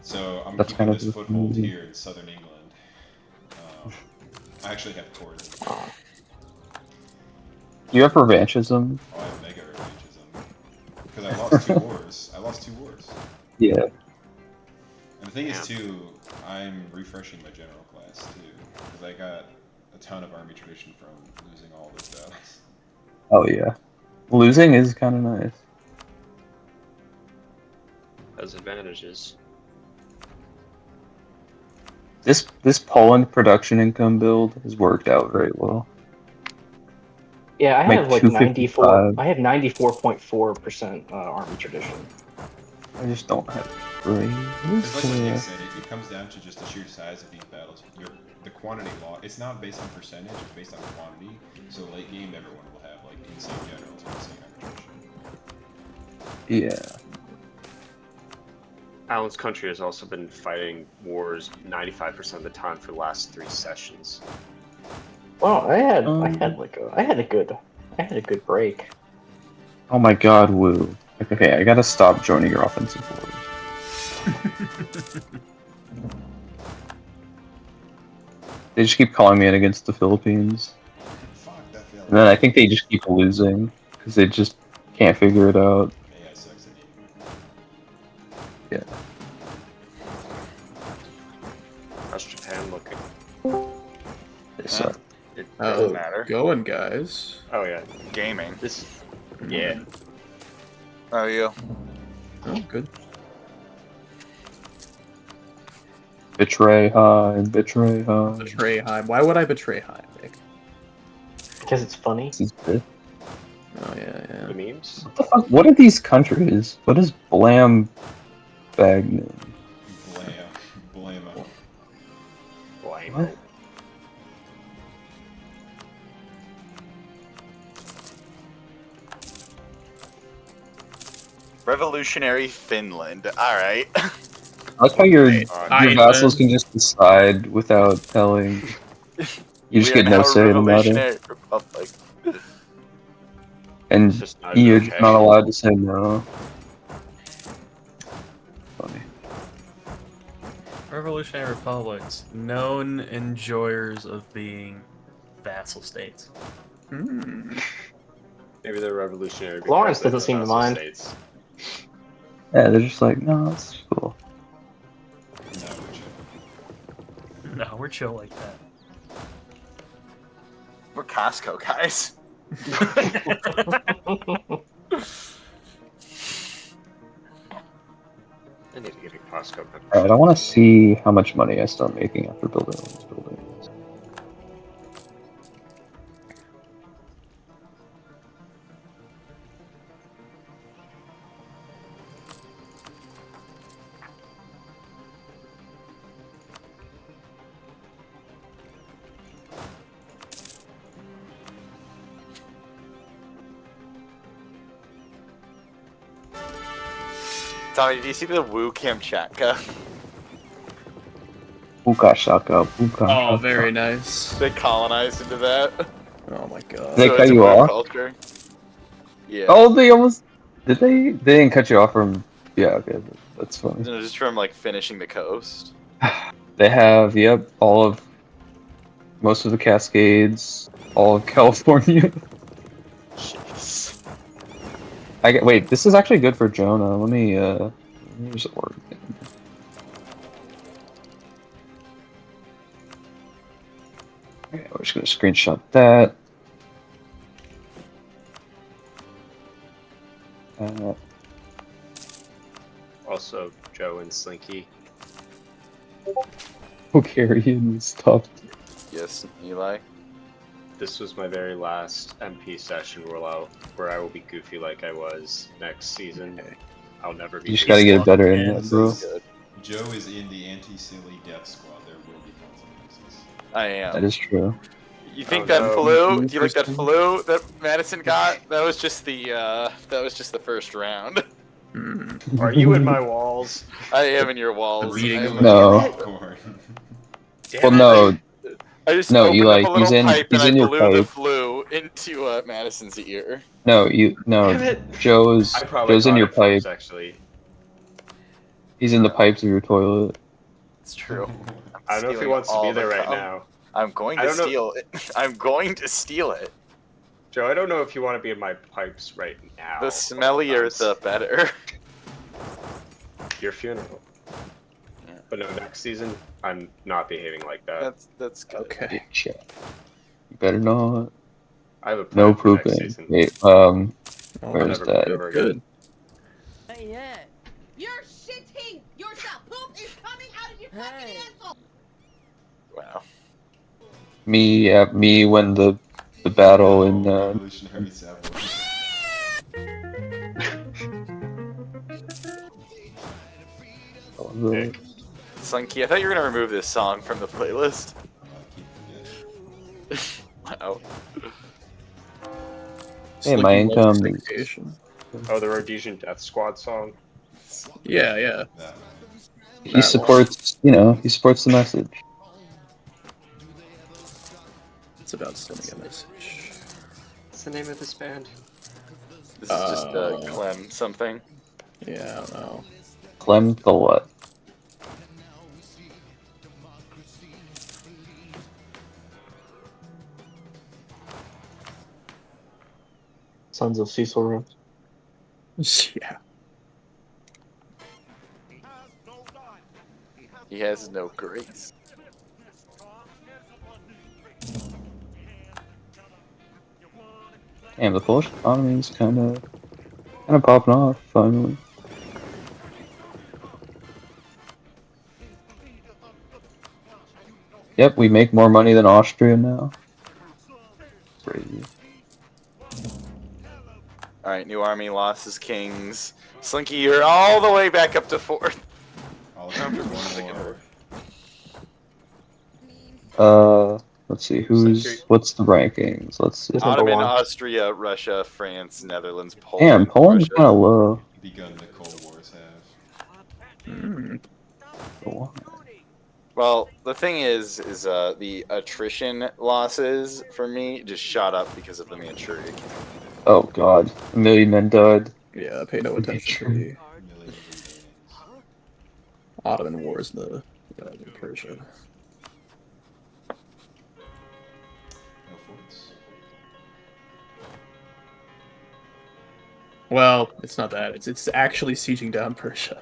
So I'm That's keeping kind of this the foothold movie. here in southern England. I actually have cords. You have revanchism. Oh, I have mega revanchism. Because I lost 2 wars. I lost 2 wars. Yeah. And the thing is, too, I'm refreshing my general class, too. Because I got a ton of army tradition from losing all those battles. Oh yeah. Losing is kind of nice. has advantages. This Poland production income build has worked out very well. Yeah, I Make have like 255. 94. I have 94.4% army tradition. I just don't have Because like what Nick brains. said, it comes down to just the sheer size of these battles. The quantity law, it's not based on percentage, it's based on quantity. So late game, everyone will have like insane generals and insane army tradition. Yeah. Alan's country has also been fighting wars 95% of the time for the last 3 sessions. Well, I had a good break. Oh my god, Woo. Okay, I gotta stop joining your offensive wars. They just keep calling me in against the Philippines. And then I think they just keep losing, because they just can't figure it out. Yeah. How's Japan looking? They suck. It doesn't Oh, matter. going, guys. Oh yeah, Gaming. yeah. How are you? Oh, good. Betray High, Betray High. Betray High. Why would I betray High, Nick? Because it's funny. Oh, yeah. The memes? What the fuck? What are these countries? What is Blam Bagnan? Blamo. What? Revolutionary Finland. Alright. I like how your Ivan. vassals can just decide without telling. You just We are get no now a say in the matter. revolutionary republic. And It's just not you're okay. just not allowed to say no. Funny. Revolutionary republics, known enjoyers of being vassal states. Maybe they're revolutionary. Lawrence because doesn't they're seem to vassal mind. states. Yeah, they're just like, no, that's cool. No, we're chill like that. We're Costco guys. I need to get a Costco membership. Alright, I want to see how much money I start making after building all these buildings. Tommy, do you see the Wu Kamchatka? Buka shaka, buka Oh, shaka. very nice. They colonized into that. Oh my god. They So cut it's you Wu off? culture. Yeah. Oh, they almost... Did they? They didn't cut you off from... Yeah, okay, that's funny. No, just from like finishing the coast. They have, yep, all of... Most of the Cascades, all of California. Jeez. Wait, this is actually good for Jonah. Let me just order it. Okay, we're just gonna screenshot that. Also, Joe and Slinky. Bulgarian stuff. Yes, Eli. This was my very last MP session where I will be goofy like I was next season. I'll never be. You just gotta get better in Yeah, that, bro. Joe is in the anti-silly death squad. There will be consequences. I am. That is true. You think Oh, that no. flu? Do you like that flu that Madison got? That was just the first round. Are you in my walls? I am in your walls. Reading I am them. No. Popcorn. Well, no. I just No, opened Eli, up a little pipe he's and in I your blew the pipe. flu into Madison's ear. No, Damn it. Joe's I probably in caught your it first, pipe. actually. He's in the pipes of your toilet. It's true. I don't know if he Stealing wants to all be the there right cum. now. I'm going I to don't know- steal it. I'm going to steal it. Joe, I don't know if you want to be in my pipes right now. The smellier, the better. Your funeral. Yeah. But no, next season, I'm not behaving like that. That's good. Okay. You better not. I have a plan No for next pooping. season. Wait, Oh, where's never that? poop ever Good. Hey, yeah. You're shitting yourself. Poop is coming out of your fucking asshole. Wow. Me when the battle in Revolutionary Savage. Slinky, I thought you were gonna remove this song from the playlist. Wow. Hey, my Slinky income loves is- segregation. Oh, the Rhodesian Death Squad song? Yeah, yeah. he supports, he supports the message. It's about sending a message. What's the name of this band? This is just Clem something. Yeah, I don't know. Clem the what? Sons of Cecil Rhodes. Yeah. He has no grace. Damn, the Polish economy is kind of popping off finally. Yep, we make more money than Austria now. Crazy. Alright, new army losses kings. Slinky, you're all the way back up to 4th. After one more. Let's see, what's the rankings? Let's see. Ottoman, Austria, Russia, France, Netherlands, Poland. Damn, Poland's Russia. kind of low. Begun the Cold Wars have. Well, the thing is the attrition losses for me just shot up because of the Manchuria. Oh god, a million men died. Yeah, pay no attention to the Ottoman Wars, in Persia. Well, it's not that. It's actually sieging down Persia.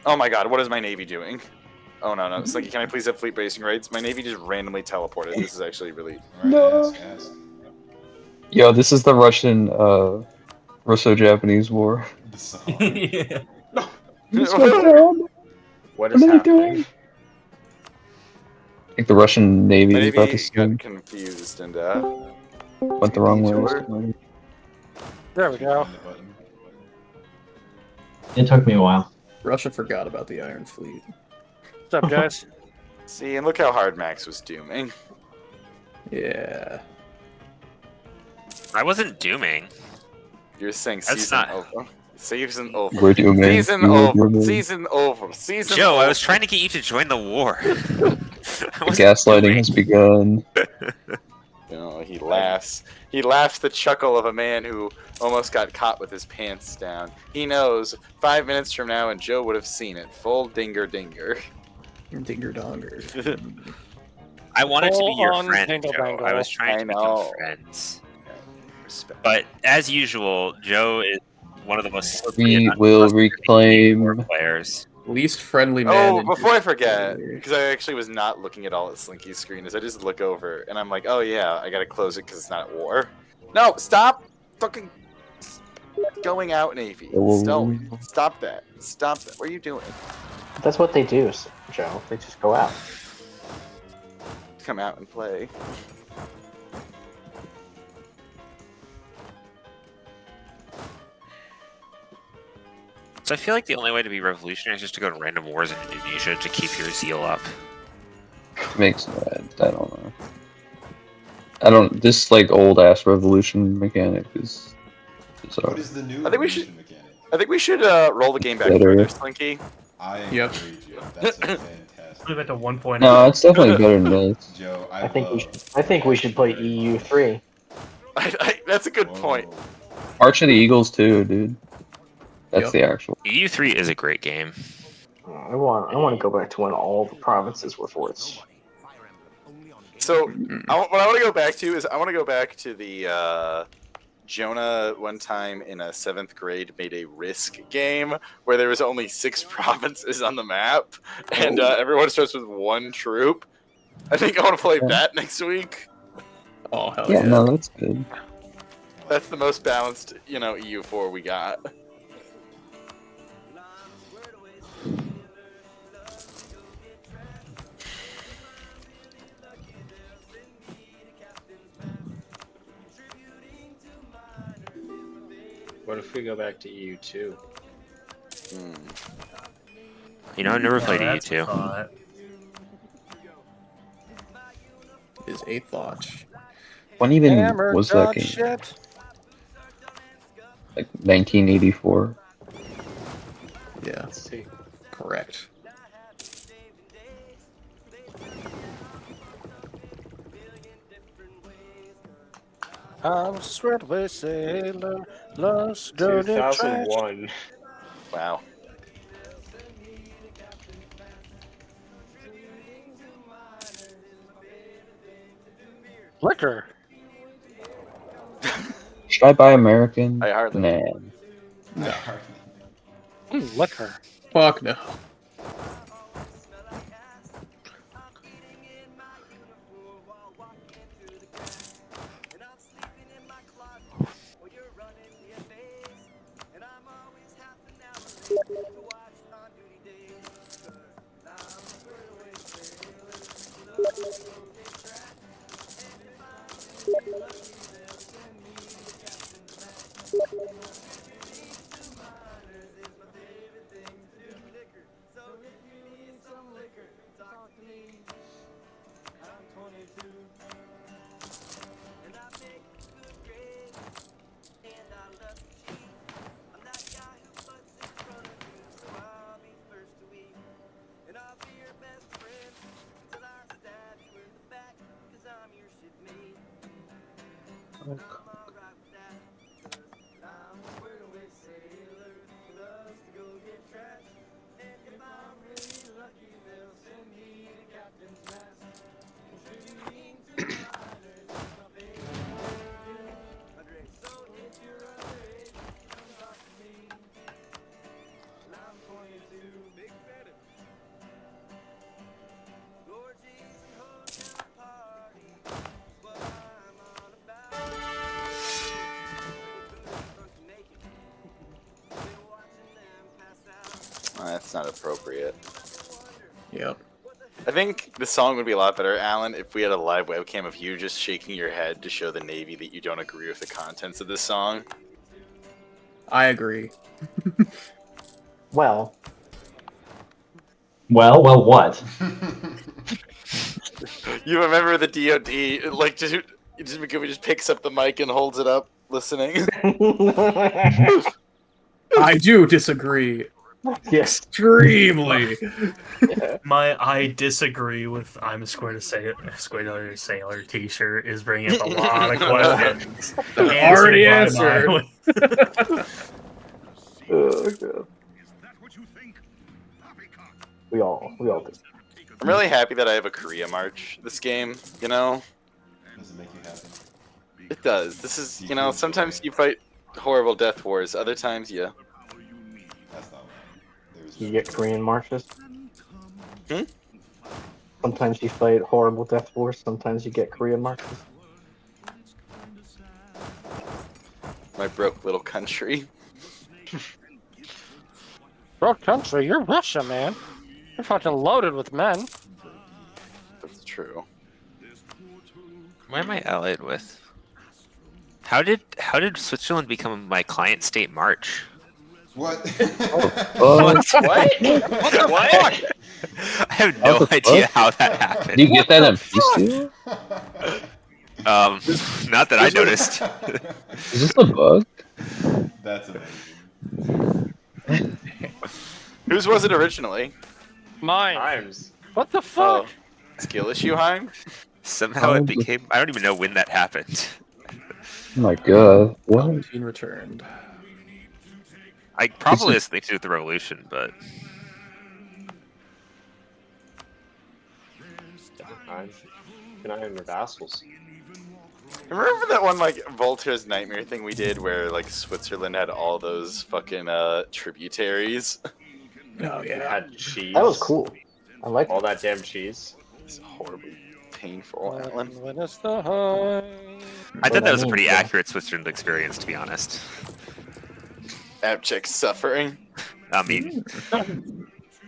Oh my god, what is my Navy doing? Oh no, no. Slinky, can I please have fleet bracing rates? My Navy just randomly teleported. This is actually really... No. Ask. Yo, this is the Russo-Japanese War. Yeah. Just went down. What What is are they happening? doing? I think the Russian Navy My is about to Navy got sink. confused and Went the wrong way. detoured. There we go. It took me a while. Russia forgot about the Iron Fleet. What's up, guys? See, and look how hard Max was dooming. Yeah. I wasn't dooming. You're saying That's season not- over. Season over. We're dooming. Season We're over. dooming. Season over. Season Joe, over. I was trying to get you to join the war. The gaslighting has begun. No, he laughs. He laughs the chuckle of a man who almost got caught with his pants down. He knows 5 minutes from now, and Joe would have seen it. Full dinger dinger. Dinger donger. I wanted to be Full your on friend, tangle Joe. bangle. I was trying to I become know. friends. Respect. But as usual, Joe is one of the most slippery We and will untrusted war reclaim. players. Least friendly man. Oh, in before I history. forget, because I actually was not looking at all at Slinky's screen, is I just look over and I'm like, oh yeah, I gotta close it because it's not at war. No, stop fucking going out, Navy. Stop that. Stop that. What are you doing? That's what they do, Joe. They just go out. Come out and play. So I feel like the only way to be revolutionary is just to go to random wars in Indonesia to keep your zeal up. Makes I don't know. This like old ass revolution mechanic is bizarre. What is the new I think we should. evolution mechanic? I think we should roll the game back Better. further, Slinky. I Yep. agree, Joe. That's a fantastic. Put it to 1.0. No, it's definitely better than this. Joe, I think we should play EU3. That's a good point. Arch of the Eagles too, dude. That's the actual. EU3 is a great game. I want to go back to when all the provinces were forts. So, what I want to go back to is I want to go back to the Jonah one time in a 7th grade made a Risk game where there was only 6 provinces on the map and everyone starts with 1 troop. I think I want to play that next week. Oh hell Yeah, no, that's good. That's the most balanced, EU4 we got. What if we go back to EU2? You know, I've never played that's EU2. hot. Is a thought. When even Hammer was that dog game? shit. Like 1984. Yeah. Let's see. Correct. I'm a swordless sailor, lost to go to trash. 2001. Wow. Liquor. Should I buy American? I hardly. Nah. No. Liquor. Fuck no. It's not appropriate. Yep. I think the song would be a lot better, Alan, if we had a live webcam of you just shaking your head to show the Navy that you don't agree with the contents of this song. I agree. Well, what? You remember the DOD, like, just McGooey just picks up the mic and holds it up, listening. I do disagree. Yes. Extremely. Yeah. I disagree with I'm a Square to Sailor t-shirt is bringing up a lot of questions. Already answered. Oh, God. We all did. I'm really happy that I have a Korea March this game, you know? Does it make you happy? It does. This is, you know, sometimes you fight horrible death wars, other times you... That's not right. You get Korean marches. Hmm? Sometimes you fight horrible death wars, sometimes you get Korean marches. My broke little country. Broke country, you're Russia, man. You're fucking loaded with men. That's true. Why am I allied with? How did Switzerland become my client state March? What? What? What? What? I have no idea how that happened. Do you get that in Peace? Not that I noticed. Is this a bug? That's amazing. Whose was it originally? Mine. Times. What the fuck? Skill issue, Heim? Somehow it became. I don't even know when that happened. Oh my god. What? Palpatine returned. I probably has things to do with the revolution, but Can I have your vassals? Remember that one, like, Voltaire's Nightmare thing we did where, like, Switzerland had all those fucking, tributaries? Oh, yeah. Had cheese. That was cool. I like all that damn cheese. It's horribly painful, Alan. When it's the high. I thought that was a pretty accurate Switzerland experience, to be honest. Abject suffering. I mean,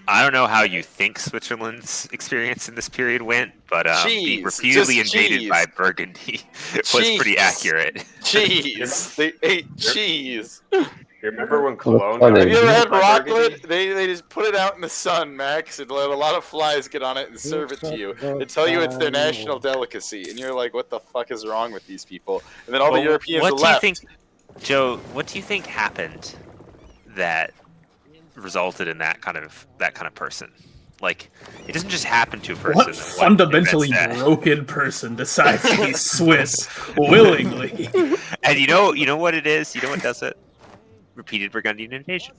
I don't know how you think Switzerland's experience in this period went, but being repeatedly invaded by Burgundy was pretty accurate. Cheese. They ate cheese. You remember when Cologne? Have you ever had rocklet? They just put it out in the sun, Max, and let a lot of flies get on it and serve it to you. They tell you it's their national delicacy, and you're like, "What the fuck is wrong with these people?" And then all the Europeans what left. do you think, Joe? What do you think happened that resulted in that kind of person? Like, it doesn't just happen to a person. What fundamentally broken person decides to be Swiss willingly? And you know what it is? You know what does it? Repeated Burgundian invasion.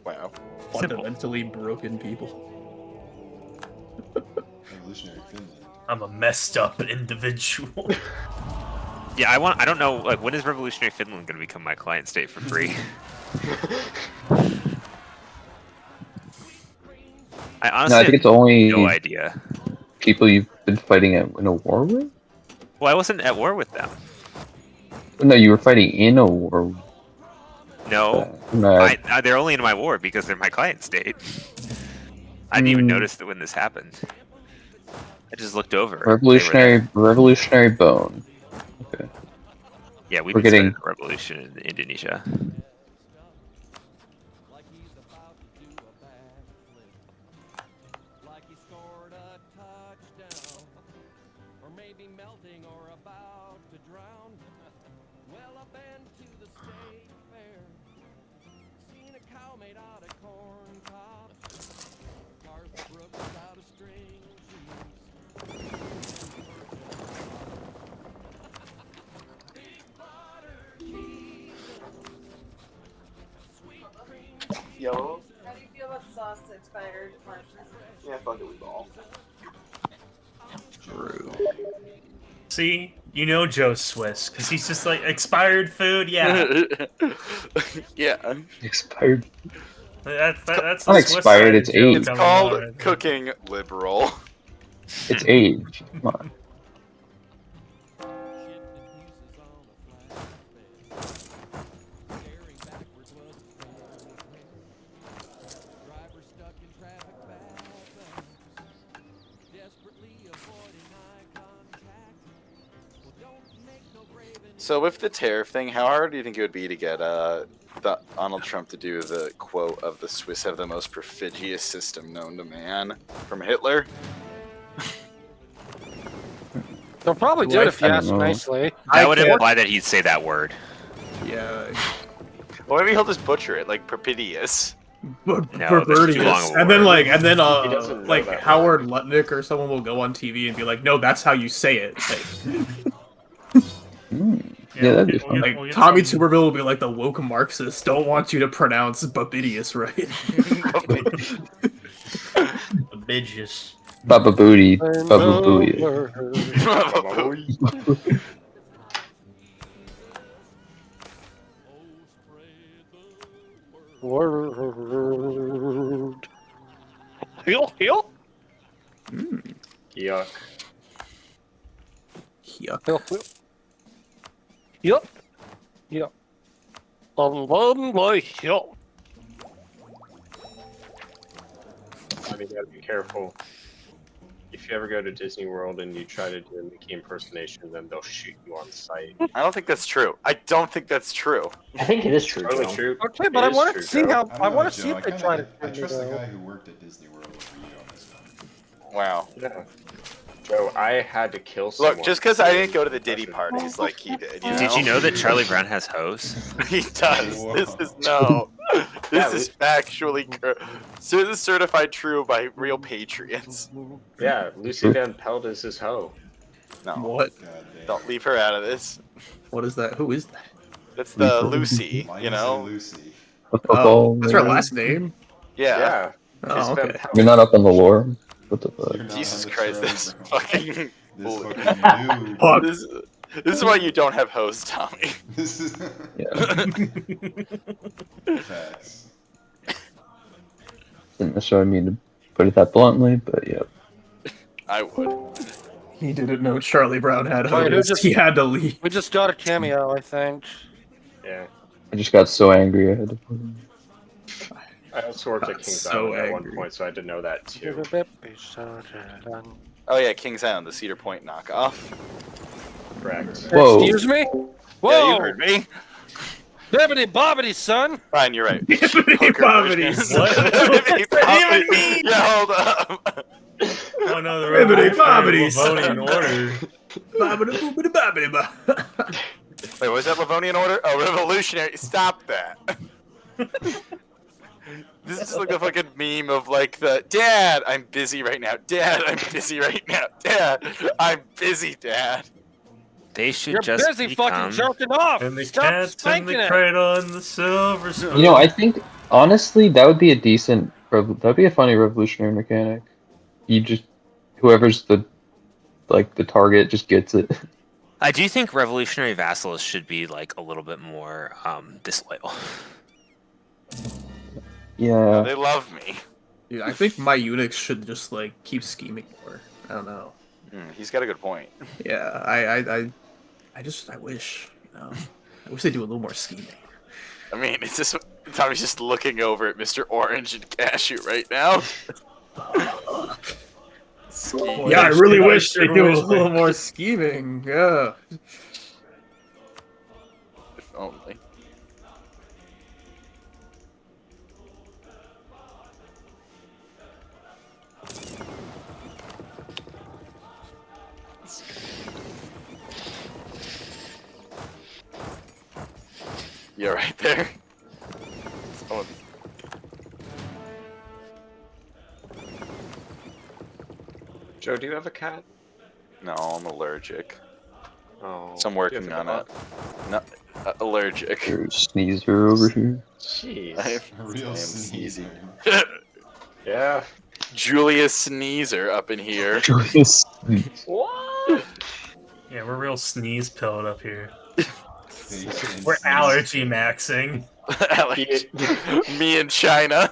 Wow. Fundamentally broken people. Revolutionary Finland. I'm a messed up individual. Yeah, I don't know, like, when is Revolutionary Finland going to become my client state for free? I honestly I think it's only no idea. People you've been fighting in a war with? Well, I wasn't at war with them. No, you were fighting in a war. No, they're only in my war because they're my client state. I didn't even notice that when this happened. I just looked over. Revolutionary Bone. Okay. Yeah, we're getting getting a revolution in Indonesia. Yo. How do you feel about sauce expired marches? Yeah, fuck it, we ball. True. See, you know Joe's Swiss because he's just like expired food. Yeah, Yeah. Expired. That's Not the expired, it's aged. It's called cooking liberal. It's aged. Come on. So with the tariff thing, how hard do you think it would be to get Donald Trump to do the quote of the Swiss have the most perfidious system known to man from Hitler? They'll probably do it if you ask nicely. That would imply that he'd say that word. Yeah. Well, maybe he'll just butcher it, like perfidious. Pervertious. And then like Howard Lutnick or someone will go on TV and be like, "No, that's how you say it." Yeah, that'd be fun. Like Tommy Tuberville will be like, "The woke Marxists don't want you to pronounce babidious right." Babidious. Baba Booty. Baba Booty. Word. Heel. Yuck. Yup. Yup. I mean, you gotta be careful. If you ever go to Disney World and you try to do a Mickey impersonation, then they'll shoot you on sight. I don't think that's true. I don't think that's true. I think it is true. Totally Joe. true. Okay, but I want to see how. I want to Joe. see if they try to. I trust the guy who worked at Disney World over you on this one. Wow. Yeah. Joe, I had to kill someone. Look, just because I didn't go to the Diddy parties like he did. Did you know that Charlie Brown has hoes? He does. Whoa. This is no. This is factually. So this is certified true by real patriots. Yeah, Lucy Van Pelt is his hoe. No. What? God damn. Don't leave her out of this. What is that? Who is that? That's the Lucy. Lindsay You know. Lucy. Oh, that's her last name. Yeah. Yeah. Oh, She's Van okay. Pelt. You're not up on the lore? What the fuck? You're not Jesus on the Christ, Charlie this Brown. fucking. This Holy- fucking dude. Fuck. This is why you don't have hosts, Tommy. This is Yeah. facts. Didn't necessarily mean to put it that bluntly, but yeah. I would. He didn't know Charlie Brown had Wait, who hoes. just- He had to leave. We just got a cameo, I think. Yeah. I just got so angry I had to put him. I also worked at Got King's so Island at one angry. point, so I had to know that too. Oh yeah, King's Island, the Cedar Point knockoff. Correct. Whoa. Excuse me? Whoa! Yeah, you heard me. Bibbidi bobbidi, son! Fine, you're right. Bibbidi Hooker bobbidi. version. What? Bibbidi bobbidi. Yeah, hold up. Oh no, the Bibbidi bobbidi, Livonian order. Bobbidi boobidi bobbidi bo. Wait, was that Livonian order? Oh, revolutionary. Stop that. This is like a fucking meme of like the Dad, I'm busy right now. Dad, I'm busy right now. Dad, I'm busy, Dad. They should You're just busy become... fucking jerking off! And the Stop cat's in spanking the it! cradle and the silver spoon. You know, I think, honestly, that would be a decent... That'd be a funny revolutionary mechanic. You just... Whoever's the target just gets it. I do think revolutionary vassals should be like a little bit more disloyal. Yeah. They love me. Yeah, I think my eunuchs should just like keep scheming more. I don't know. He's got a good point. Yeah, I wish, you know, I wish they do a little more scheming. I mean, it's just Tommy's just looking over at Mr. Orange and Cashew right now. Yeah, I really wish they do a little more scheming. Yeah. If only. You're right there. Oh. Joe, do you have a cat? No, I'm allergic. Oh. So I'm do you working have on a it. No, allergic. There's a sneezer over here. Jeez. I A real am sneezer. Yeah. Julius Sneezer up in here. Julius. What? Yeah, we're real sneeze pilled up here. Face and We're sneeze. allergy maxing. Me in China.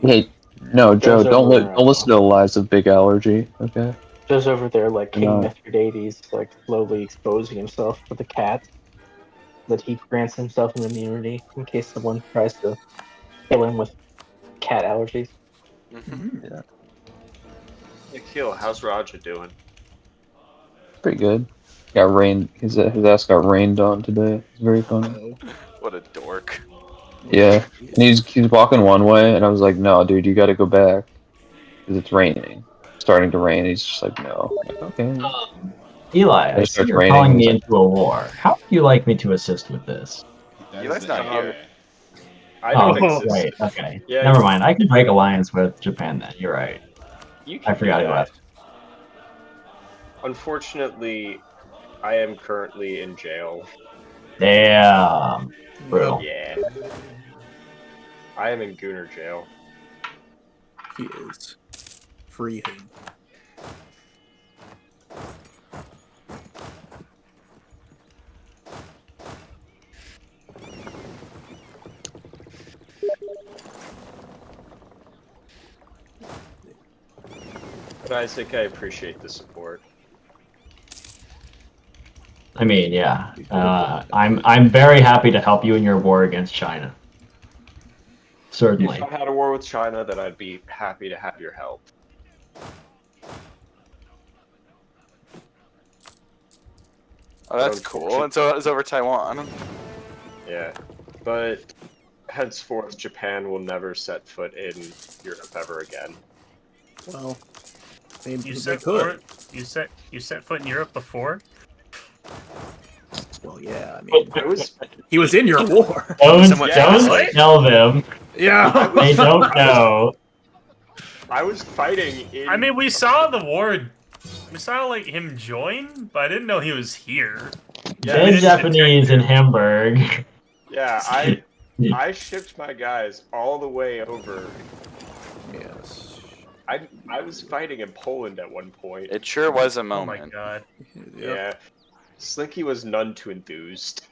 Hey, no, Joe, Goes don't over, listen to the lies of Big Allergy, okay? Joe's over there like King No. Mithridates, like slowly exposing himself to the cat, that he grants himself an immunity in case someone tries to kill him with cat allergies. Yeah. Nikhil, how's Roger doing? Pretty good. got rained. His ass got rained on today. It's very funny. What a dork. Yeah, and he's walking one way, and I was like, no, dude, you got to go back because it's raining, starting to rain. He's just like, no. I'm like, okay. Eli, And I it see starts you're raining. calling And me he's like, into a war. How would you like me to assist with this? Eli's not here. I Oh, don't exist. right. Okay. Yeah, Never mind. I can break alliance with Japan then. You're right. You I can forgot do he that. left. Unfortunately, I am currently in jail. Damn. Brutal. Yeah. I am in Gooner jail. He is. Free him. But Isaac, I appreciate the support. I mean, yeah. I'm very happy to help you in your war against China. Certainly. If I had a war with China, then I'd be happy to have your help. Oh, that's cool. And so it's over Taiwan. Yeah, but henceforth, Japan will never set foot in Europe ever again. Well, they You could. you set foot in Europe before? Well, yeah. I mean, I he was in your war. Don't tell them. Yeah. They don't know. I was fighting in... I mean, we saw the war. We saw like him join, but I didn't know he was here. Dead Japanese in Hamburg. Yeah, I shipped my guys all the way over. Yes. I was fighting in Poland at one point. It sure was a Oh moment. my god. Yeah. Slinky was none too enthused.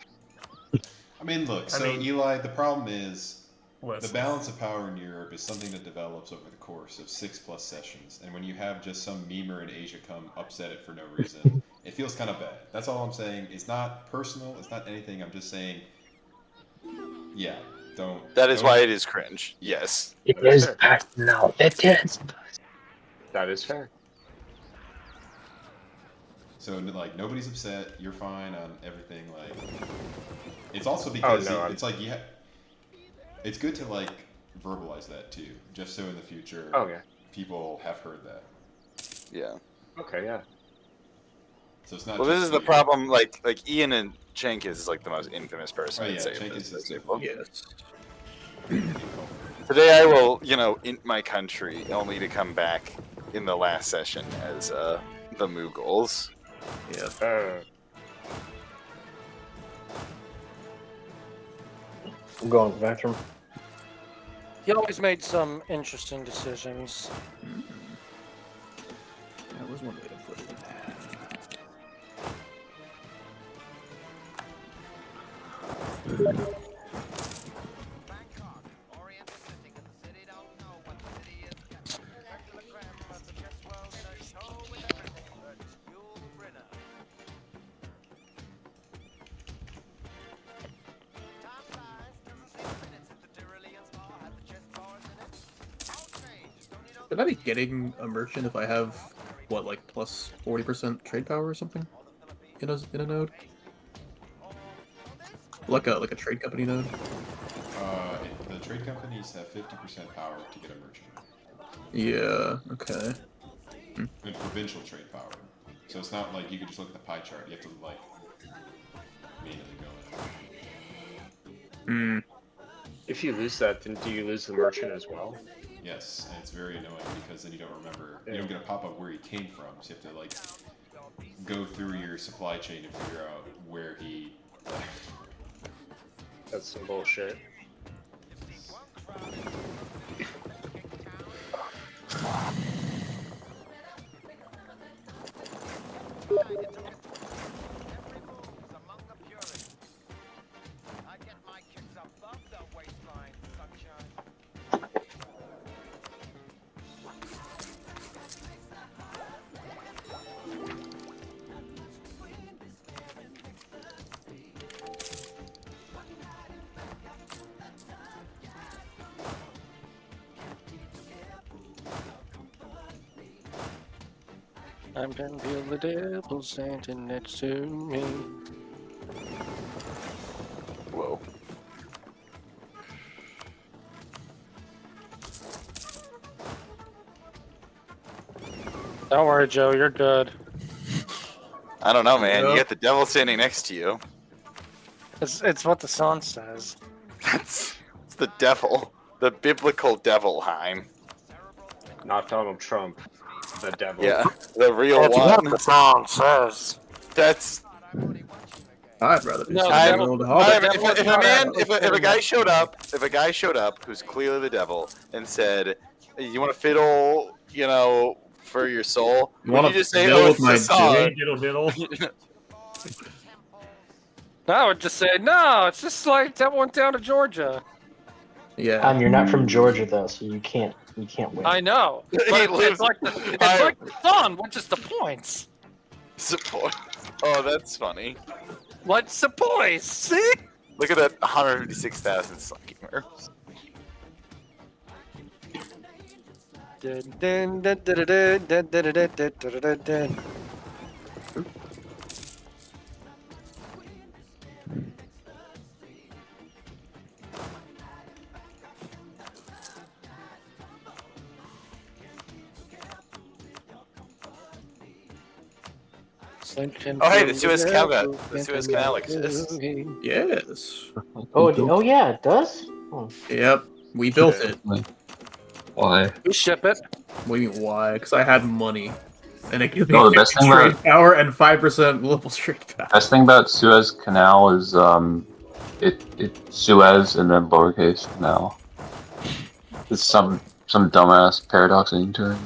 I mean, look, so Eli, the problem is the balance of power in Europe is something that develops over the course of 6+ sessions. And when you have just some memer in Asia come upset it for no reason, it feels kind of bad. That's all I'm saying. It's not personal. It's not anything. I'm just saying, yeah, don't. That is why it is cringe. Yes. It is personal. It is. That is fair. So, like, nobody's upset. You're fine on everything. Like, it's also because it's like, yeah, it's good to, like, verbalize that, too. Just so in the future, people have heard that. Yeah. Okay, yeah. So it's not well, this is the problem. Like Ian and Cenk is like the most infamous person. Oh, I'd yeah, say. Cenk is Yes. Today I will, int my country only to come back in the last session as the Mughals. Yeah. I'm going to the bathroom. He always made some interesting decisions. That was one way to put it. Should I be getting a merchant if I have what, like plus 40% trade power or something in a node? Like a trade company node? The trade companies have 50% power to get a merchant. Yeah, okay. And provincial trade power. So it's not like you can just look at the pie chart. You have to, like, manually go in. If you lose that, then do you lose the merchant as well? Yes, and it's very annoying because then you don't remember, you don't get a pop-up where he came from, so you have to, like, go through your supply chain and figure out where he left. That's some bullshit. I'm gonna feel the devil standing next to me. Whoa. Don't worry, Joe. You're good. I don't know, man. Yep. You got the devil standing next to you. It's what the song says. It's the devil. The biblical devil, Heim. Not Donald Trump. The devil. Yeah, the real That's one. what the song says. That's. I'd rather be No, standing devil- on the I- hobbit. If a guy showed up who's clearly the devil and said, "You want to fiddle, for your soul," would you just say, fiddle "Oh, with it's my a song"? Diddle diddle. I would just say, no, it's just like that one down to Georgia. Yeah. You're not from Georgia though, so you can't win. I know. But it's like the song, which is the points. Support. Oh, that's funny. What's the points? See? Look at that 156,000 sucking nerves. Dun, dun, dun, dun, dun, dun, dun, dun, dun, dun, dun, dun. Oh, hey, the Suez Canal exists. Yes. Oh yeah, it does. Oh. Yep. We built it. Why? We ship it. What do you mean why? Because I had money. And it gives me No, the 50 best thing trade about- power and 5% global trade power. Best thing about Suez Canal is it's Suez and then lowercase canal. It's some dumbass paradoxing term.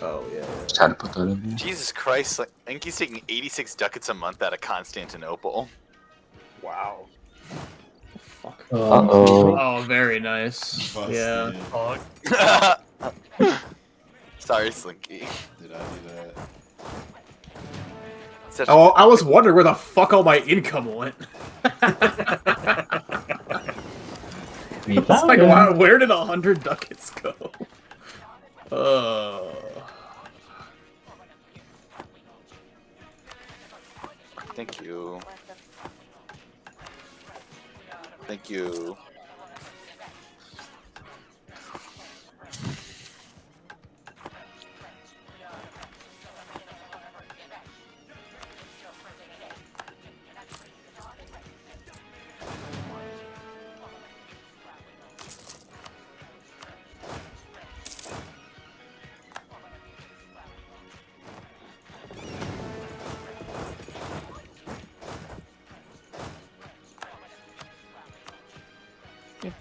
Oh yeah. Just had to put that in there. Jesus Christ, I think he's taking 86 ducats a month out of Constantinople. Wow. Fuck. Uh-oh. Oh, very nice. Busted. Yeah. Sorry, Slinky. Did I do that? Oh, I was wondering where the fuck all my income went. It's like, wow, where did 100 ducats go? Thank you. Thank you.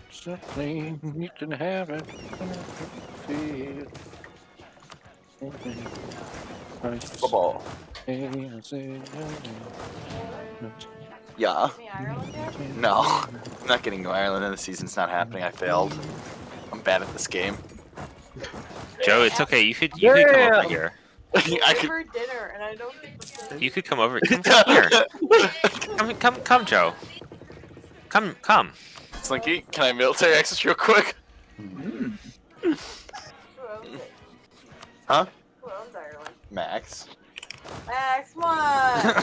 It's a plane, you can have it. Feel. Football. Yeah. No, I'm not getting to Ireland, and the season's not happening. I failed. I'm bad at this game. Joe, it's okay. You could come over here. I could. For dinner, and I don't think You could come over. Come here. Come, Joe. Come. Slinky, can I military access real quick? Huh? Who owns Ireland? Max. Max, come on!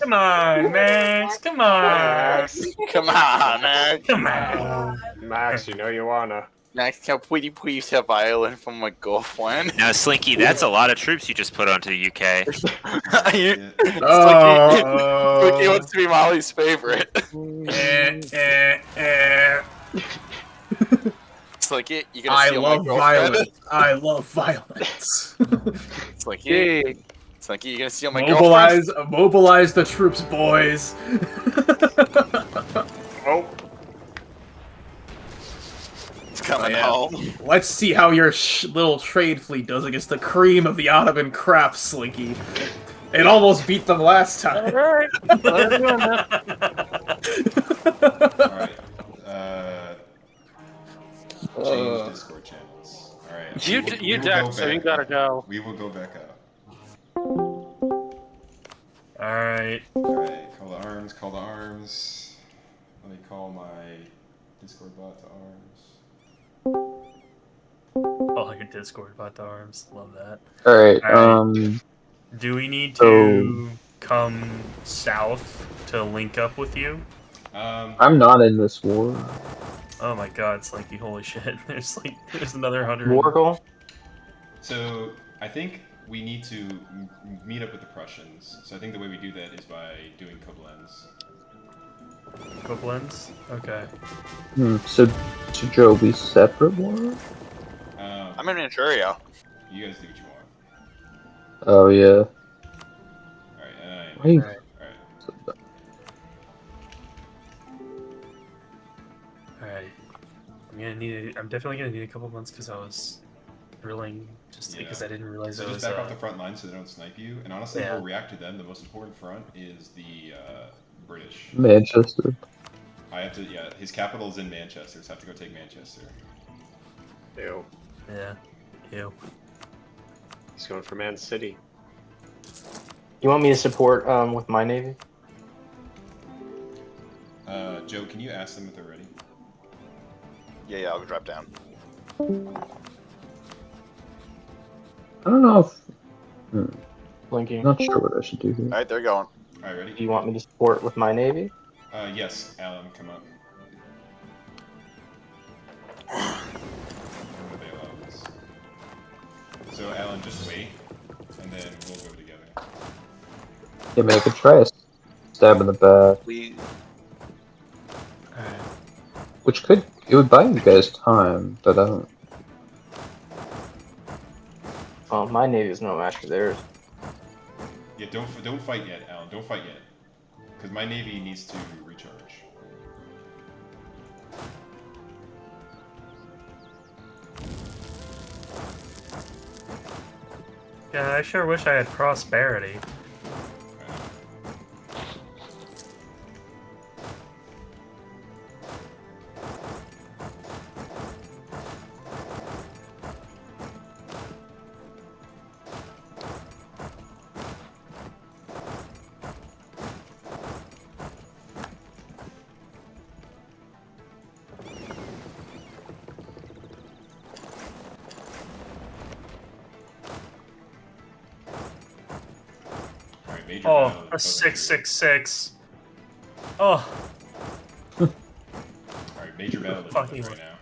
Come on, Max. Come on. Max. Come on, Max. Come on. Max, you know you wanna. Max, can we please have Ireland from my girlfriend? Now, Slinky, that's a lot of troops you just put onto the UK. Slinky wants to be Molly's favorite. Slinky, you gonna steal my girlfriend? I love violence. Slinky, Slinky, you gonna steal my girlfriend? Mobilize the troops, boys. Oh. It's coming home. Let's see how your little trade fleet does against the cream of the Ottoman crap, Slinky. It almost beat them last time. Alright. Alright. Change Discord channels. Alright. You decked, so you gotta go. We will go back up. Alright. Alright, call to arms, call to arms. Let me call my Discord bot to arms. Oh, your Discord bot to arms. Love that. Alright, do we need so- to come south to link up with you? I'm not in this war. Oh my god, Slinky, holy shit. There's another 100. War goal? So I think we need to meet up with the Prussians. So I think the way we do that is by doing Koblenz. Koblenz? Okay. So Joe, we separate war? I'm in Manchuria. You guys do what you want. Oh yeah. Alright, Why you- alright. Alright. I'm definitely gonna need a couple months because I was drilling just because I didn't realize so it just was back off the front line so they don't snipe you. And honestly, yeah. we'll react to them. The most important front is the British. Manchester. I have to. Yeah, his capital's in Manchester, so I have to go take Manchester. Ew. Yeah. Ew. He's going for Man City. You want me to support with my navy? Joe, can you ask them if they're ready? Yeah, I'll go drop down. I don't know if Blinking. not sure what I should do here. Alright, they're going. Alright, ready? Do you want me to support with my navy? Yes, Alan, come up. What do they allow this? So Alan, just wait, and then we'll go together. Yeah, man, I could try a stab in the back. Which it would buy you guys time, but I don't. Oh, my navy is no match for theirs. Yeah, don't fight yet, Alan. Don't fight yet, because my navy needs to recharge. Yeah, I sure wish I had prosperity. Oh, a 666. Oh. Alright, major battle Fucking right now.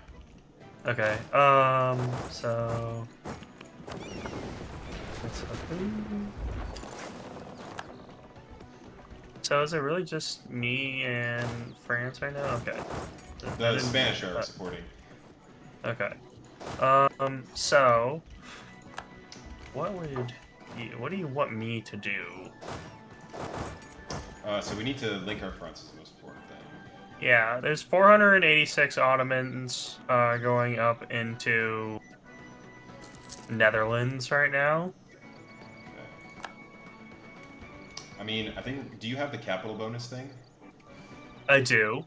Okay. So. So is it really just me and France right now? Okay. The Spanish are supporting. Okay. So. What do you want me to do? So we need to link our fronts is the most important thing. Yeah, there's 486 Ottomans going up into Netherlands right now. Okay. I mean, I think. Do you have the capital bonus thing? I do.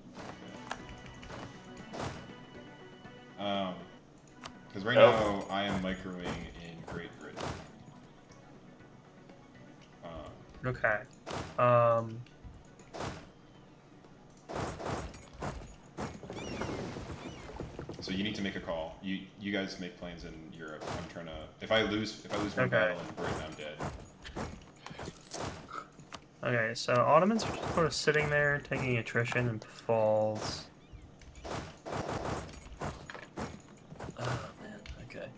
Because right now I am microing in Great Britain. Okay. So you need to make a call. You guys make plans in Europe. I'm trying to. If I lose one battle in Britain, I'm dead. Okay, so Ottomans are just sort of sitting there, taking attrition and falls. Oh man, okay.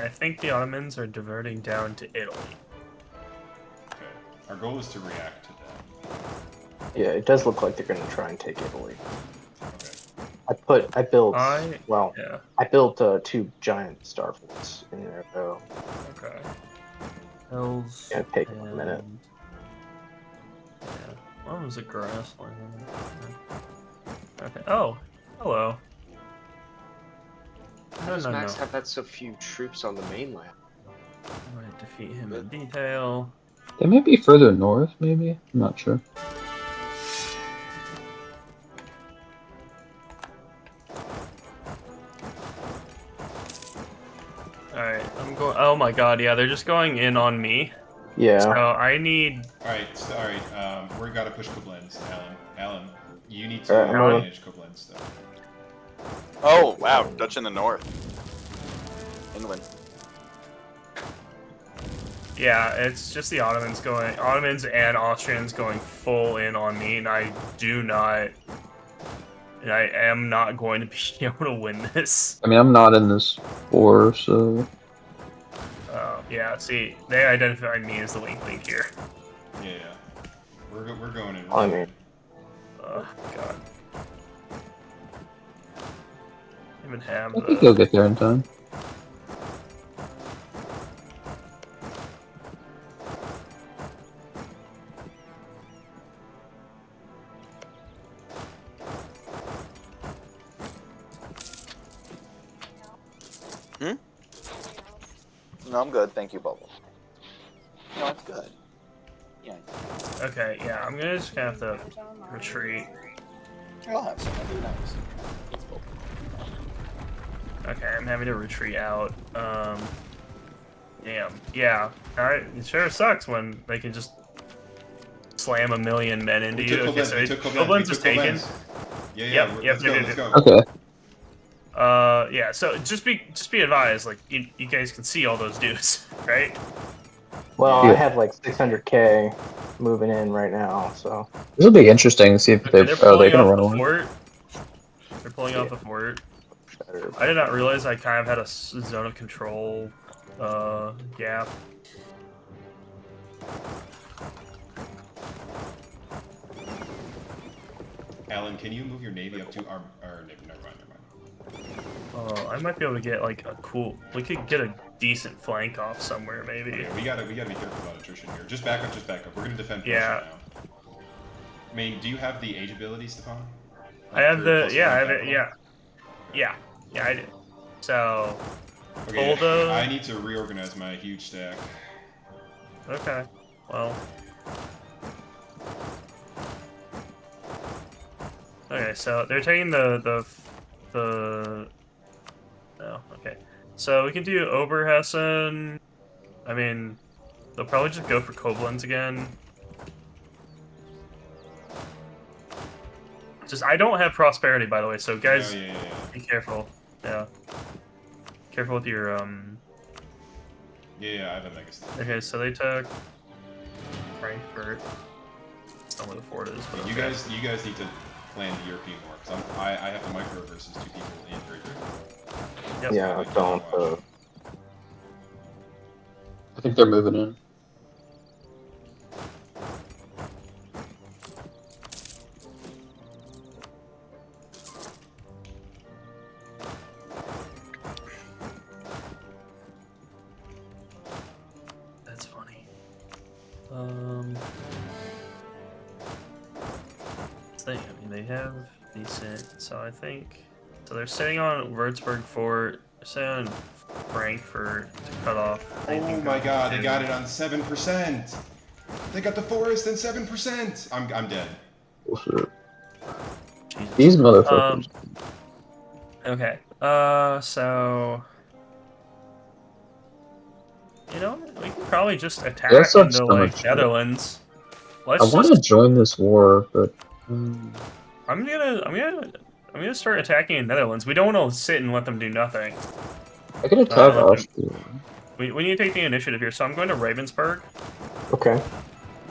I think the Ottomans are diverting down to Italy. Okay. Our goal is to react to them. Yeah, it does look like they're going to try and take Italy. Okay. I built yeah. I built 2 giant star forts in there though. Okay. Hills. It's gonna take a minute. Yeah. What was a grassland? Okay. Oh, hello. How does Max have that so few troops on the mainland? I might defeat him in detail. They may be further north, maybe? I'm not sure. Alright, I'm going. Oh my my god, yeah, they're just going in on me. Yeah. So I need. Alright, we gotta push Koblenz, Alan. Alan, you need to manage Koblenz, though. Oh, wow, Dutch in the north. England. Yeah, it's just the Ottomans and Austrians going full in on me, and I am not going to be able to win this. I mean, I'm not in this war, so... Yeah, see, they identified me as the weak link here. Yeah. We're going in. I mean... Oh, God. Even have I think he'll get there in time. No, I'm good. Thank you, Bubble. No, it's good. Yeah. Okay, yeah, I'm just gonna have to retreat. I'll have some. That'd be nice. Okay, I'm having to retreat out. Damn. Yeah. Alright, it sure sucks when they can just slam 1 million men into you. Okay, so Koblenz is taken. Yeah, Yep, let's go. Okay. Yeah, so just be advised, like, you guys can see all those dudes, right? Well, I have like 600k moving in right now, so... This will be interesting to see if they're gonna run away. Fort. They're pulling off the fort. I did not realize I kind of had a zone of control gap. Alan, can you move your navy up to our navy? Never mind. I might be able to get like a cool. We could get a decent flank off somewhere, maybe. Okay, we gotta be careful about attrition here. Just back up. We're gonna defend. Yeah. Now. I mean, do you have the age ability, Stefan? I have the I have it. Yeah, I do. So. Okay. I need to reorganize my huge stack. Okay. Well. Okay, so they're taking the no, okay. So we can do Oberhessen. I mean, they'll probably just go for Koblenz again. Just, I don't have prosperity, by the way, so guys, be careful. Yeah. Careful with your, Yeah, I have a mega stack. Okay, so they took Frankfurt. That's not where the fort is, but you guys need to plan the European war, because I have to micro versus 2 people in Great Britain. Yep. Yeah, I don't. I think they're moving in. That's funny. I mean, they have decent, so I think. So they're sitting on Würzburg Fort, they're sitting on Frankfurt to cut off. Oh my god, they got it on 7%! They got the forest and 7%! I'm dead. Bullshit. These motherfuckers. Okay. So. You know, we can probably just attack into, like, Netherlands. I want to join this war, but. I'm gonna start attacking in Netherlands. We don't want to sit and let them do nothing. I can attack Austria. We need to take the initiative here, so I'm going to Ravensburg. Okay.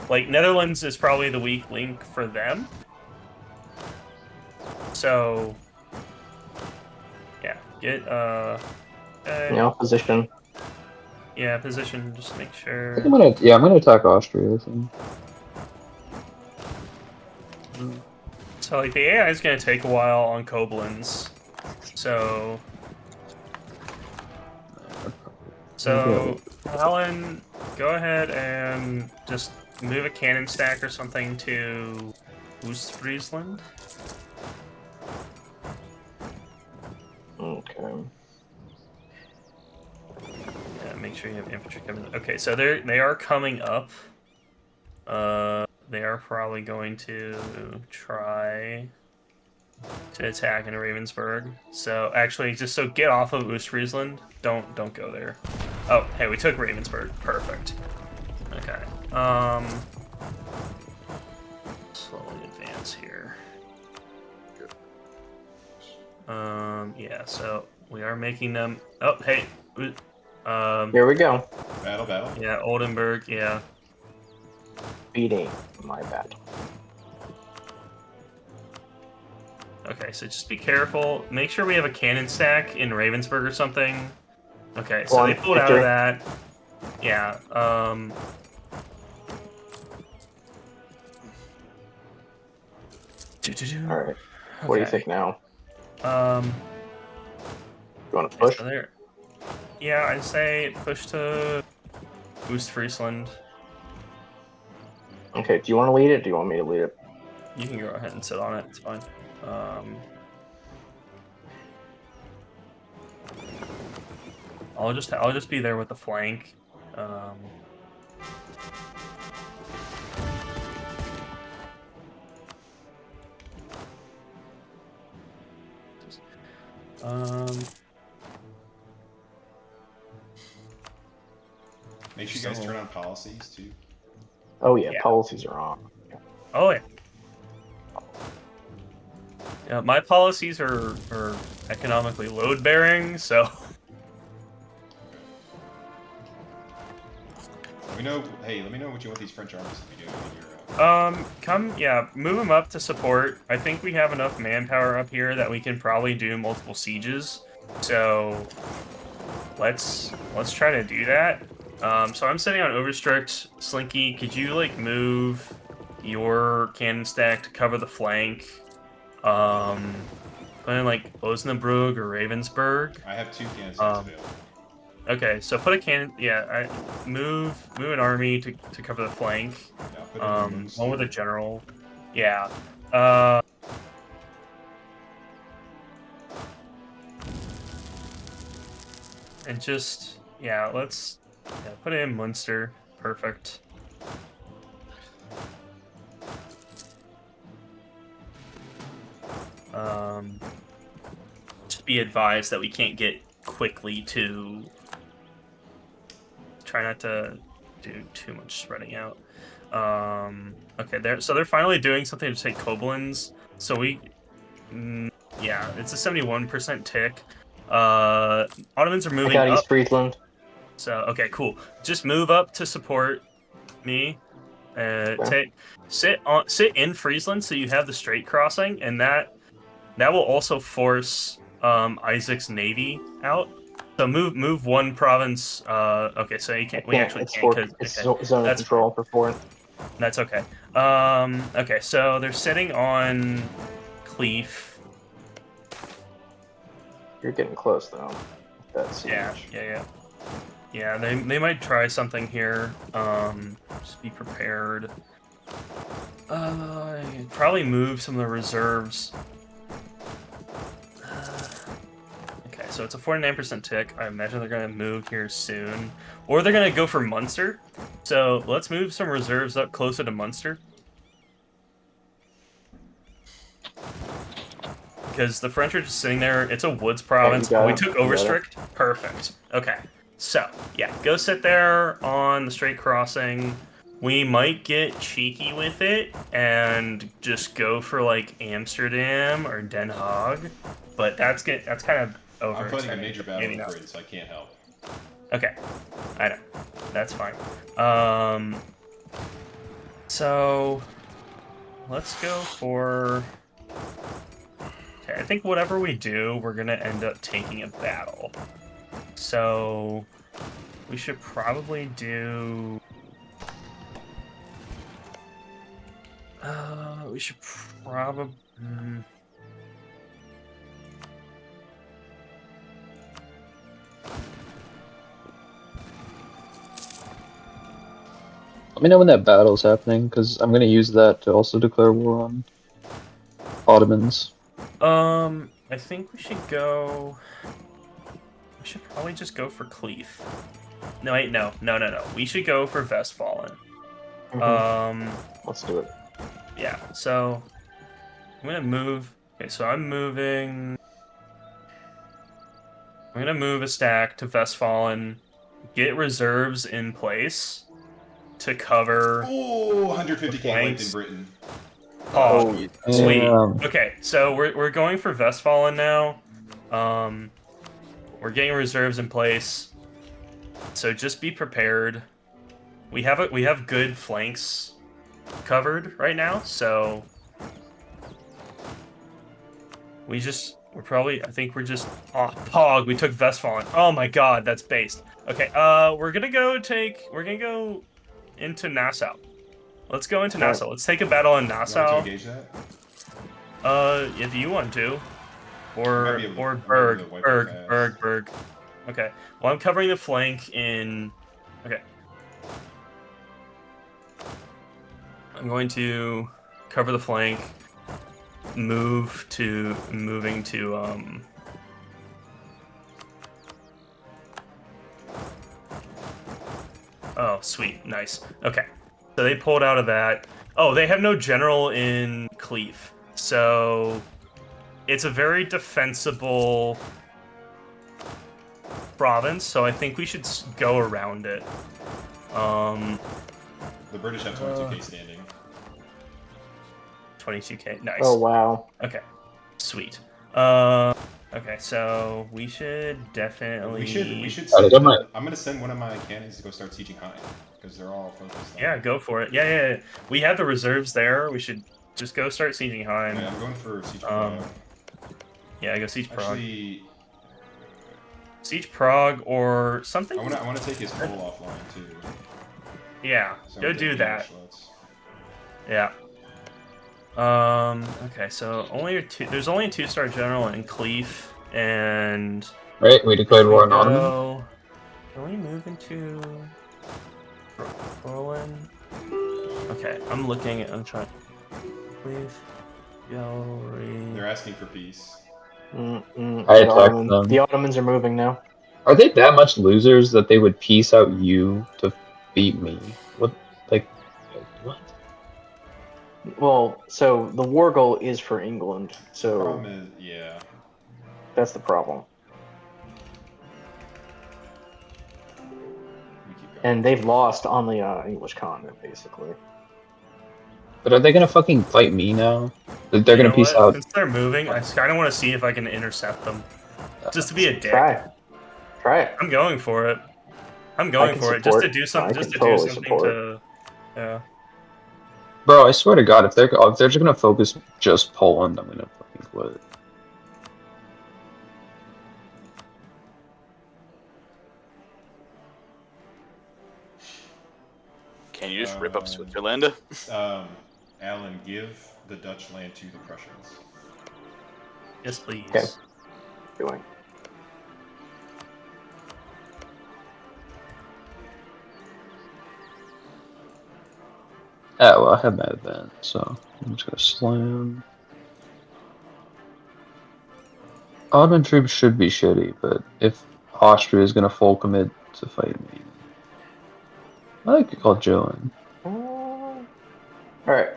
Like, Netherlands is probably the weak link for them. So, yeah, get, yeah, position. Yeah, position, just make sure. I'm gonna attack Austria, I think. So, like, the AI is going to take a while on Koblenz. So, Alan, go ahead and just move a cannon stack or something to Ostfriesland. Okay. Yeah, make sure you have infantry coming. Okay, so they are coming up. They are probably going to try to attack in Ravensburg. So actually, just so get off of Ostfriesland. Don't go there. Oh, hey, we took Ravensburg. Perfect. Okay. Slowly advance here. Yeah, so we are making them... Oh, hey. Here we go. Battle. Yeah, Oldenburg, yeah. Beating my battle. Okay, so just be careful. Make sure we have a cannon stack in Ravensburg or something. Okay, so they pulled out of that. Yeah, Alright. What do you think now? You want to push? So there. Yeah, I'd say push to boost Friesland. Okay, do you want to lead it? Or do you want me to lead it? You can go ahead and sit on it. It's fine. I'll just be there with the flank. Make sure you guys turn on policies too. Oh yeah, policies are on. Oh yeah. Yeah, my policies are economically load bearing, so. Let me know. Hey, let me know what you want these French armies to be doing in Europe. Move them up to support. I think we have enough manpower up here that we can probably do multiple sieges. So let's try to do that. So I'm sitting on Overstrict. Slinky, could you like move your cannon stack to cover the flank? Put in like Osnabrück or Ravensburg. I have 2 cannon stacks available. Okay, so put a cannon. Yeah, move an army to cover the flank. Yeah, one with a general. Yeah. And just let's put it in Munster. Perfect. Just be advised that we can't get quickly to. Try not to do too much spreading out. Okay, they're finally doing something to take Koblenz. So it's a 71% tick. Ottomans are moving I got up. East Friesland. So okay, cool. Just move up to support me. Sit in Friesland so you have the straight crossing, and that will also force Isaac's navy out. So move one province. Okay, so you can't. We actually can't. It's zone of control for 4th. That's okay. Okay, so they're sitting on Cleef. You're getting close though. That's yeah. They might try something here. Just be prepared. Probably move some of the reserves. Okay, so it's a 49% tick. I imagine they're going to move here soon. Or they're going to go for Munster. So let's move some reserves up closer to Munster. Because the French are just sitting there. It's a woods province. We took Overstrict. Perfect. Okay. So, yeah. Go sit there on the straight crossing. We might get cheeky with it and just go for, like, Amsterdam or Den Haag. But that's kind of over. I'm fighting a major battle with Britain, so I can't help. Okay. I know. That's fine. So, let's go for... Okay, I think whatever we do, we're going to end up taking a battle. So, we should probably do... we should probably... Let me know when that battle's happening, because I'm going to use that to also declare war on Ottomans. I think we should go... We should probably just go for Cleef. No, wait, no. We should go for Westfalen. Let's do it. Yeah, so... I'm gonna move... Okay, so I'm moving... I'm gonna move a stack to Westfalen, get reserves in place to cover. Oh, 150k length in Britain. Oh, sweet. Yeah. Okay, so we're going for Vestfalen now. We're getting reserves in place. So just be prepared. We have good flanks covered right now, so I think we're just Pog, we took Vestfalen. Oh my god, that's based. Okay, we're gonna go into Nassau. Let's go into Nassau. Let's take a battle in Nassau. You want to engage that? If you want to. Or Berg. Berg. Okay. Well, I'm covering the flank in. Okay. I'm going to cover the flank. Moving to. Oh, sweet, nice. Okay, so they pulled out of that. Oh, they have no general in Cleve, so it's a very defensible province, so I think we should go around it. The British have 22k standing. 22k, nice. Oh wow. Okay, sweet. Okay, so we should definitely. We should. Send I'm gonna send one of my cannons to go start sieging Hein because they're all focused. On Yeah, go for it. Yeah. We have the reserves there. We should just go start sieging Hein. Yeah, I'm going for siege Prague. Yeah, go siege Prague. Actually, siege Prague or something. I want to take his coal offline too. Yeah, so go do that. Yeah. Okay, so there's only a 2-star general in Cleve, and right, we declared war on Ottoman. Can we move into Berlin? Okay, I'm trying. Cleve, gallery. They're asking for peace. I attacked them. The Ottomans are moving now. Are they that much losers that they would peace out you to beat me? What? What? Well, so the war goal is for England, so... The problem is, yeah. That's the problem. And they've lost on the English continent, basically. But are they gonna fucking fight me now? They're gonna peace out. Since they're moving, I kind of want to see if I can intercept them. Just to be a dick. Try it. I'm going for it. Just to do something. Yeah. Bro, I swear to God, if they're just gonna focus just Poland, I'm gonna fucking quit. Can you just rip up Switzerland? Alan, give the Dutch land to the Prussians. Yes, please. Okay. Doing. Oh, well, I have my event, so I'm just gonna slam. Ottoman troops should be shitty, but if Austria is gonna full commit to fight me, I like to call Joe in. Alright.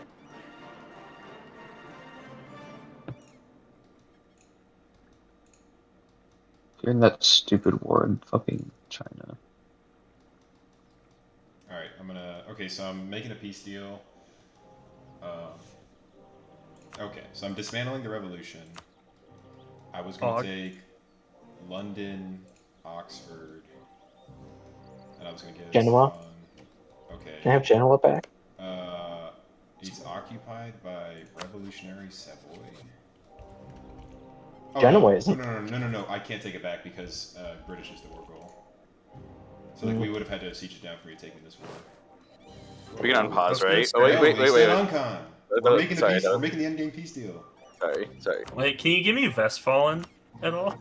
You're in that stupid war in fucking China. Alright, okay, so I'm making a peace deal. Okay, so I'm dismantling the revolution. I was going to take London, Oxford, and I was going to get Genoa? Okay. Can I have Genoa back? It's occupied by Revolutionary Savoy. Oh, Genoa isn't. No, I can't take it back because British is the war goal. So like we would have had to siege it down for you taking this war. We can unpause, right? Oh, wait. We're making we're making the endgame peace deal. Sorry. Wait, can you give me Vestfalen at all?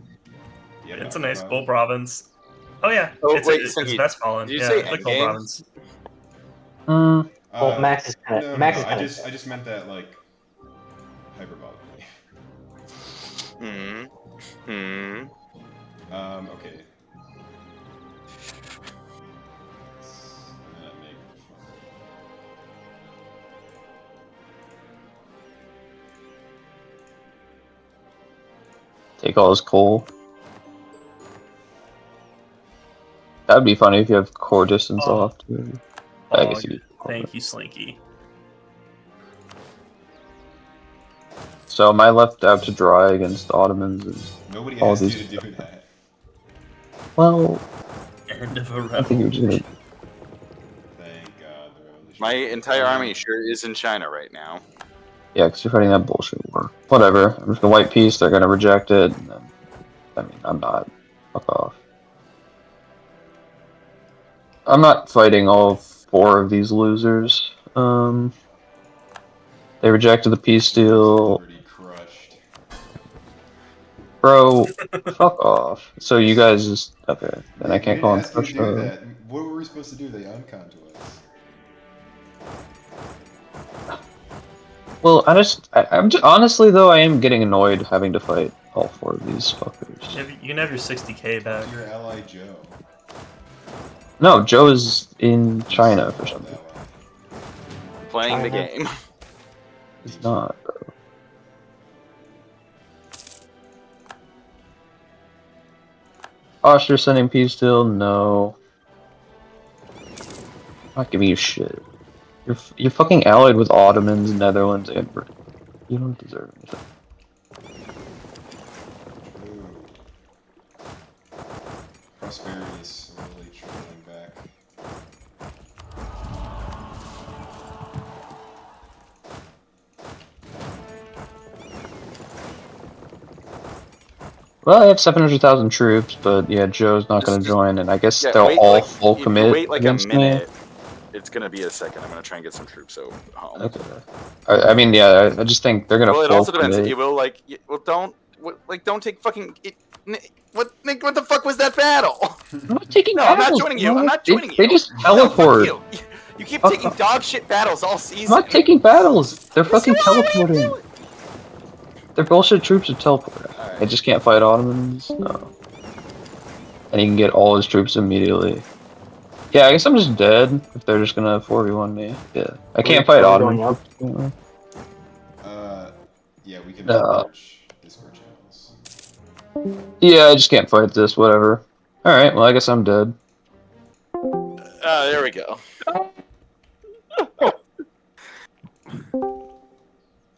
Yeah, it's a nice cool province. Oh yeah, it's Vestfalen. Did you say it's a cool province. Well, Max is kind of. I just meant that like hyperbolically. Okay. Take all his coal. That That'd be funny if you have core distance off. Too. I guess you. Thank you, Slinky. So am I left out to dry against Ottomans and Nobody all asked these? you to do that. Well, End of a I think you're just revolution. gonna. Thank God. The revolution. My entire army sure is in China right now. Yeah, because you're fighting that bullshit war. Whatever. I'm just gonna white peace. They're gonna reject it. And then, I mean, I'm not. Fuck off. I'm not fighting all 4 of these losers. They rejected the peace deal. Already crushed. Bro, fuck off. So you guys just okay? Then I can't We call didn't him ask you to do Prussia. that. What were we supposed to do? They uncon to us. Well, I'm just, honestly though, I am getting annoyed having to fight all 4 of these fuckers. You can have your 60k back. Your ally Joe. No, Joe is in China for something. Playing the game. He's not, bro. Austria sending peace deal? No. Not giving you shit. You're fucking allied with Ottomans, Netherlands, and Britain. You don't deserve anything. Prosperity is slowly trailing back. Well, I have 700,000 troops, but yeah, Joe's not going to join, and I guess Yeah, they'll wait, all like, full if commit you wait like a against minute, me. it's gonna be a second. I'm gonna try and get some troops home. Okay. I mean, yeah, I just think they're going to Well, it full also depends. commit. You will like, well, don't take fucking. Nick, what the fuck was that battle? I'm not taking No, battles. I'm not joining you. I'm not joining you. They just No, fuck teleport. you. You keep taking dog shit battles all season. I'm not taking battles. They're fucking teleporting. Their bullshit troops are teleporting. I just can't fight Ottomans. No. And he can get all his troops immediately. Yeah, I guess I'm just dead if they're just gonna 4v1 me. Yeah. I can't fight Ottomans. Yeah, we can No. merge Discord channels. Yeah, I just can't fight this, whatever. Alright, well I guess I'm dead. There we go.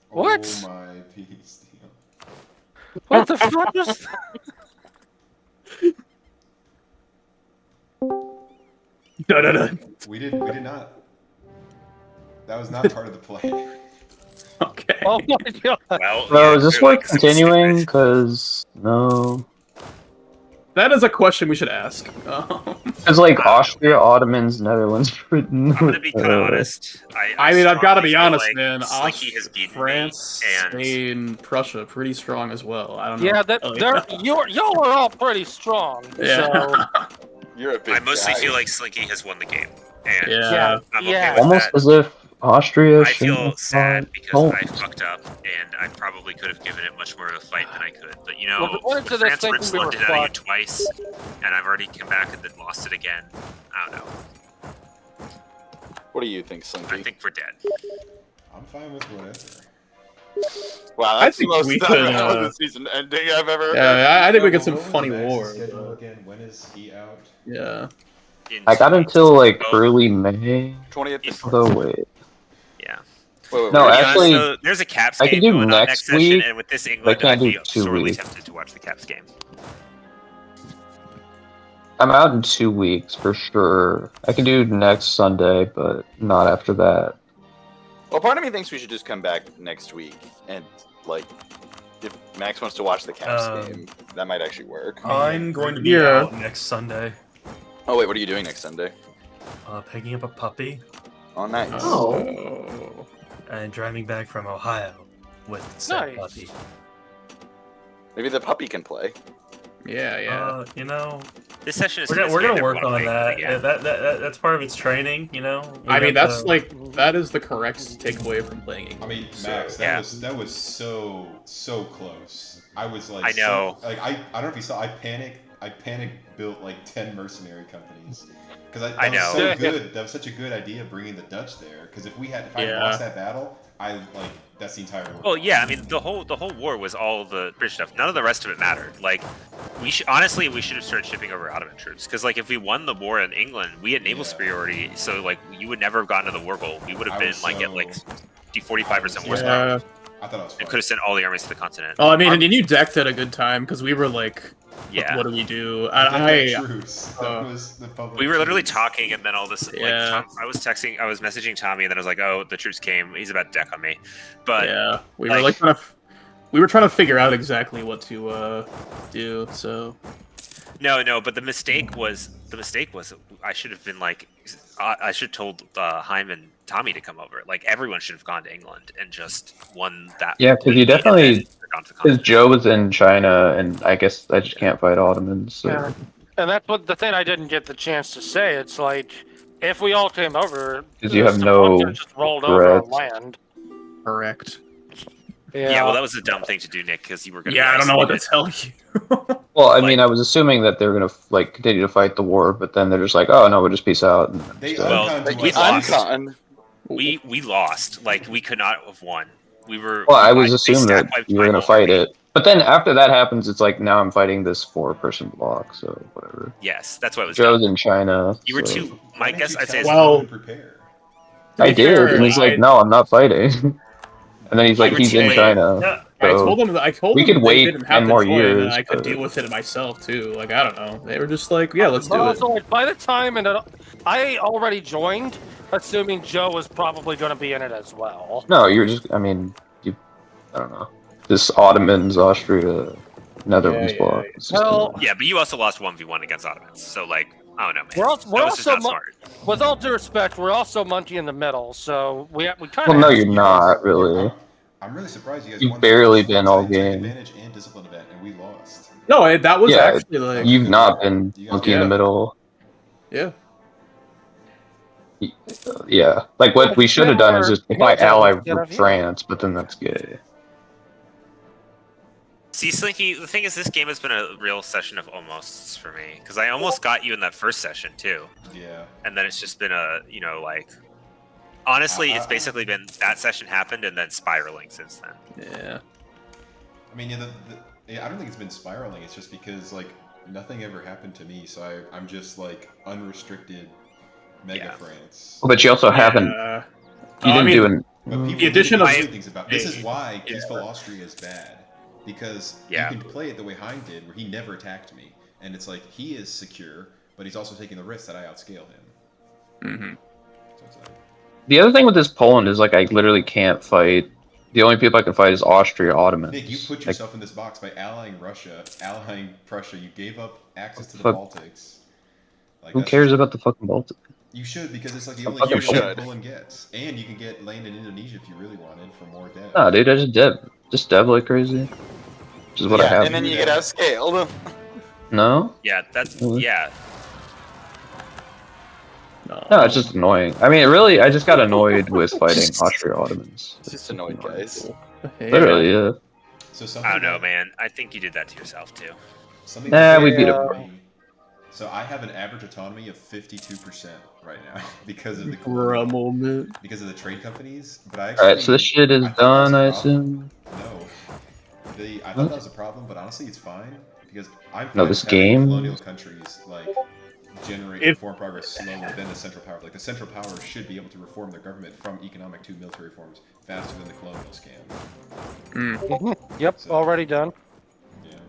What? Oh my peace deal. What the fuck was We did not. That was not part of the plan. Okay. Oh my god. Well, Bro, is this worth continuing? Cause no. That is a question we should ask. It's like Austria, Ottomans, Netherlands, Britain. I'm gonna be kind of honest. I mean, I've got to be strongly honest, feel like man. Slinky has beaten France, me, and Spain, Prussia, pretty strong as well. I don't know. Yeah, y'all are all pretty strong. Yeah. So. You're a big I mostly guy. feel like Slinky has won the game, and Yeah. I'm okay with Almost that. as if Austria I shouldn't feel have sad fought because Poland. I fucked up, and I probably could have given it much more of a fight than I could. But you know, Well, going into this France thing, ripped we slugged were it out of you fucked. twice, and I've already come back and then lost it again. I don't know. What do you think, Slinky? I think we're dead. I'm fine with whatever. Wow, I that's the think most we time could, out of the season ending I've ever. Yeah, I think we get What some was funny Max's war. schedule again? When is he out? Yeah. I got until like early May. 20th. Although wait. Yeah. Wait, No, To be actually, honest, though, there's a Caps I game can do going on next next session, week, and with this but I England, can't I'd do be 2 sorely weeks. tempted to watch the Caps game. I'm out in 2 weeks for sure. I can do next Sunday, but not after that. Well, part of me thinks we should just come back next week and like, if Max wants to watch the Caps game, that might actually work. I'm going to be Yeah. out next Sunday. Oh wait, what are you doing next Sunday? Picking up a puppy Oh, nice. Oh. and driving back from Ohio with said Nice. puppy. Maybe the puppy can play. Yeah. You know, This session is we're gonna standard work on one-way that. again. Yeah, that's part of its training. You know. I mean, that's that is the correct takeaway from playing England. I mean, So, Max, yeah. that was so close. I was like, I know. I don't know if you saw. I panic built like 10 mercenary companies because I that was know. so good. That was such a good idea bringing the Dutch there. Because if I Yeah. lost that battle, that's the entire war. Well, yeah, I mean, the whole war was all the British stuff. None of the rest of it mattered. Like, honestly we should have started shipping over Ottoman troops because like if we won the war in England, we had naval superiority, so like you would never have gotten to the war goal. We would have been like at like 45% horsepower. I thought it was and could have sent all the armies to the continent. Oh, I mean, and you decked at a good time because we were like, yeah, what do we do? Truce. That was the public we were literally truce. talking, and then all this. Yeah. Like, I was messaging Tommy, and then I was like, "Oh, the troops came. He's about to deck on me." But yeah, we were trying to figure out exactly what to do. So no, but the mistake was I should have been like, I should have told Haim and Tommy to come over. Like everyone should have gone to England and just won that. Yeah, because you definitely. Because Joe was in China, and I guess I just can't fight Ottomans. So. Yeah. And that's what the thing I didn't get the chance to say. It's like if we all came over, because you have no just rolled over on land. Correct. Yeah, well, that was a dumb thing to do, Nick, because you were going to. Yeah, I don't know what to tell you. Well, I mean, I was assuming that they're going to like continue to fight the war, but then they're just like, "Oh no, we'll just peace out." And we lost. We lost. Like we could not have won. We were. Well, I was assuming that you were going to fight it, but then after that happens, it's like now I'm fighting this 4-person block, so whatever. Yes, that's what it was. Joe's in China. You were too. My guess, I'd say. Well, I did, and he's like, "No, I'm not fighting." And then he's like, "He's in China." Yeah, so I told we them could they wait didn't have 10 to more join, years. and I could deal with it myself too. Like I don't know, they were just like, "Yeah, let's do it." Also, like, by the time I already joined, assuming Joe was probably going to be in it as well. No, you're just. I mean, I don't know. This Ottomans, Austria, Netherlands block. Well, yeah, but you also lost 1v1 against Ottomans, so like, I don't know, man. We're also not smart. With all due respect, we're also monkey in the middle, so we kind of. Well, no, you're not really. I'm really surprised you guys. You've barely been all game. Advantage and discipline event, and we lost. No, that was actually like you've not been monkey in the middle. Yeah. Yeah, like what we should have done is just my ally with France, but then that's gay. See, Slinky, the thing is, this game has been a real session of almosts for me, because I almost got you in that first session, too. Yeah. And then it's just been like... Honestly, it's basically been that session happened and then spiraling since then. Yeah. I mean, I don't think it's been spiraling, it's just because, like, nothing ever happened to me, so I'm just, like, unrestricted Mega France. Well, but you also haven't... You didn't do an... But the addition of... Things about this is why Peaceful Austria is bad. Because you can play it the way Hein did, where he never attacked me. And it's like, he is secure, but he's also taking the risk that I outscale him. Mm-hmm. So it's like... The other thing with this Poland is, like, I literally can't fight... The only people I can fight is Austria, Ottomans. Nick, you put yourself in this box by allying Russia, allying Prussia. You gave up access to the Baltics. Like, who cares about the fucking Baltics? You should, because it's like the only area Poland gets. And you can get land in Indonesia if you really wanted for more debt. No, dude, I just dev like crazy. Which is what I have. And then you get outscaled. No? Yeah, that's... Yeah. No, it's just annoying. I mean, really, I just got annoyed with fighting Austria Ottomans. Just annoyed, guys. Literally, yeah. So I don't know, man. I think you did that to yourself, too. Nah, we beat him. So I have an average autonomy of 52% right now because of the because of the trade companies. But I actually, alright, so this shit is done, I assume. No, I thought that was a problem, but honestly, it's fine because I'm no, this game. Colonial countries like generate reform progress slower than the Central Power. Like the Central Power should be able to reform their government from economic to military reforms faster than the colonial scam. Yep, so, already done. Yeah.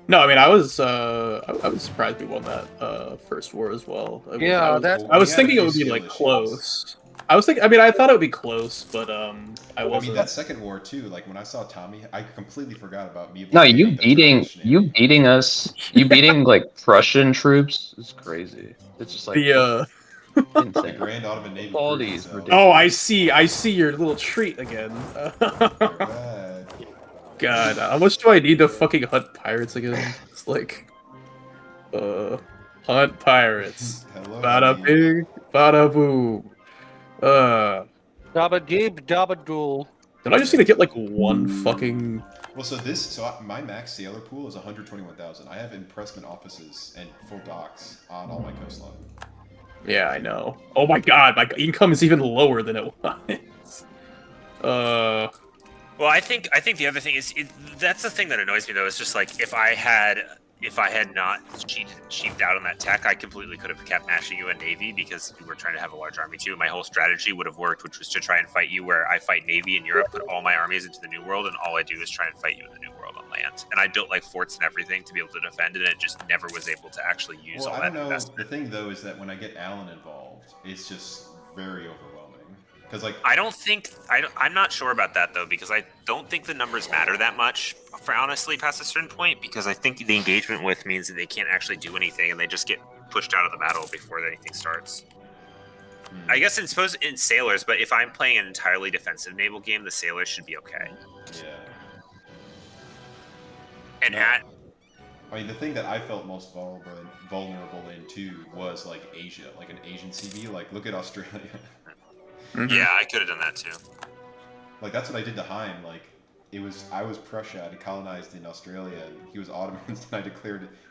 No, I mean, I was surprised we won that first war as well. I was thinking it would be like close. I thought it would be close, but I wasn't. I mean, that second war too. Like when I saw Tommy, I completely forgot about me. No, you beating us, you beating like Prussian troops is crazy. It's just like the the Grand Ottoman Navy. Quality is ridiculous. Oh, I see your little treat again. God, how much do I need to fucking hunt pirates again? It's like, hunt pirates. Bada bing, bada boom. Dabba deep, dabba dool. Did I just need to get like one fucking? Well, my max sailor pool is 121,000. I have impressment offices and full docks on all my coastline. Yeah, I know. Oh my god, my income is even lower than it was. Well, I think the other thing is that's the thing that annoys me though. Is just like if I had not cheaped out on that tech, I completely could have kept mashing you in Navy because we were trying to have a large army too. My whole strategy would have worked, which was to try and fight you where I fight Navy in Europe, put all my armies into the New World, and all I do is try and fight you in the New World on land. And I built like forts and everything to be able to defend it, and it just never was able to actually use all that investment. The thing though is that when I get Alan involved, it's just very overwhelming. Because like I'm not sure about that though, because I don't think the numbers matter that much for honestly past a certain point, because I think the engagement with means that they can't actually do anything and they just get pushed out of the battle before anything starts. I guess in sailors, but if I'm playing an entirely defensive naval game, the sailors should be okay. Yeah. And I mean, the thing that I felt most vulnerable in too was like Asia, like an Asian CB. Like, look at Australia. Yeah, I could have done that too. Like that's what I did to Heim. Like I was Prussia. I colonized in Australia, and he was Ottomans, and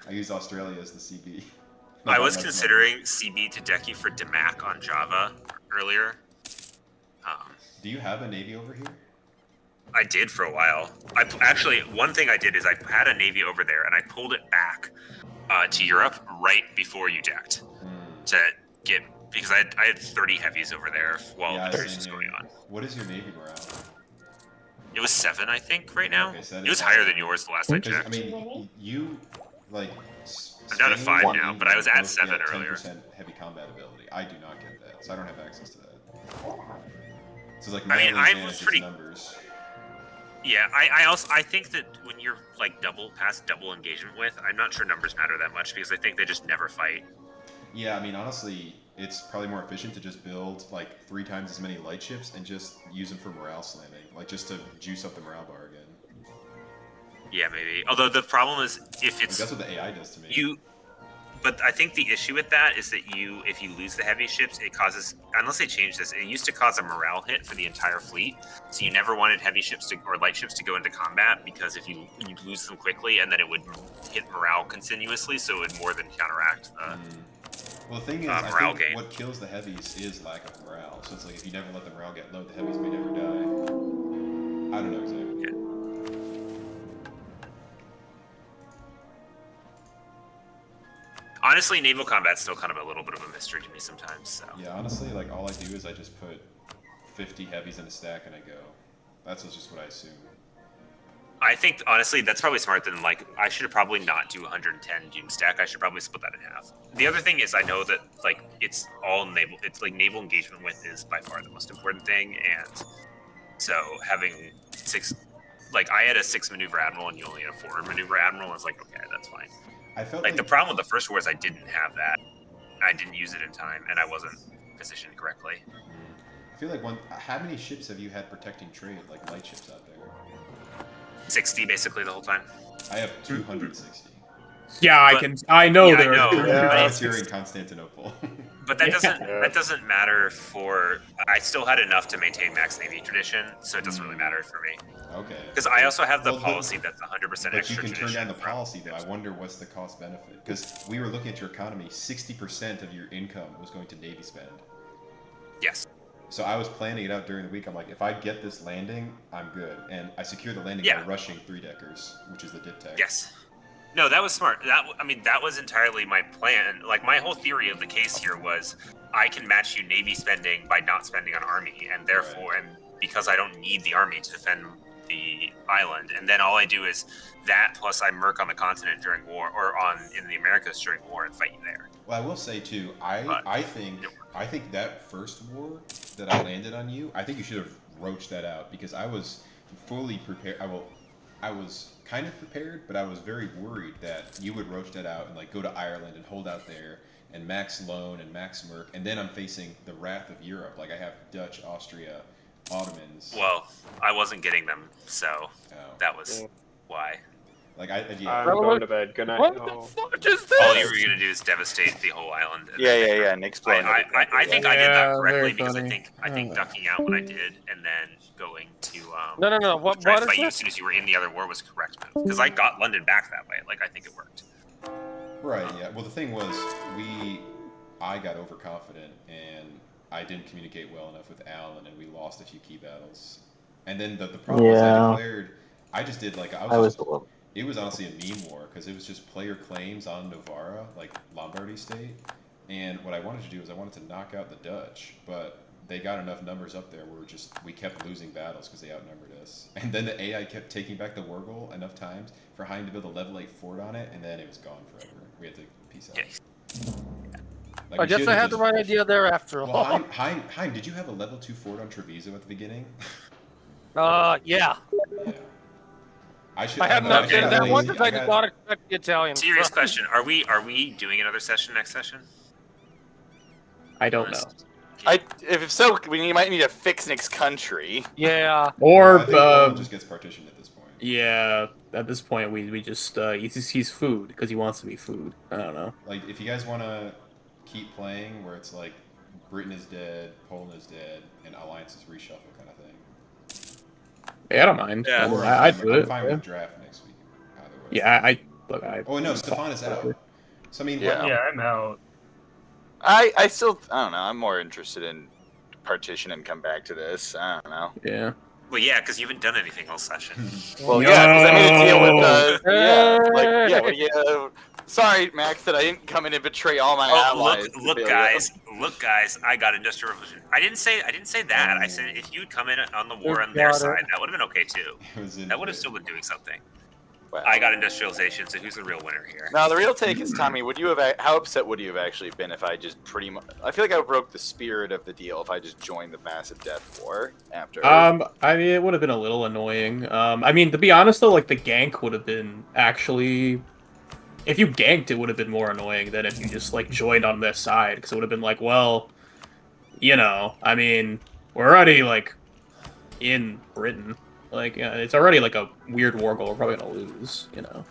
I used Australia as the CB. I was considering CB to Deki for Damac on Java earlier. Do you have a navy over here? I did for a while. Actually, one thing I did is I had a navy over there, and I pulled it back to Europe right before you decked to get. Because I had 30 heavies over there while the series was going on. What is your navy morale? It was 7, I think, right now. Okay, so it was higher than yours the last I checked. I mean, you like. I'm down to 5 now, but I was at 7 earlier. 10% heavy combat ability. I do not get that, so I don't have access to that. So like, I was pretty. Numbers. Yeah, I think that when you're like past double engagement with, I'm not sure numbers matter that much because I think they just never fight. Yeah, I mean, honestly, it's probably more efficient to just build like 3 times as many light ships and just use them for morale slamming, like just to juice up the morale bar again. Yeah, maybe. Although the problem is if it's that's what the AI does to me. But I think the issue with that is that if you lose the heavy ships, it causes, unless they change this, it used to cause a morale hit for the entire fleet. So you never wanted heavy ships or light ships to go into combat because if you lose them quickly, and then it would hit morale continuously, so it would more than counteract the. Well, the thing is, I think what kills the heavies is lack of morale. So it's like if you never let the morale get low, the heavies may never die. I don't know exactly. Yeah. Honestly, naval combat's still kind of a little bit of a mystery to me sometimes. So. Yeah, honestly, like all I do is I just put 50 heavies in a stack and I go. That's just what I assume. I think honestly that's probably smart. Than like I should probably not do 110 Doom stack. I should probably split that in half. The other thing is I know that like it's all naval. It's like naval engagement with is by far the most important thing, and so having 6, like I had a 6 maneuver admiral and you only had a 4 maneuver admiral. I was like, okay, that's fine. I felt like the problem with the first war is I didn't have that. I didn't use it in time, and I wasn't positioned correctly. I feel like how many ships have you had protecting trade, like light ships out there? 60 basically the whole time. I have 260. Yeah, I know there. But you're in Constantinople. But that doesn't matter for. I still had enough to maintain max navy tradition, so it doesn't really matter for me. Okay. Because I also have the policy that's 100% extra. But you can turn down the policy though. I wonder what's the cost benefit. Because we were looking at your economy, 60% of your income was going to navy spend. Yes. So I was planning it out during the week. I'm like, if I get this landing, I'm good. And I secured the landing by rushing 3-deckers, which is the dip tech. Yes. No, that was smart. That was entirely my plan. Like, my whole theory of the case here was I can match you Navy spending by not spending on Army, and therefore, and because I don't need the Army to defend the island, and then all I do is that plus I merc on the continent during war, or in the Americas during war and fight you there. Well, I will say too, I think that first war that I landed on you, I think you should have roached that out because I was fully prepared. I was kind of prepared, but I was very worried that you would roach that out and like go to Ireland and hold out there and max loan and max merc, and then I'm facing the wrath of Europe. Like I have Dutch, Austria, Ottomans. Well, I wasn't getting them, so that was why. Like I'm going to bed. Good night. What the fuck is this? All you were gonna do is devastate the whole island. Yeah. Nick's playing. I think I did that correctly because I think ducking out what I did and then going to no. What try to is fight you this? as soon as you were in the other war was correct move because I got London back that way. Like I think it worked. Right. Yeah. Well, the thing was, I got overconfident and I didn't communicate well enough with Alan, and we lost a few key battles. And then the problem was I declared, I just did like it was honestly a meme war because it was just player claims on Novara, like Lombardy State. And what I wanted to do is I wanted to knock out the Dutch, but they got enough numbers up there where we kept losing battles because they outnumbered us. And then the AI kept taking back the war goal enough times for Hein to build a level 8 fort on it, and then it was gone forever. We had to peace out. Like, I guess I had the right idea there after all. Well, Hein, did you have a level 2 fort on Treviso at the beginning? Yeah. Yeah. I had not did that one because I did not expect the Italian. Serious question: Are we doing another session next session? I don't know. If so, we might need to fix Nick's country. Yeah. Or I think Portland just gets partitioned at this point. Yeah, at this point we just he's food because he wants to be food. I don't know. Like if you guys want to keep playing where it's like Britain is dead, Poland is dead, and alliances reshuffle kind of thing. Yeah, I don't mind. Yeah, I'd do it. I'm fine with draft next week. Either way. Yeah, Oh no, Stefan is out. So I mean, yeah, I'm out. I still, I don't know. I'm more interested in partition and come back to this. I don't know. Yeah. Well, yeah, because you haven't done anything all session. Well, yeah, because I made a deal with sorry, Max, that I didn't come in and betray all my allies. Look, guys, I got industrial revolution. I didn't say that. I said if you'd come in on the war on their side, that would have been okay too. That would have still been doing something. Wow. I got industrialization, so who's the real winner here? Now the real take is, Tommy, would you have? How upset would you have actually been if I just pretty much? I feel like I broke the spirit of the deal if I just joined the massive death war after. I mean, it would have been a little annoying. I mean, to be honest though, like the gank would have been actually. If you ganked, it would have been more annoying than if you just like joined on their side, because it would have been like, well, you know, I mean, we're already like in Britain. Like, it's already like a weird war goal we're probably gonna lose, you know.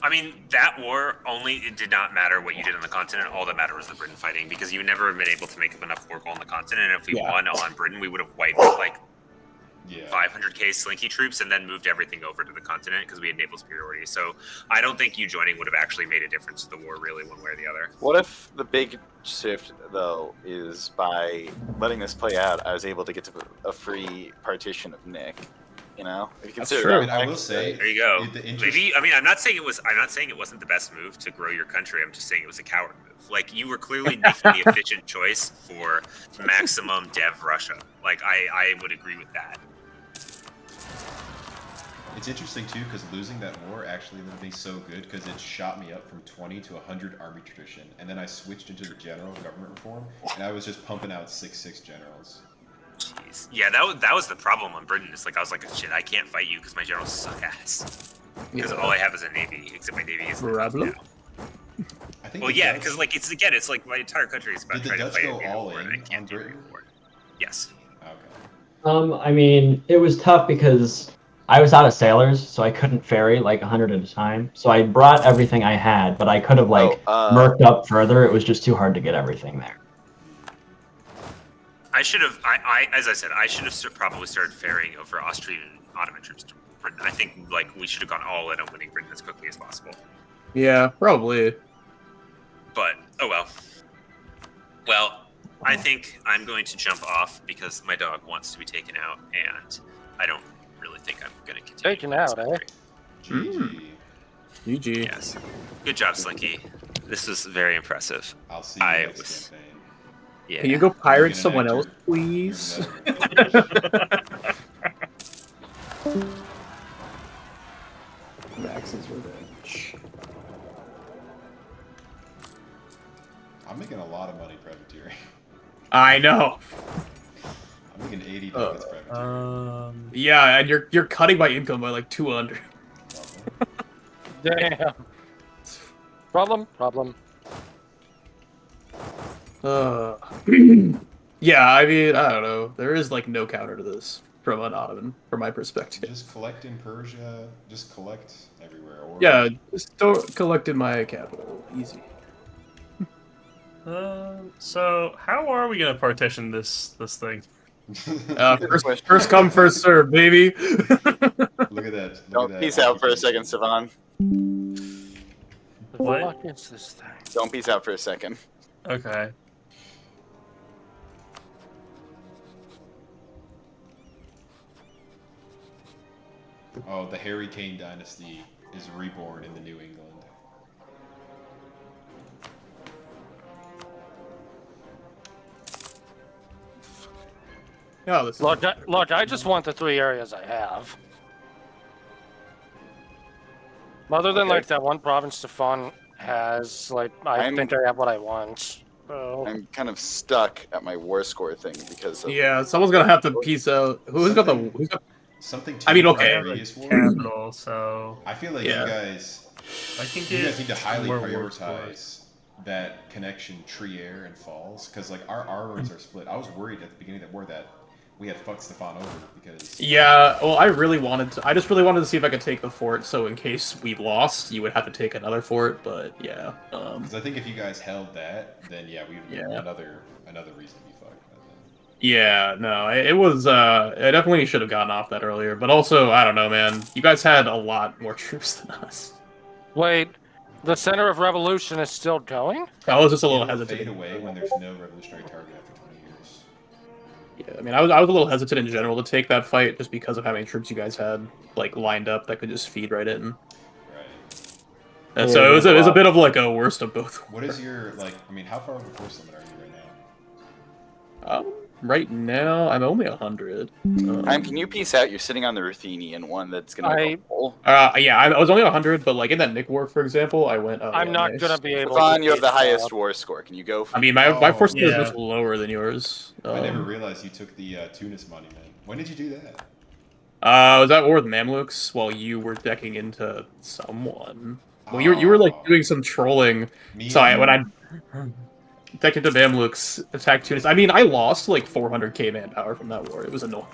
I mean, that war it did not matter what you did on the continent. All that mattered was the Britain fighting, because you would never have been able to make up enough war goal on the continent. And if we won on Britain, we would have wiped like 500k Slinky troops and then moved everything over to the continent because we had naval superiority. So I don't think you joining would have actually made a difference to the war, really, one way or the other. What if the big shift, though, is by letting this play out, I was able to get to a free partition of Nick? You know, if you consider true. I mean, I will say, there you go. Maybe I mean, I'm not saying it wasn't the best move to grow your country. I'm just saying it was a coward move. Like, you were clearly making the efficient choice for maximum dev Russia. Like, I would agree with that. It's interesting too because losing that war actually ended up being so good because it shot me up from 20 to 100 army tradition, and then I switched into the general government reform, and I was just pumping out 6 generals. Jeez. Yeah, that was the problem on Britain. It's like I was like, shit, I can't fight you because my generals suck ass. Because all I have is a navy, except my navy is problem. I think. Well, yeah, because like it's like my entire country is about trying to fight go all war, in and I can't do Britain? Yes. Okay. I mean, it was tough because I was out of sailors, so I couldn't ferry like 100 at a time. So I brought everything I had, but I could have like merked up further. It was just too hard to get everything there. I should have, as I said, I should have probably started ferrying over Austrian and Ottoman troops to Britain. I think like we should have gone all in on winning Britain as quickly as possible. Yeah, probably. But oh well. Well, I think I'm going to jump off because my dog wants to be taken out, and I don't really think I'm going to continue. Taken out, eh? GG. Yes. Good job, Slinky. This was very impressive. I'll see you next campaign. Yeah. Can you go pirate someone else, please? Max's revenge. I'm making a lot of money privateering. I know. I'm making 80 ducats privateering. Yeah, and you're cutting my income by like 200. Damn. Problem. Yeah, I mean, I don't know. There is like no counter to this from an Ottoman, from my perspective. Just collect in Persia. Just collect everywhere. Or... Yeah, just don't collect in my capital. Easy. So how are we gonna partition this thing? First come, first serve, baby. Look at that. Peace out for a second, Savon. What is this thing? Don't peace out for a second. Okay. Oh, the Harry Kane dynasty is reborn in the New England. No, this is Look, I just want the 3 areas I have. Other than like that one province Stefan has, like I think I have what I want. So. I'm kind of stuck at my war score thing because of someone's gonna have to piece out. Who's got the? Something. I mean, okay. Previous capital, so I feel like you guys. I think you guys need to highly prioritize that connection Trier and Falls, because like our armors are split. I was worried at the beginning of the war that we had fucked Stefan over because. Yeah, well, I just really wanted to see if I could take the fort, so in case we lost, you would have to take another fort. But yeah. Because I think if you guys held that, then yeah, we would another reason to be fucked. Yeah, no, it was. I definitely should have gotten off that earlier. But also, I don't know, man. You guys had a lot more troops than us. Wait, the center of revolution is still going? I was just a little It'll hesitant. fade away when there's no revolutionary target after 20 years. Yeah, I mean, I was a little hesitant in general to take that fight just because of how many troops you guys had like lined up that could just feed right in. Right. And so it was a bit of like a worst of both. What is your like? I mean, how far over force limit are you right now? Right now, I'm only 100. Can you piece out? You're sitting on the Ruthenian one that's gonna go. Yeah, I was only 100, but like in that Nick War, for example, I went. I'm not gonna be able. Stefan, you have the highest war score. Can you go? I mean, my force score is much lower than yours. I never realized you took the Tunis monument. When did you do that? I was at war with Mamluks while you were decking into someone. Well, you were like doing some trolling. When I decked into Mamluks, attacked Tunis. I mean, I lost like 400k manpower from that war. It was annoying.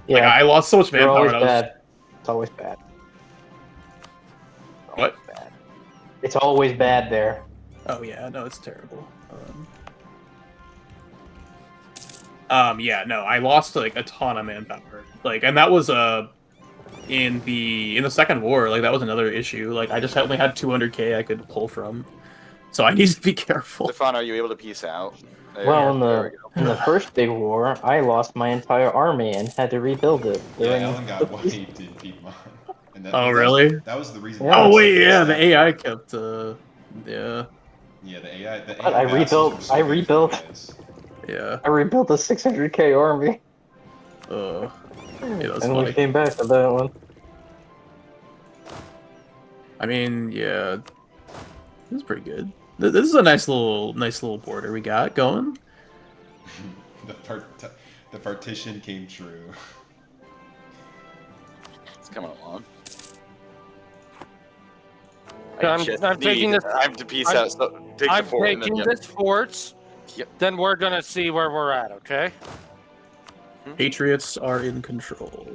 Yeah, like, I lost so much They're manpower. always bad. It's always bad. What? It's always bad there. Oh yeah, no, it's terrible. Yeah, no, I lost like a ton of manpower. Like, and that was in the second war. Like, that was another issue. Like, I just only had 200k I could pull from, so I need to be careful. Stefan, are you able to piece out? Well, in the first big war, I lost my entire army and had to rebuild it. Yeah, Alan got wiped in Piedmont. Oh, really? That was the reason. Yeah. Oh wait, yeah, the AI kept. Yeah. Yeah, the AI. The But AI I rebuilt. Yeah. I rebuilt a 600k army. Yeah, that's and funny. we came back to that one. I mean, yeah, this is pretty good. This is a nice little border we got going. The partition came true. It's coming along. I'm taking this. I have to piece out. So take I'm the fort. taking this fort. Yep. Then we're gonna see where we're at. Okay. Patriots are in control.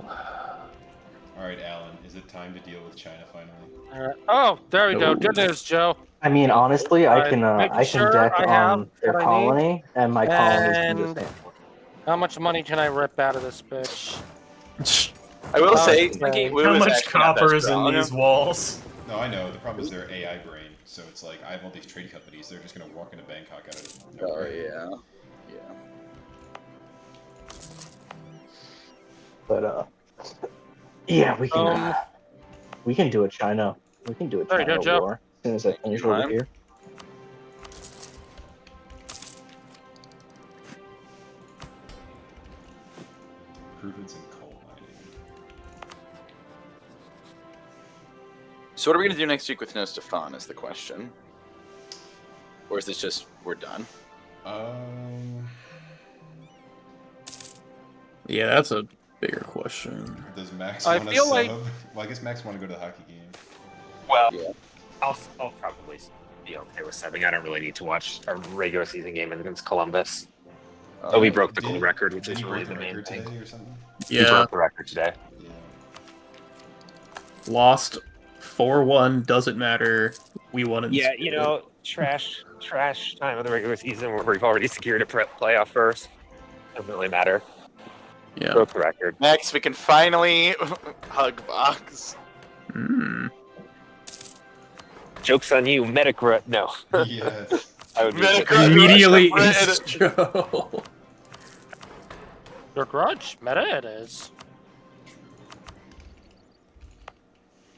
All right, Alan, is it time to deal with China finally? Oh, there we go. Good news, Joe. I mean, honestly, I can deck I on have their what I colony, and my colony's can And just how much money can I rip out of this bitch? I will say, okay. How much copper is in these walls? No, I know. The problem is they're AI brain, so it's like I have all these trade companies. They're just gonna walk into Bangkok out of nowhere. Oh yeah. But yeah, we can do a China. We can do a There you China go, Joe. war as soon as I finish over here. Improvements in coal mining. So what are we gonna do next week with No Stefan? Is the question, or is this just we're done? Yeah, that's a bigger question. Does Max I want to feel sub? like- Well, I guess Max want to go to the hockey game. Well, Yeah. I'll probably be okay with subbing. I don't really need to watch a regular season game against Columbus. Oh, we broke the goal record, which Did is he really break the main record thing. today or something? We Yeah, broke the record today. Yeah. lost 4-1. Doesn't matter. We won in Yeah, spirit. you know, trash time of the regular season where we've already secured a playoff first. Doesn't really matter. Yeah. Broke the record. Max, we can finally hug Box. Mm. Joke's on you, Metacritic. No. Yes. I would be Metacritic. Immediately Right. is Joe. Your grudge, meta it is.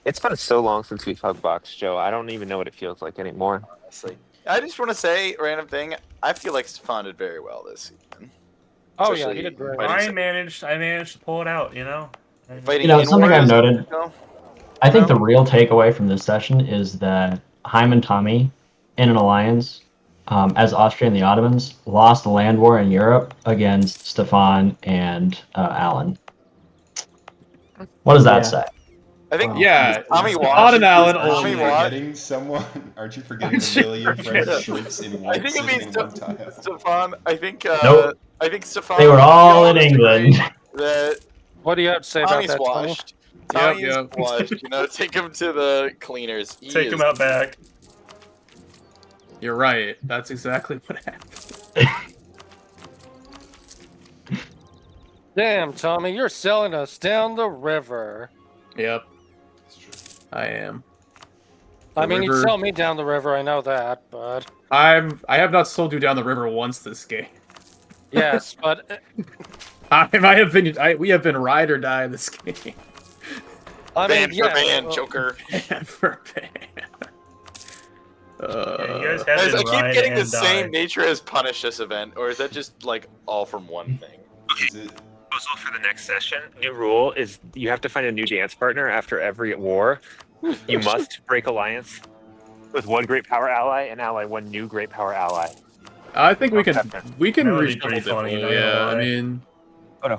It's been so long since we've hug boxed, Joe. I don't even know what it feels like anymore. Honestly, I just want to say, random thing. I feel like Stefan did very well this season. Oh yeah, he did great. I managed to pull it out. Fighting Something I've noted. No? I think the real takeaway from this session is that Haim and Tommy, in an alliance, as Austria and the Ottomans, lost the land war in Europe against Stefan and Alan. What does that say? I think Tommy Stefan and Alan Aren't you only. forgetting someone? Aren't you forgetting a million French troops in one I think it sitting means in one tile? Stefan. I think. Nope. I think Stefan. They were all we in almost England. agree That What do you have to say about Tommy's that, Tommy? washed. Tommy's Yep. washed. You know, take him to the cleaners. Take him out back. You're right. That's exactly what happened. Damn, Tommy, you're selling us down the river. Yep. I am. I mean, you sell me down the river, I know that, but... I have not sold you down the river once this game. Yes, but... we have been ride or die this game. I mean, ban, Joker. Ban for ban. You guys have I been keep ride getting the and same die. nature as punish this event, or is that just like all from one thing? Okay. Proposal for the next session. New rule is you have to find a new dance partner after every war. You must break alliance with one great power ally and ally one new great power ally. I think we can That would be reshuffle pretty it. funny, not gonna Yeah, I lie. mean, Oh no,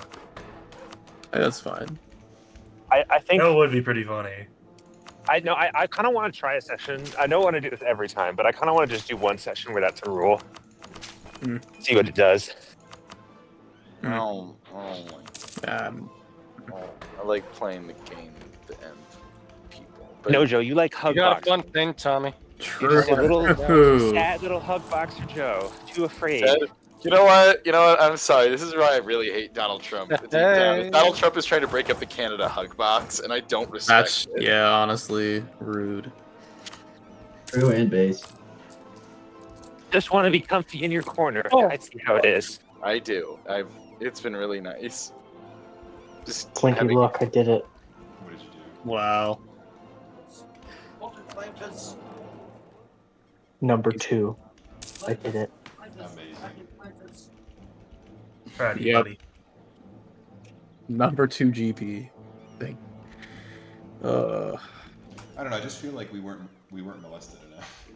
that's fine. I think That would be pretty funny. I know. I kind of want to try a session. I don't want to do this every time, but I kind of want to just do one session where that's a rule. See what it does. Oh my. I like playing the game to end people. But No, Joe, you like hug You got box. a fun thing, Tommy. You're just a little sad little hug boxer, Joe. Too afraid. You know what? I'm sorry. This is why I really hate Donald Trump. Deep down. Donald Trump is trying to break up the Canada hug box, and I don't respect it. Yeah, honestly, rude. True and base. Just want to be comfy in your corner. Oh. I see how it is. I do. It's been really nice. Just Slinky, having- look, I did it. What did you do? Wow. Number 2. I did it. Amazing. Proud of you, Yep. buddy. Number 2 GP thing. I don't know. I just feel like we weren't molested enough.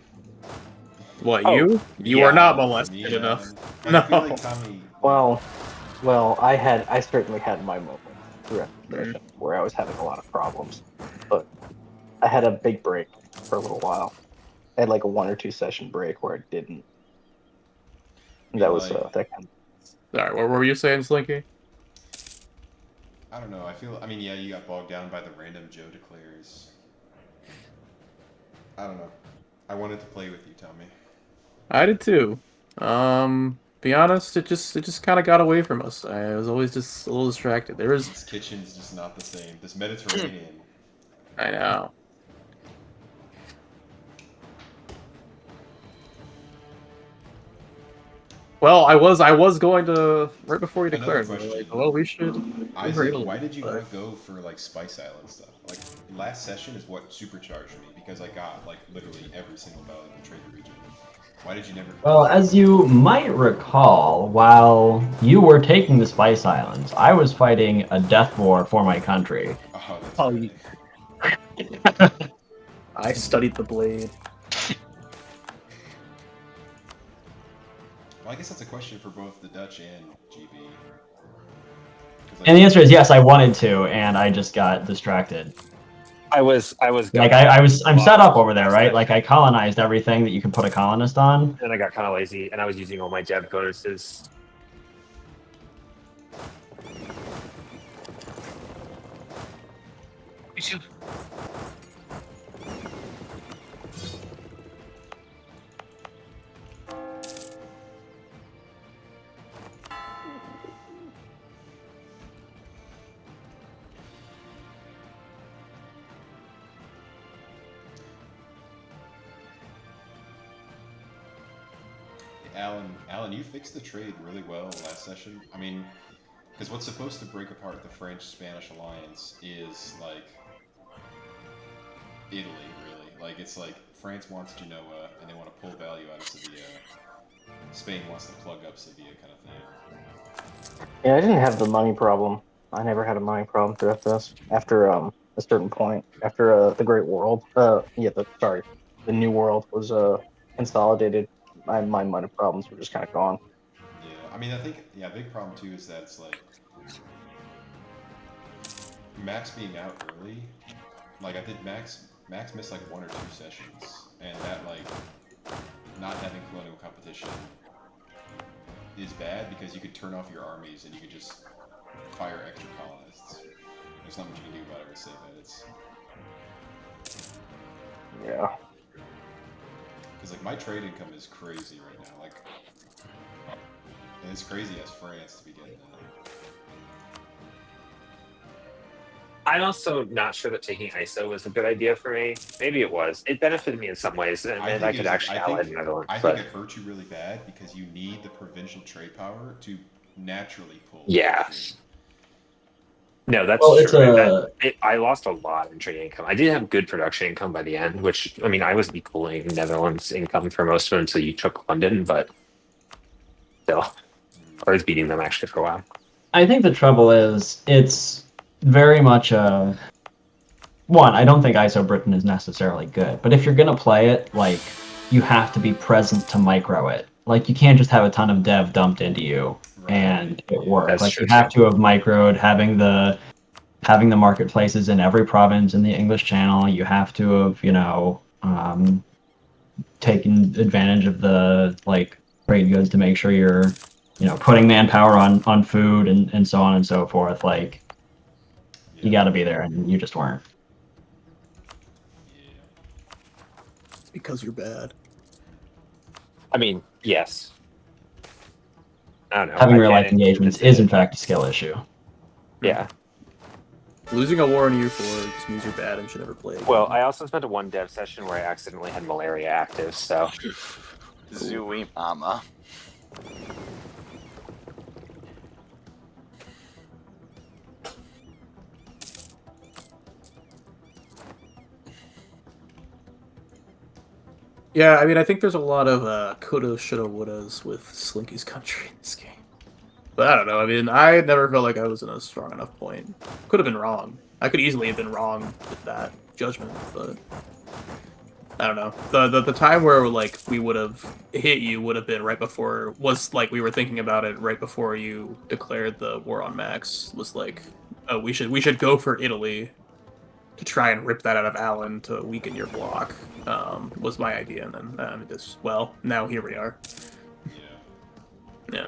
What, Oh, you yeah. were not molested Me, enough. I feel No. like Tommy. Well, I certainly had my moment throughout the session where I was having a lot of problems, but I had a big break for a little while. I had like a 1 or 2 session break where I didn't. That was that kind Sorry, what were you saying, Slinky? I don't know. I mean, yeah, you got bogged down by the random Joe declares. I don't know. I wanted to play with you, Tommy. I did too. Be honest, it just kind of got away from us. I was always just a little distracted. This kitchen's just not the same. This Mediterranean. I know. Well, I was going to right before you declared. Question. Like, well, we should. Isaac, why did you not go for like Spice Island stuff? Like last session is what supercharged me because I got like literally every single ballot in Trade Region. Why did you never? Well, as you might recall, while you were taking the Spice Islands, I was fighting a death war for my country. Oh, that's right. I studied the blade. Well, I guess that's a question for both the Dutch and GB. And the answer is yes, I wanted to, and I just got distracted. I was like I'm set up over there, right? Like I colonized everything that you can put a colonist on. And I got kind of lazy, and I was using all my jab bonuses. Alan, you fixed the trade really well last session. I mean, because what's supposed to break apart the French-Spanish alliance is like Italy, really. Like, it's like France wants Genoa, and they want to pull value out of Sevilla. Spain wants to plug up Sevilla, kind of thing. Yeah, I didn't have the money problem. I never had a money problem through FS after a certain point. After the Great World, the New World was consolidated. My money problems were just kind of gone. Yeah, I mean, I think, yeah, a big problem too is that it's like Max being out early. Like, I think Max missed like 1 or 2 sessions, and that, like, not having colonial competition is bad because you could turn off your armies and you could just fire extra colonists. There's not much you can do about it with save edits. Yeah. Because, like, my trade income is crazy right now. Like, and it's crazy as France to be getting that. I'm also not sure that taking ISO was a good idea for me. Maybe it was. It benefited me in some ways, and then I could actually ally the Netherlands. I think it hurt you really bad because you need the provincial trade power to naturally pull. Yeah. No, that's Well, it's true. I lost a lot in trade income. I did have good production income by the end, which, I mean, I was equaling Netherlands income for most of it until you took London, but still, I was beating them actually for a while. I think the trouble is it's very much a one. I don't think ISO Britain is necessarily good, but if you're gonna play it, like, you have to be present to micro it. Like, you can't just have a ton of dev dumped into you and it work. That's like true, you have to have microed, having the marketplaces in every province in the English Channel. You have to have, taken advantage of the like trade goods to make sure you're, putting manpower on food and so on and so forth. Like, you got to be there, and you just weren't. It's because you're bad. I mean, yes. I don't know. Having real-life engagements is, in fact, a skill issue. Yeah. Losing a war in year 4 just means you're bad and should never play again. Well, I also spent a 1 dev session where I accidentally had malaria active, so. Zooey mama. Yeah, I mean, I think there's a lot of coulda, shoulda, wouldas with Slinky's country in this game. But I don't know, I mean, I never felt like I was in a strong enough point. Could have been wrong. I could easily have been wrong with that judgment, but I don't know. The time where, like, we would have hit you would have been right before, was like we were thinking about it right before you declared the war on Max. Was like, oh, we should go for Italy to try and rip that out of Alan to weaken your block, was my idea, and then well, now here we are. Yeah.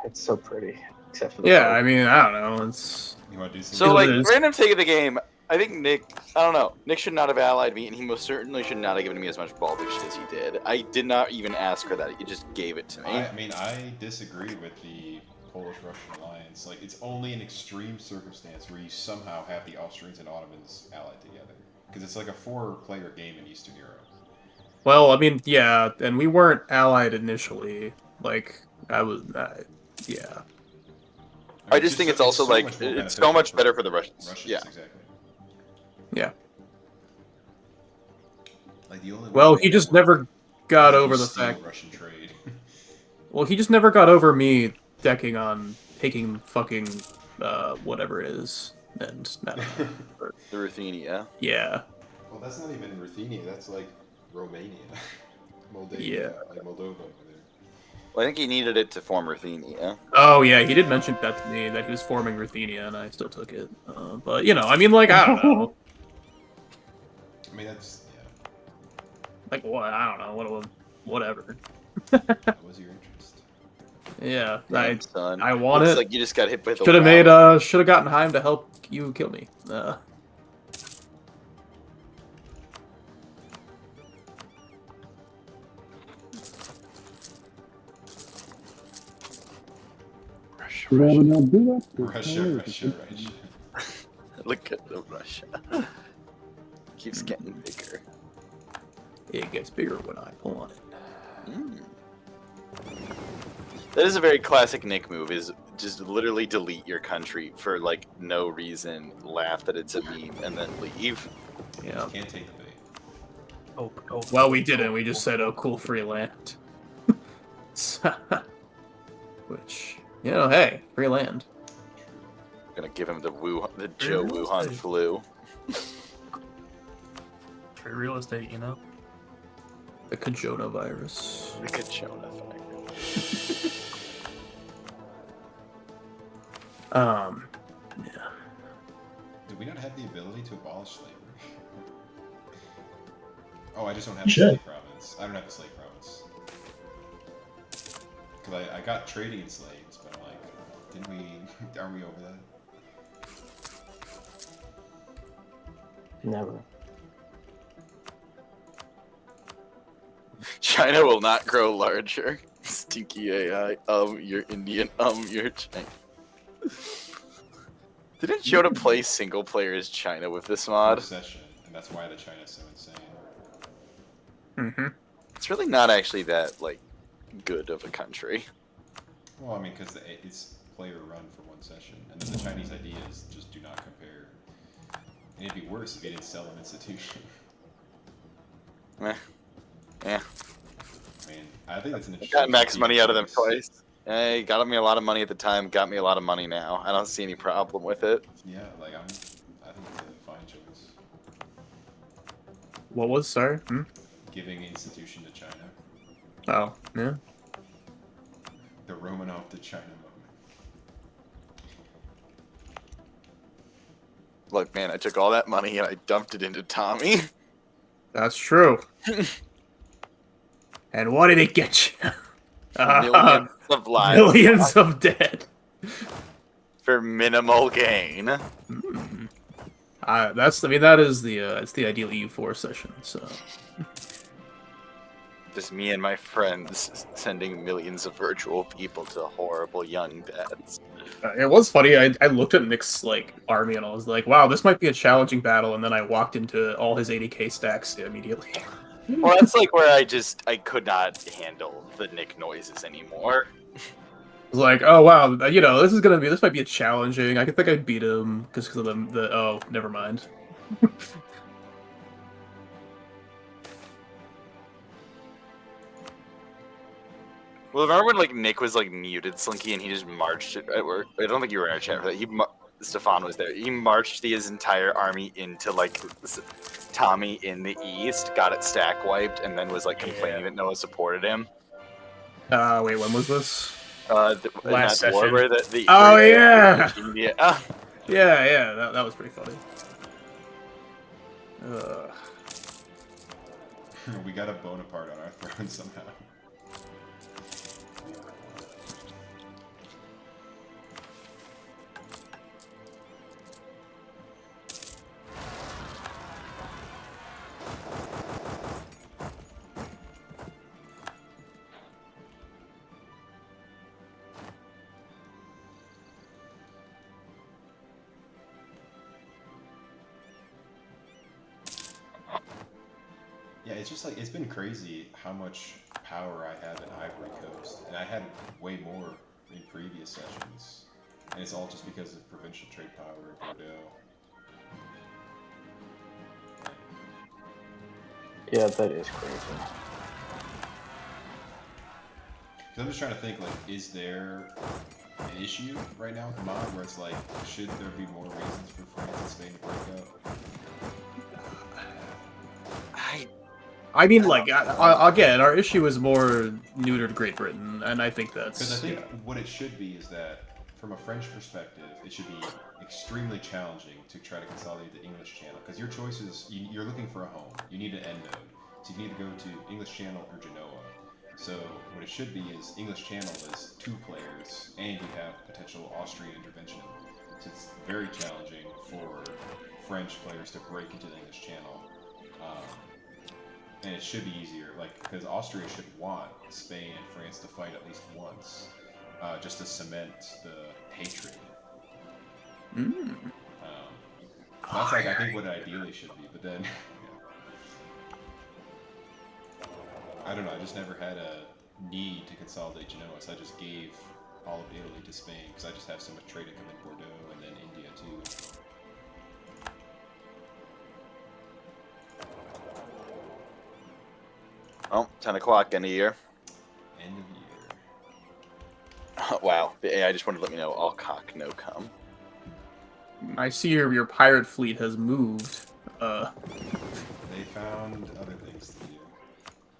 It's so pretty, except for the Yeah, part. I mean, I don't know. It's You want to do So, like, random take of the game. I think Nick, I don't know, Nick should not have allied me, and he most certainly should not have given me as much Baltic shit as he did. I did not even ask for that. He just gave it to me. I mean, I disagree with the Polish-Russian alliance. Like, it's only an extreme circumstance where you somehow have the Austrians and Ottomans allied together. Because it's like a 4-player game in Eastern Europe. well, I mean, yeah, and we weren't allied initially. Like, yeah. I just think it's also, like, it's so much better for the Russians. Yeah. Exactly. Yeah. Like, the only Well, he just never got over the fact. Russian trade. Well, he just never got over me decking on taking fucking whatever it is, and I don't know. The Ruthenia. Yeah. Well, that's not even Ruthenia. That's like Romania, Moldavia, like Moldova over there. Well, I think he needed it to form Ruthenia. Oh yeah, he did mention that to me, that he was forming Ruthenia, and I still took it. But I mean, like, I don't know. I mean, that's Like what? I don't know. Whatever. What was your interest? Yeah, Damn, son. I want Looks it. like you just got hit with a Should have gotten Heim to help you kill me. Russia. Look at the Russia. Keeps getting bigger. It gets bigger when I pull on it. That is a very classic Nick move, is just literally delete your country for like no reason, laugh that it's a meme, and then leave. Yeah. Can't take the bait. Well, we didn't. We just said, "Oh, cool, free land." Which, you know, hey, free land. Gonna give him the Joe Wuhan flu. Free real estate, you know. The Kajona virus. The Kajona virus. Yeah. Did we not have the ability to abolish slavery? Oh, I just don't have the Should. slave province. I don't have the slave province. Because I got trading in slaves, but I'm like, didn't we? Are we over that? Never. China will not grow larger. Stinky AI. You're Indian. You're China. Didn't Jonah play single player as China with this mod? Obsession, and that's why the China's so insane. Mm-hmm. It's really not actually that like good of a country. Well, I mean, because it's player run for one session, and then the Chinese ideas just do not compare. And it'd be worse if you didn't sell an institution. Yeah. I mean, I think that's an interesting. Got max money out of them twice. Hey, got me a lot of money at the time. Got me a lot of money now. I don't see any problem with it. Yeah, like I think it's a fine choice. What was, sorry? Giving institution to China. Oh, yeah. The Romanov to China moment. Look, man, I took all that money and I dumped it into Tommy. That's true. And what did it get you? Millions of lives. Millions of dead. For minimal gain. I mean, that is the, it's the ideal EU4 session, so. Just me and my friends sending millions of virtual people to horrible young deaths. It was funny, I looked at Nick's, like, army and I was like, wow, this might be a challenging battle, and then I walked into all his 80k stacks immediately. Well, that's like where I could not handle the Nick noises anymore. I was like, oh wow, you know, this might be a challenging. I think I'd beat him just because of oh, never mind. Well, remember when like Nick was like muted Slinky and he just marched it at work? I don't think you were in our chat for that. Stefan was there. He marched his entire army into like Tommy in the east, got it stack wiped, and then was like complaining that no one supported him. Wait, when was this? Last session. War where the oh yeah. Yeah. That was pretty funny. We got a Bonaparte on our throne somehow. Yeah, it's just like, it's been crazy how much power I have in Ivory Coast, and I had way more in previous sessions, and it's all just because of provincial trade power in Bordeaux. Yeah, that is crazy. I'm just trying to think, like, is there an issue right now with the mod where it's like, should there be more reasons for France and Spain to break up? I mean, like, again, our issue is more neutered Great Britain, and I think that's... Because I think what it should be is that, from a French perspective, it should be extremely challenging to try to consolidate the English Channel. Because your choices, you're looking for a home. You need an end node. So you need to go to English Channel or Genoa. So what it should be is English Channel is 2 players, and you have potential Austrian intervention. So it's very challenging for French players to break into the English Channel. And it should be easier, like, because Austria should want Spain and France to fight at least once, just to cement the hatred. That's like, I think what it ideally should be, but then, I don't know, I just never had a need to consolidate Genoa, so I just gave all of Italy to Spain because I just have so much trade income in Bordeaux and then India too. Oh, 10 o'clock, end of year. End of year. Wow, the AI just wanted to let me know all cock, no cum. I see your pirate fleet has moved. They found other things to do.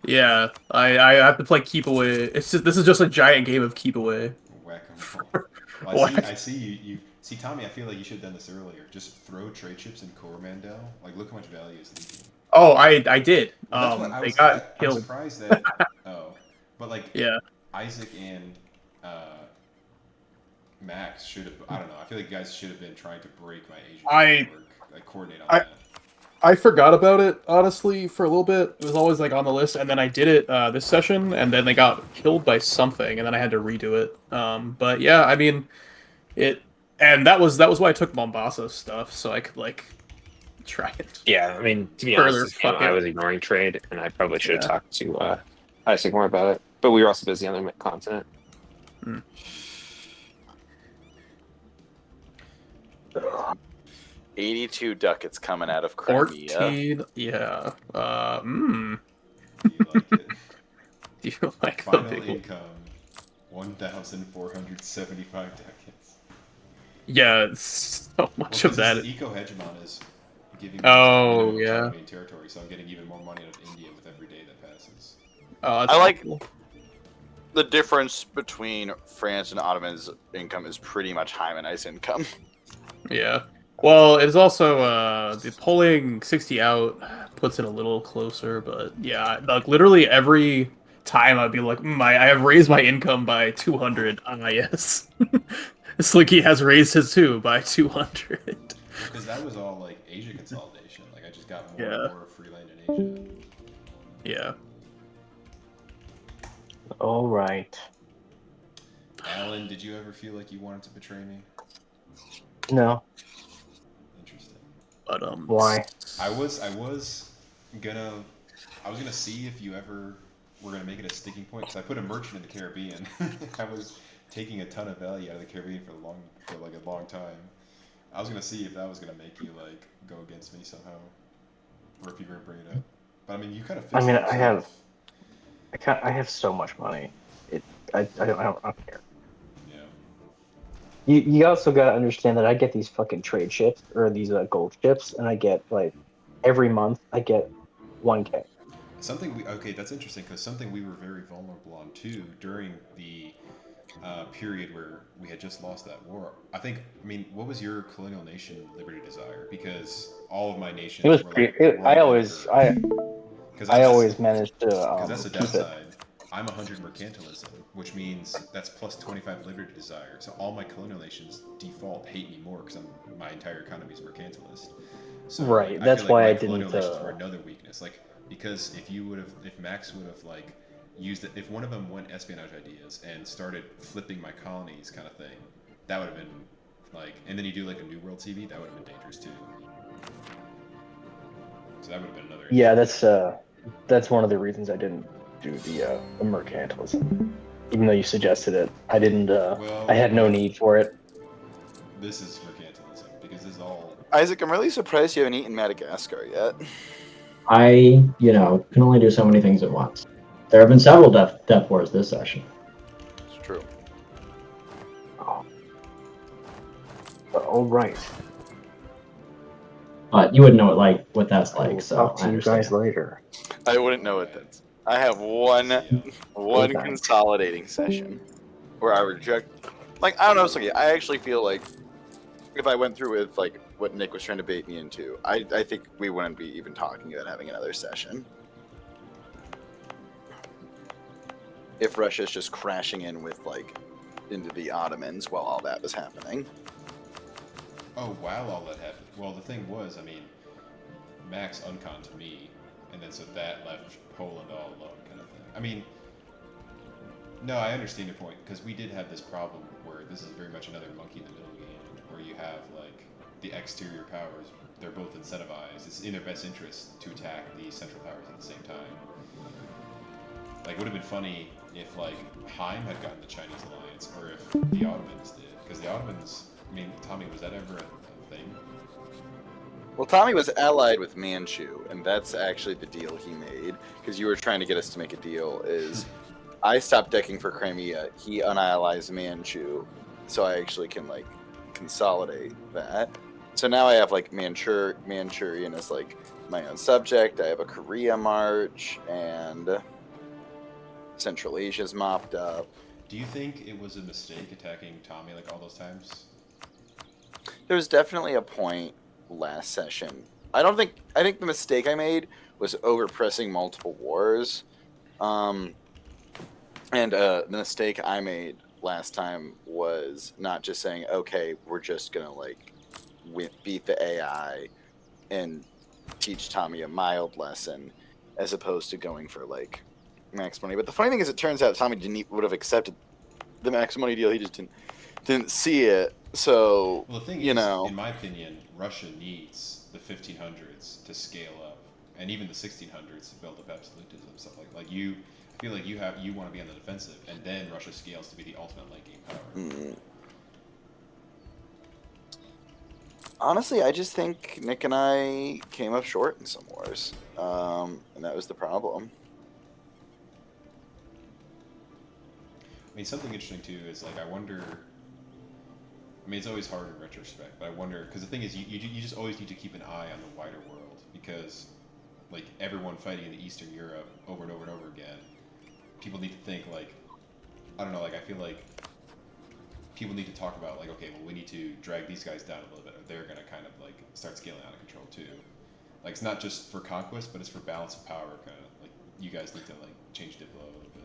Yeah, I have to play keep away. This is just a giant game of keep away. Whack-a-mole. Well, I see you see, Tommy, I feel like you should have done this earlier. Just throw trade ships in Coromandel. Like, look how much value is leaving. Oh, I did. Well, that's what they got I'm killed. surprised that. Oh, but like, yeah, Isaac and Max should have. I don't know. I feel like you guys should have been trying to break my Asian network, like coordinate on that. I forgot about it, honestly, for a little bit. It was always like on the list, and then I did it this session, and then they got killed by something, and then I had to redo it. But yeah, I mean, and that was why I took Mombasa stuff, so I could like try it. Yeah, I mean, to be further honest, this game, I was ignoring trade, and I probably should have talked to Isaac more about it. But we were also busy on the continent. 82 ducats coming out of Crimea. 14, yeah. Do you like it? Do you like Final the big income, 1,475 ducats. Yeah, it's so much of that. Eco-hegemon is giving me Oh, minimum yeah. autonomy and territory, so I'm getting even more money out of India with every day that passes. Oh, I like the difference between France and Ottoman's income is pretty much Hymenized income. Yeah. Well, it's also the pulling 60 out puts it a little closer, but yeah, like literally every time I'd be like, I have raised my income by 200. Ah, yes. Slinky has raised his too by 200. Because that was all like Asia consolidation. Like I just got more Yeah. and more free land in Asia. Yeah. All right. Alan, did you ever feel like you wanted to betray me? No. Interesting. But why? I was gonna see if you ever were gonna make it a sticking point because I put a merchant in the Caribbean. I was taking a ton of value out of the Caribbean for a long time. I was gonna see if that was gonna make you like go against me somehow, or if you were gonna bring it up. But I mean, you kind of. I mean, I have so much money. I don't care. Yeah. You also gotta understand that I get these fucking trade ships or these gold ships, and I get like every month I get 1K. That's interesting because something we were very vulnerable on too during the period where we had just lost that war. I mean, what was your colonial nation liberty desire? Because all of my nations It was were pretty. like, I always managed to because that's the keep it. downside. I'm 100 mercantilism, which means that's plus 25 liberty desire. So all my colonial nations default hate me more because my entire economy is mercantilist. So Right, like, that's I feel why like I my colonial didn't, nations were another weakness. Like because if Max would have like used it, if one of them went espionage ideas and started flipping my colonies kind of thing, that would have been like, and then you do like a New World TV, that would have been dangerous too. So that would have been another. Yeah, that's one of the reasons I didn't do the mercantilism. Even though you suggested it, I didn't. I had no need for it. This is mercantilism because this is all. Isaac, I'm really surprised you haven't eaten Madagascar yet. I, can only do so many things at once. There have been several death wars this session. It's true. All right. But you wouldn't know what that's like. So Talk to I you understand. guys later. I wouldn't know what that's. I have one consolidating session where I reject. Like I don't know, Slinky. I actually feel like if I went through with like what Nick was trying to bait me into, I think we wouldn't be even talking about having another session. If Russia's just crashing in with like into the Ottomans while all that was happening. Oh, while all that happened. Well, the thing was, I mean, Max unconned to me, and then so that left Poland all alone, kind of thing. I mean, no, I understand your point because we did have this problem where this is very much another monkey in the middle game, where you have like the exterior powers. They're both incentivized. It's in their best interest to attack the central powers at the same time. Like, it would have been funny if like Heim had gotten the Chinese alliance, or if the Ottomans did, because the Ottomans. I mean, Tommy, was that ever a thing? Well, Tommy was allied with Manchu, and that's actually the deal he made. Because you were trying to get us to make a deal. Is I stopped decking for Crimea, he unallies Manchu, so I actually can like consolidate that. So now I have like Manchurian as like my own subject. I have a Korea march, and Central Asia's mopped up. Do you think it was a mistake attacking Tommy like all those times? There was definitely a point last session. I think the mistake I made was overpressing multiple wars. And the mistake I made last time was not just saying, okay, we're just gonna like beat the AI and teach Tommy a mild lesson, as opposed to going for like max money. But the funny thing is, it turns out Tommy would have accepted the max money deal. He just didn't see it. So, well, the thing you is, know, in my opinion, Russia needs the 1500s to scale up, and even the 1600s to build up absolutism, stuff like you. I feel like you want to be on the defensive, and then Russia scales to be the ultimate late game power. Honestly, I just think Nick and I came up short in some wars, and that was the problem. I mean, something interesting too is like I wonder. I mean, it's always hard in retrospect, but I wonder because the thing is, you just always need to keep an eye on the wider world because, like, everyone fighting in Eastern Europe over and over and over again, people need to think like, I don't know, like I feel like people need to talk about like, okay, well, we need to drag these guys down a little bit, or they're gonna kind of like start scaling out of control too. Like, it's not just for conquest, but it's for balance of power, kind of like you guys need to like change Diplo a little bit.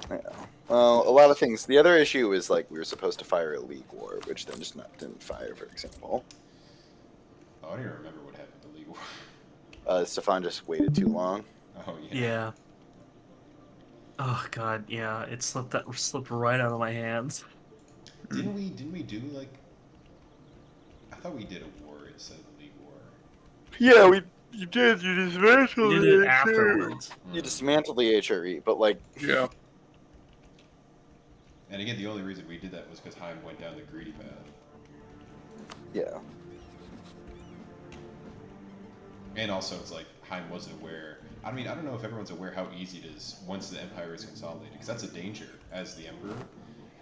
Yeah. Well, a lot of things. The other issue is like we were supposed to fire a League War, which then just didn't fire, for example. Oh, I don't even remember what happened to League War. Stefan just waited too long. Oh yeah. Yeah. Oh god, yeah, it slipped right out of my hands. Didn't we do like? I thought we did a war instead of the League War. Yeah, you did. You dismantled You did it afterwards. You dismantled the HRE, but like yeah. And again, the only reason we did that was because Heim went down the greedy path. Yeah. And also, it's like Heim wasn't aware. I mean, I don't know if everyone's aware how easy it is once the empire is consolidated, because that's a danger as the emperor.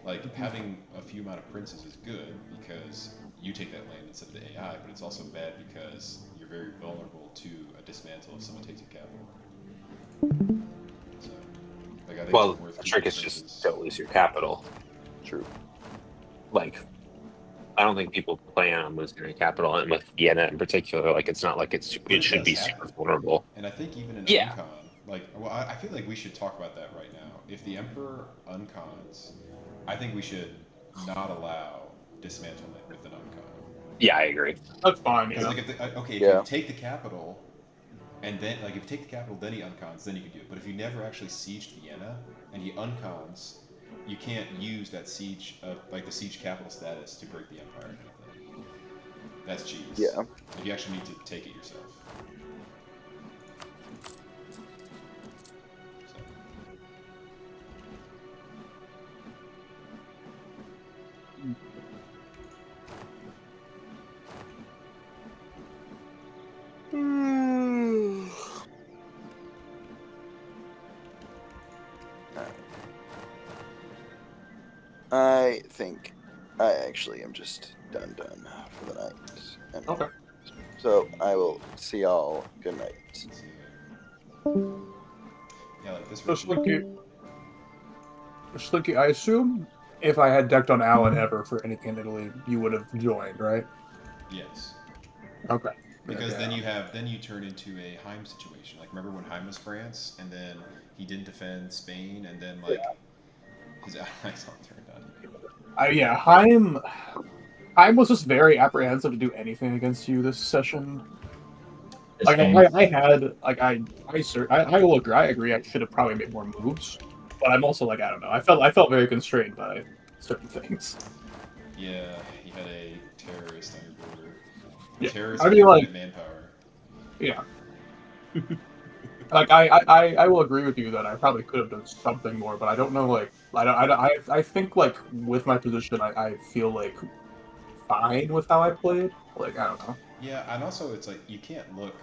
Like, having a few amount of princes is good because you take that land instead of the AI, but it's also bad because you're very vulnerable to a dismantle if someone takes your capital. So, like, I think Well, it's worth the trick is just don't lose your capital. True. Like, I don't think people plan on losing their capital, and with Vienna in particular, like it's not like it should be super vulnerable. And I think even in Uncon, like, well, I feel like we should talk about that right now. If the Emperor uncons, I think we should not allow dismantlement with an uncon. Yeah, I agree. That's fine. Yeah. Like, if you take the capital, and then like if you take the capital, then he uncons, then you can do it. But if you never actually sieged Vienna and he uncons, you can't use that siege of like the siege capital status to break the empire. Kind of thing. That's cheese. Yeah. Like, you actually need to take it yourself. I think I actually am just done for the night. And Okay. So I will see y'all. Good night. Yeah, like this. So Slinky, I assume if I had decked on Alan ever for anything in Italy, you would have joined, right? Yes. Okay. Because then you turn into a Heim situation. Like, remember when Heim was France, and then he didn't defend Spain, and then like his allies all turned on him. Heim was just very apprehensive to do anything against you this session. Like I will agree. I agree. I should have probably made more moves, but I'm also like I don't know. I felt very constrained by certain things. Yeah, he had a terrorist on your border. Yeah. Terrorist I mean, like manpower. Yeah. Like I will agree with you that I probably could have done something more, but I don't know. Like I think like with my position, I feel like fine with how I played. Like I don't know. Yeah, and also it's like you can't look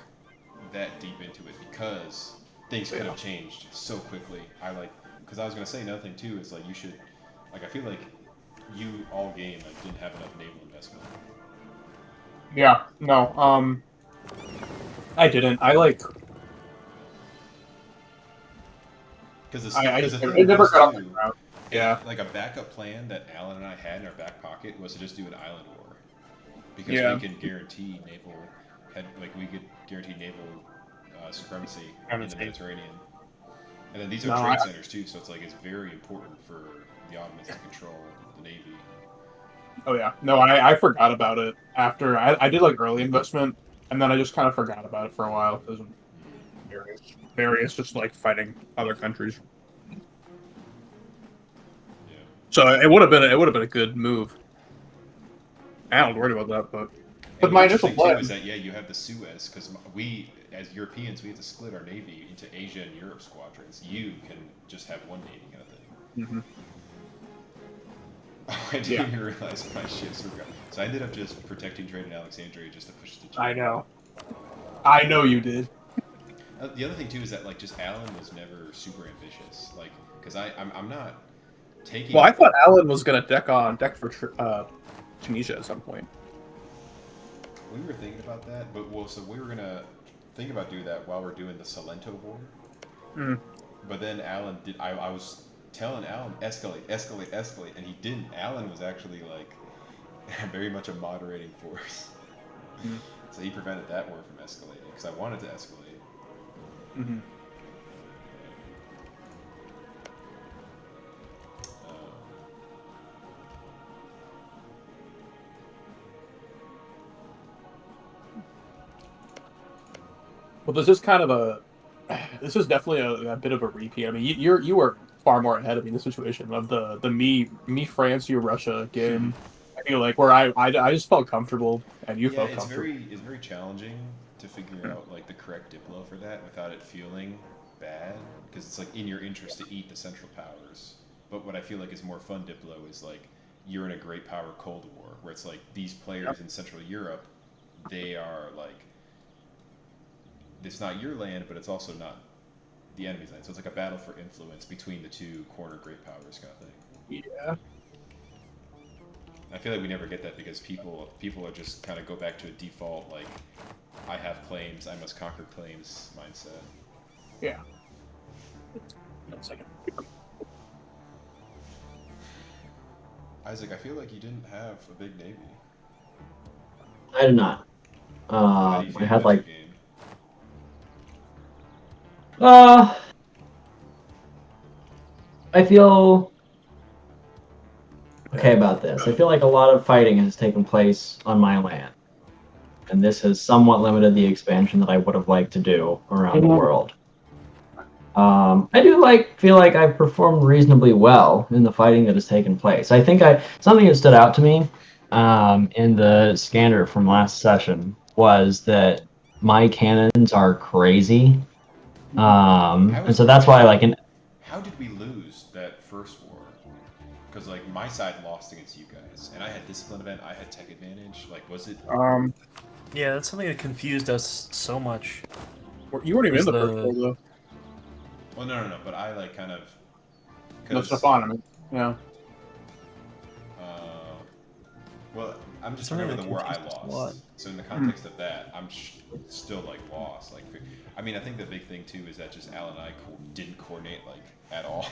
that deep into it because things could have changed so quickly. Because I was gonna say another thing too is like you should, like I feel like you all game like didn't have enough naval investment. Yeah, no, I didn't. I like. Because the thing it with never this got off the too, ground. Yeah. like a backup plan that Alan and I had in our back pocket was to just do an island war, because Yeah. we can guarantee we could guarantee naval supremacy in the Mediterranean. And then these are trade centers too, so it's very important for the Ottomans to control the navy. Oh yeah, no, I forgot about it after I did like early investment, and then I just kind of forgot about it for a while because of various just like fighting other countries. Yeah. So it would have been a good move. I don't worry about that, but my initial Interesting plan too is that you have the Suez, because we as Europeans we have to split our navy into Asia and Europe squadrons. You can just have one navy kind of thing. Mm-hmm. Oh, I didn't even realize my ships were gone. So I ended up just protecting trade in Alexandria just to push the. I know you did. The other thing too is that just Alan was never super ambitious, because I'm not taking. Well, I thought Alan was gonna deck for Tunisia at some point. We were thinking about that, so we were gonna think about doing that while we're doing the Salento War. Mm. But then Alan did. I was telling Alan escalate, escalate, escalate, and he didn't. Alan was actually very much a moderating force. Mm. So he prevented that war from escalating because I wanted to escalate. Mm-hmm. Well, this is definitely a bit of a repeat. I mean, you were far more ahead of me in the situation of the me France, you Russia game. I feel like where I just felt comfortable and you felt comfortable. It's very challenging to figure out the correct Diplo for that without it feeling bad, because it's in your interest to eat the Central Powers. But what I feel like is more fun Diplo is you're in a great power Cold War where it's these players in Central Europe, they are it's not your land, but it's also not the enemy's land. So it's a battle for influence between the two corner great powers kind of thing. Yeah. I feel like we never get that because people are just kind of go back to a default I have claims, I must conquer claims mindset. Yeah. 1 second. Isaac, I feel like you didn't have a big navy. I did not. How do you feel I had about your game? I feel okay about this. I feel like a lot of fighting has taken place on my land, and this has somewhat limited the expansion that I would have liked to do around the world. I do feel like I've performed reasonably well in the fighting that has taken place. I think something that stood out to me in the scanner from last session was that my cannons are crazy. And so that's why how did we lose that first war? Because my side lost against you guys, and I had discipline event, I had tech advantage. Was it? Yeah, that's something that confused us so much. You weren't even in the first war though. Well, no, but I kind of. No, Stefan, I mean, yeah. Well, I'm just remember the war I lost. So in the context of that, I'm still lost. I mean, I think the big thing too is that just Alan and I didn't coordinate at all.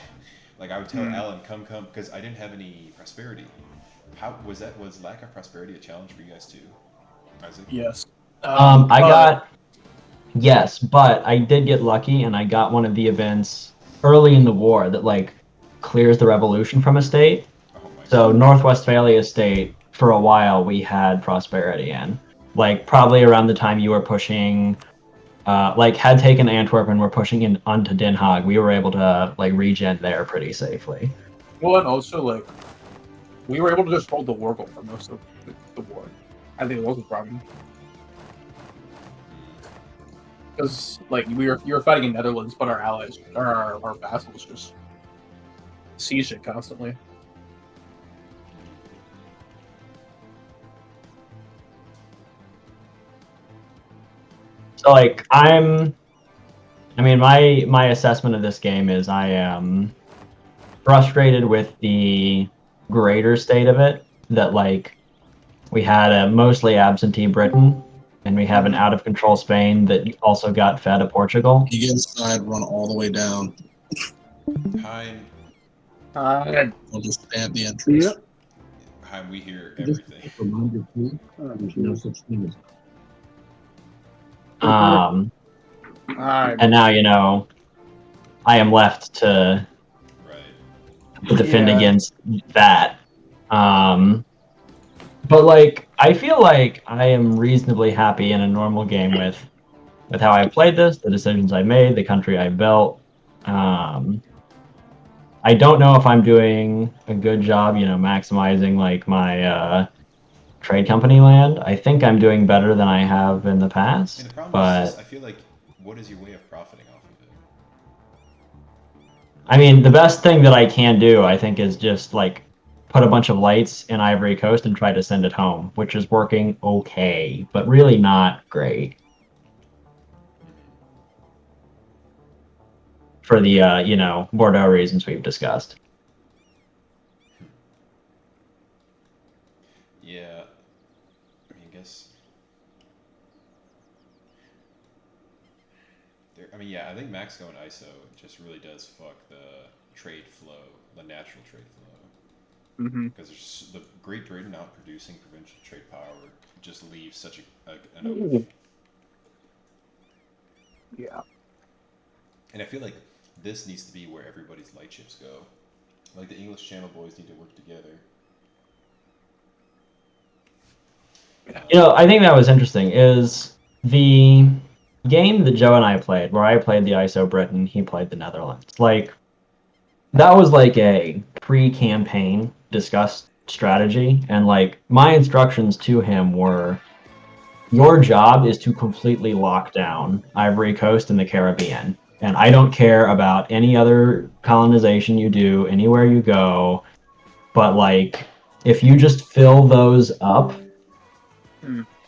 I would tell Alan, come, because I didn't have any prosperity. How was lack of prosperity a challenge for you guys too, Isaac? Yes. Yes, but I did get lucky, and I got one of the events early in the war that clears the revolution from a state. So North Westphalia state, for a while, we had prosperity in. Probably around the time you were pushing, had taken Antwerp and were pushing in onto Den Haag, we were able to regen there pretty safely. Well, and also we were able to just hold the war goal for most of the war. I think it was a problem. Because like you were fighting in Netherlands, but our allies, or our vassals, just siege it constantly. So like I mean my assessment of this game is I am frustrated with the greater state of it, that like we had a mostly absentee Britain and we have an out of control Spain that also got fed to Portugal. You get inside, run all the way down. Heim. I'll just stamp the entrance. Yep. Heim, we hear everything. And now, you know, I am left to defend against that. But like, I feel like I am reasonably happy in a normal game with how I played this, the decisions I made, the country I built. I don't know if I'm doing a good job, you know, maximizing like my trade company land. I think I'm doing better than I have in the past. And the problem but is just, I feel like, what is your way of profiting off of it? I mean, the best thing that I can do, I think, is just like put a bunch of lights in Ivory Coast and try to send it home, which is working okay, but really not great. For the, you know, Bordeaux reasons we've discussed. Yeah. I mean, I guess... yeah, I think Mexico and ISO just really does fuck the trade flow, the natural trade flow. Because the Great Britain out producing provincial trade power just leaves such an open. Yeah. And I feel like this needs to be where everybody's light ships go. Like the English Channel boys need to work together. You know, I think that was interesting, is the game that Joe and I played, where I played the ISO Britain, he played the Netherlands. Like, that was like a pre-campaign discussed strategy, and like my instructions to him were, your job is to completely lock down Ivory Coast and the Caribbean. And I don't care about any other colonization you do, anywhere you go, but like, if you just fill those up,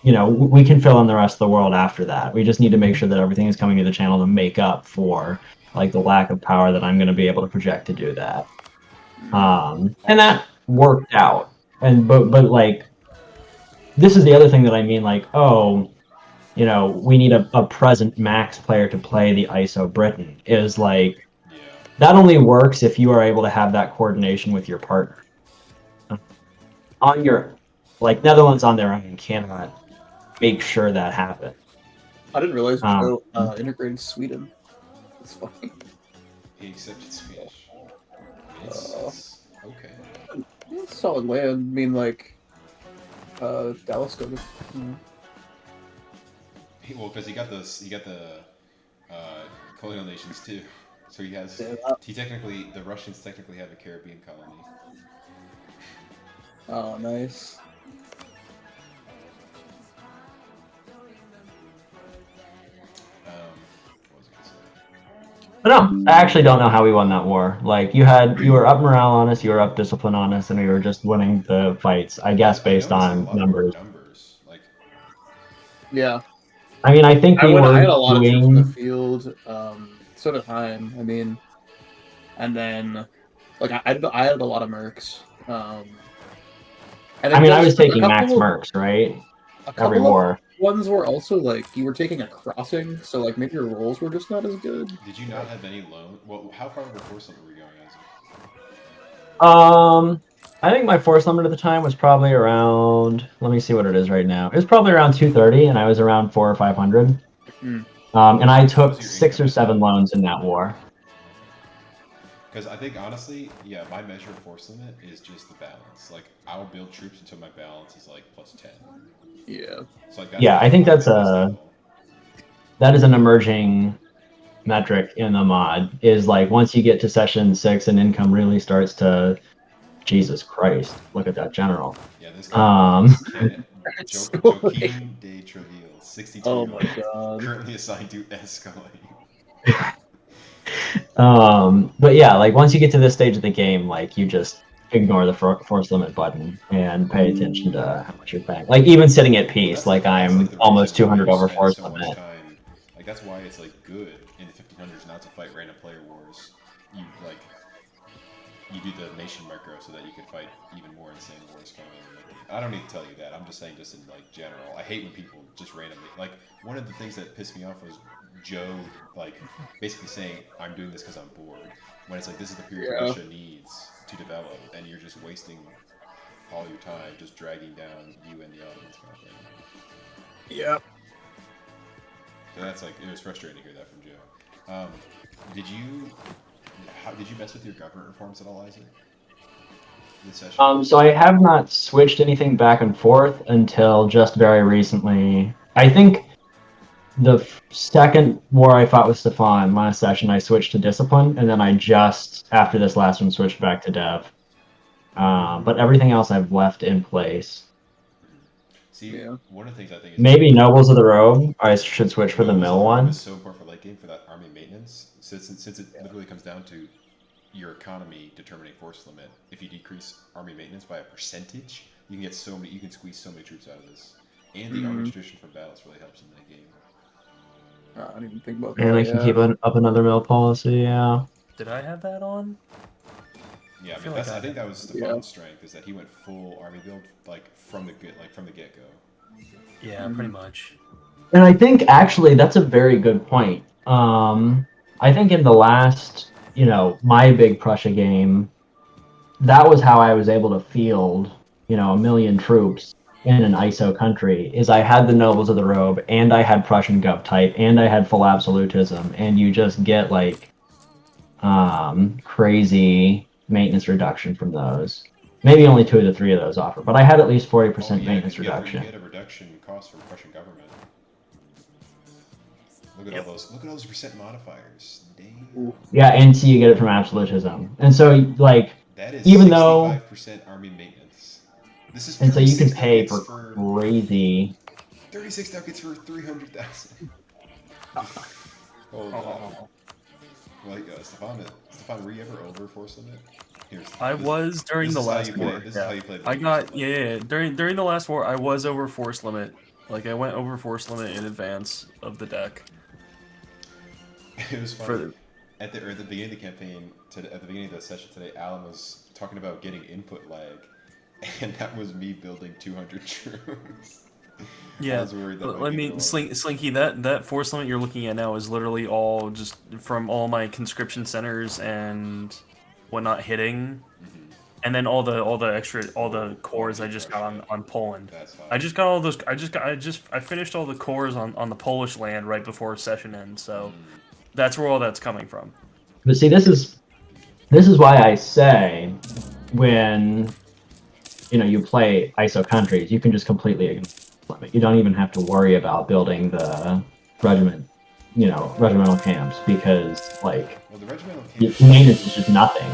you know, we can fill in the rest of the world after that. We just need to make sure that everything is coming to the channel to make up for like the lack of power that I'm going to be able to project to do that. And that worked out. And but like, this is the other thing that I mean, like, oh, you know, we need a present max player to play the ISO Britain, is like, that only works if you are able to have that coordination with your partner. On your, like, Netherlands on their own cannot make sure that happens. I didn't realize Joe integrated Sweden. It's funny. He accepted Swedish. It's okay. It's solid land. I mean, like, Dallas got it. Well, because he got the colonial nations too. So he has. The Russians technically have a Caribbean colony. Oh, nice. But no, I actually don't know how we won that war. Like, you were up morale on us, you were up discipline on us, and we were just winning the fights, I guess, based on numbers. Like, yeah. I mean, I think I had a lot of troops in the field. So did Heim. I mean, and then, like, I had a lot of mercs. And I mean, I was taking max mercs, right? Every war. Ones were also like you were taking a crossing, so like maybe your rolls were just not as good. Did you not have any loan? Well, how far over force limit were you going as? I think my force limit at the time was probably around. Let me see what it is right now. It was probably around 230, and I was around 400 or 500. And I took 6 or 7 loans in that war. Because I think honestly, yeah, my measure of force limit is just the balance. Like, I'll build troops until my balance is like +10. Yeah. So like yeah, I think that is an emerging metric in the mod. Is like once you get to session 6 and income really starts to, Jesus Christ, look at that general. Yeah, this guy Joaquin de Trujillo, 62 Oh year my old, god. currently assigned to escalate. But yeah, like once you get to this stage of the game, like you just ignore the force limit button and pay attention to how much you're paying. Like even sitting at peace, That's like that's I'm the almost reason why 200 you over spend force so much limit. time. Like that's why it's like good in the 1500s not to fight random player wars. You like you do the nation micro so that you can fight even more insane wars coming in. Like, I don't need to tell you that. I'm just saying, just in like general. I hate when people just randomly like. One of the things that pissed me off was Joe like basically saying, "I'm doing this because I'm bored." When it's like this is the period Yeah. Russia needs to develop, and you're just wasting all your time just dragging down you and the Ottomans kind of thing. Yeah. So that's like it was frustrating to hear that from Joe. Did you mess with your government reforms at all, Isaac? This session? So I have not switched anything back and forth until just very recently. I think the second war I fought with Stefan last session, I switched to discipline, and then I just after this last one switched back to dev. But everything else I've left in place. See, one of the things I think is Maybe Nobles of the Robe. I should switch for the mill one. Is so important for late game for that army maintenance, since it literally comes down to your economy determining force limit. If you decrease army maintenance by a percentage, you can get so many. You can squeeze so many troops out of this, and the army tradition for battles really helps in that game. I didn't even think about And that. I can keep up another mill policy. Yeah. Did I have that on? Yeah, I think that was Stefan's strength is that he went full army build like from the get go. Yeah, pretty much. And I think actually that's a very good point. I think in the last, my big Prussia game, that was how I was able to field, 1,000,000 troops in an ISO country. Is I had the Nobles of the Robe, and I had Prussian Gov type, and I had full absolutism, and you just get like crazy maintenance reduction from those. Maybe only 2 of the 3 of those offer, but I had at least 40% maintenance reduction. You get a reduction in cost from Prussian government. Look at all those percent modifiers. Dang. Yeah, and so you get it from absolutism, and so like that is even though 65% army maintenance. This is and so you can pay for crazy. 36 ducats for 300,000. Hold on. Like Stefan, were you ever over force limit? I was during the last war. This is how you played. I got during the last war. I was over force limit. Like I went over force limit in advance of the deck. It was funny. At the beginning of the campaign, at the beginning of the session today, Alan was talking about getting input lag, and that was me building 200 troops. Yeah, I mean, Slinky, that force limit you're looking at now is literally all just from all my conscription centers and whatnot hitting, and then all the cores I just got on Poland. I just got all those. I finished all the cores on the Polish land right before session ends. So that's where all that's coming from. But see, this is why I say when you play ISO countries, you can just completely ignore limit. You don't even have to worry about building the regimental camps because the regimental camps, maintenance is just nothing.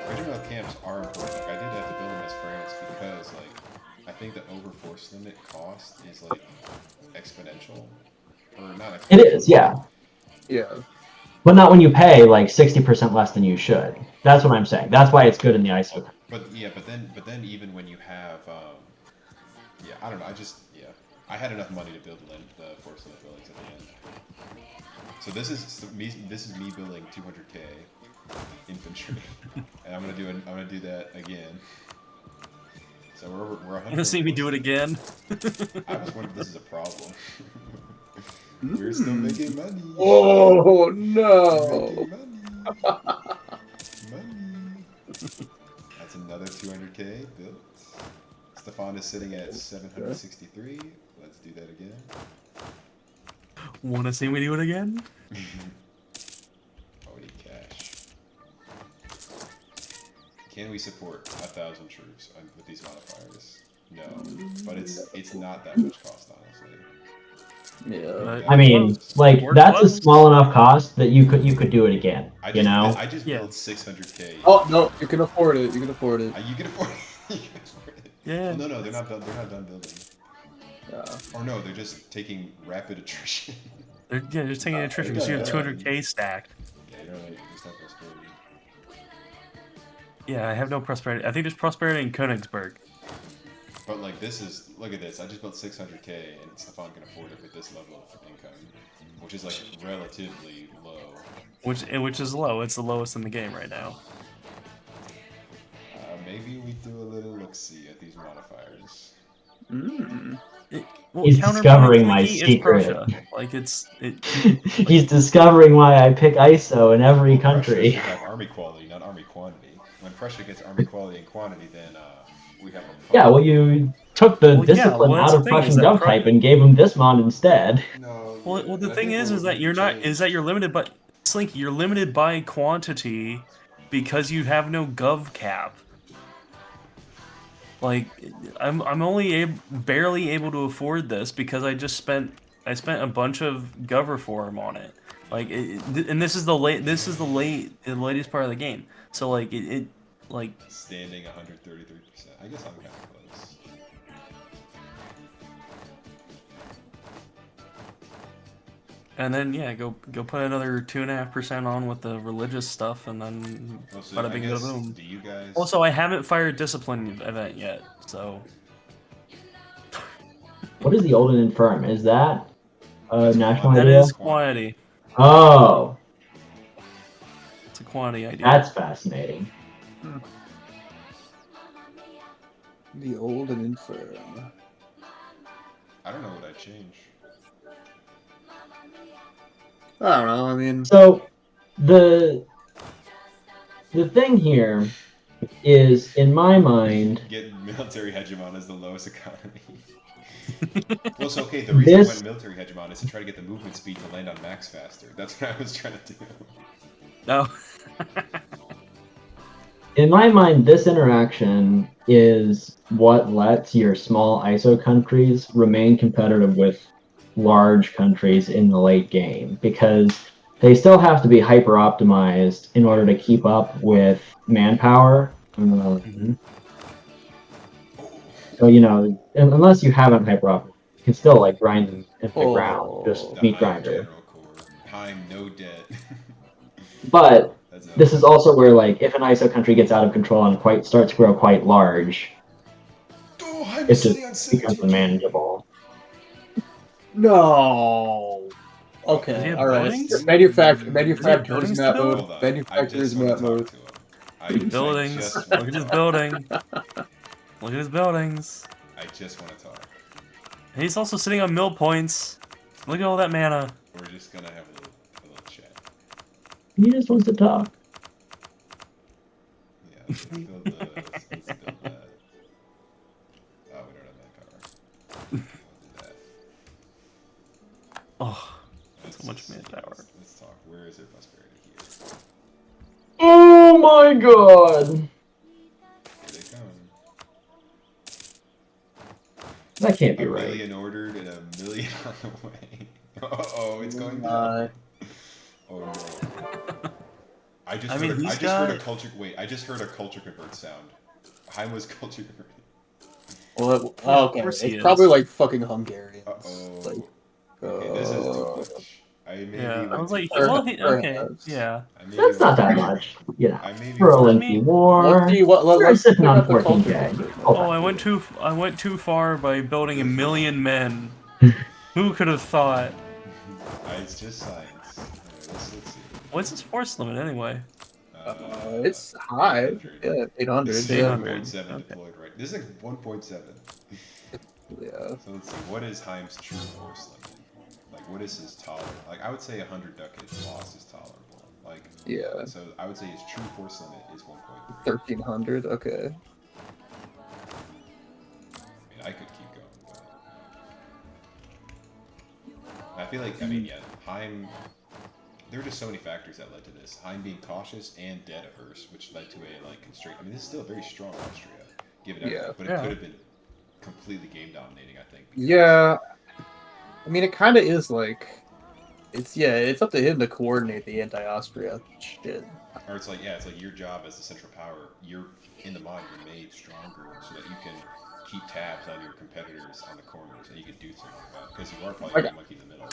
Regimental camps are important. Like, I did have to build them as France because I think the over force limit cost is exponential, or not exponential. It is, yeah. Yeah. But not when you pay 60% less than you should. That's what I'm saying. That's why it's good in the ISO. But then even when you have I don't know. I had enough money to build the force limit buildings at the end. So this is me building 200k infantry, and I'm gonna do that again. So we're 100. You gonna see me do it again? I was wondering if this is a problem. We're still making money. Oh no! Money. That's another 200k built. Stefan is sitting at 763. Let's do that again. Wanna see me do it again? Oh, we need cash. Can we support 1,000 troops with these modifiers? No, but it's not that much cost, honestly. Yeah. I mean, that's a small enough cost that you could do it again. I just built 600k. Oh no, you can afford it. You can afford it. You can afford it. Yeah. Well, no, they're not done. They're not done building. Or no, they're just taking rapid attrition. They're just taking attrition because you have 200k stacked. Yeah, you're right. There's no prosperity. Yeah, I have no prosperity. I think there's prosperity in Königsberg. But like this is, look at this. I just built 600k, and Stefan can afford it with this level of income, which is like relatively low. Which is low. It's the lowest in the game right now. Maybe we do a little look-see at these modifiers. Well, He's discovering my secret. Like He's discovering why I pick ISO in every country. Prussia should have army quality, not army quantity. When Prussia gets army quality and quantity, then we have a problem. Yeah, well, you took the discipline out of Prussian gov type and gave him this mod instead. No. Well, the thing is that you're not. Is that you're limited by Slinky? You're limited by quantity because you have no gov cap. Like, I'm only barely able to afford this because I spent a bunch of gov reform on it. Like, and this is the latest part of the game. So like like standing 133%. I guess I'm kind of close. And then yeah, go put another 2.5% on with the religious stuff, and then bada bing bada boom. Do you guys? Also, I haven't fired discipline event yet, so. What is the Olden Infirm? Is that a national idea? That is quantity. Oh. It's a quantity idea. That's fascinating. The Olden Infirm. I don't know what I'd change. I don't know. I mean, so the thing here is, in my mind, get military hegemon as the lowest economy. Well, so okay. The reason I went military hegemon is to try to get the movement speed to land on max faster. That's what I was trying to do. No. In my mind, this interaction is what lets your small ISO countries remain competitive with large countries in the late game, because they still have to be hyper optimized in order to keep up with manpower. So, you know, unless you haven't hyper optimized, you can still like grind into the ground, just meat grinder. Time, no debt. But this is also where, like, if an ISO country gets out of control and starts to grow quite large, it just becomes unmanageable. No. Okay. All right. Manufacturers map mode. Manufacturers map mode. Buildings. Look at his building. Look at his buildings. I just want to talk. And he's also sitting on mill points. Look at all that mana. We're just gonna have a little chat. He just wants to talk. Yeah, let's build that. Oh, we don't have manpower. Oh, so much manpower. Let's talk. Where is their prosperity here? Oh my god! Here they come. That can't be a right. A million ordered and a million on the way. Oh, it's going down. Oh no. I just heard a culture. Wait, I just heard a culture convert sound. Heim was culture convert. Well, okay. It's probably like fucking Hungarians. Like, okay, this is too much. I was like, well, okay, yeah. That's not that much. You know, for a lengthy war, we're sitting on 14K. Oh, I went too far by building 1 million men. Who could have thought? It's just science. Let's see. What's his force limit anyway? It's high. Yeah, 800. 800.7 deployed right. This is like 1.7. Yeah. So let's see. What is Heim's true force limit? Like, what is his tolerance? Like, I would say 100 ducats loss is tolerable. Like, yeah. So I would say his true force limit is 1.3. 1300. Okay. I mean, I could keep going, but I feel like, I mean, yeah, Heim. There were just so many factors that led to this. Heim being cautious and debt averse, which led to a constraint. I mean, this is still a very strong Austria, given everything, but it could have been completely game dominating, I think. Yeah. I mean, it kind of is like, it's up to him to coordinate the anti-Austria shit. Or it's like, it's like your job as the central power. You're in the mod, you're made stronger so that you can keep tabs on your competitors on the corners, and you could do something like that because you are probably going to monkey in the middle.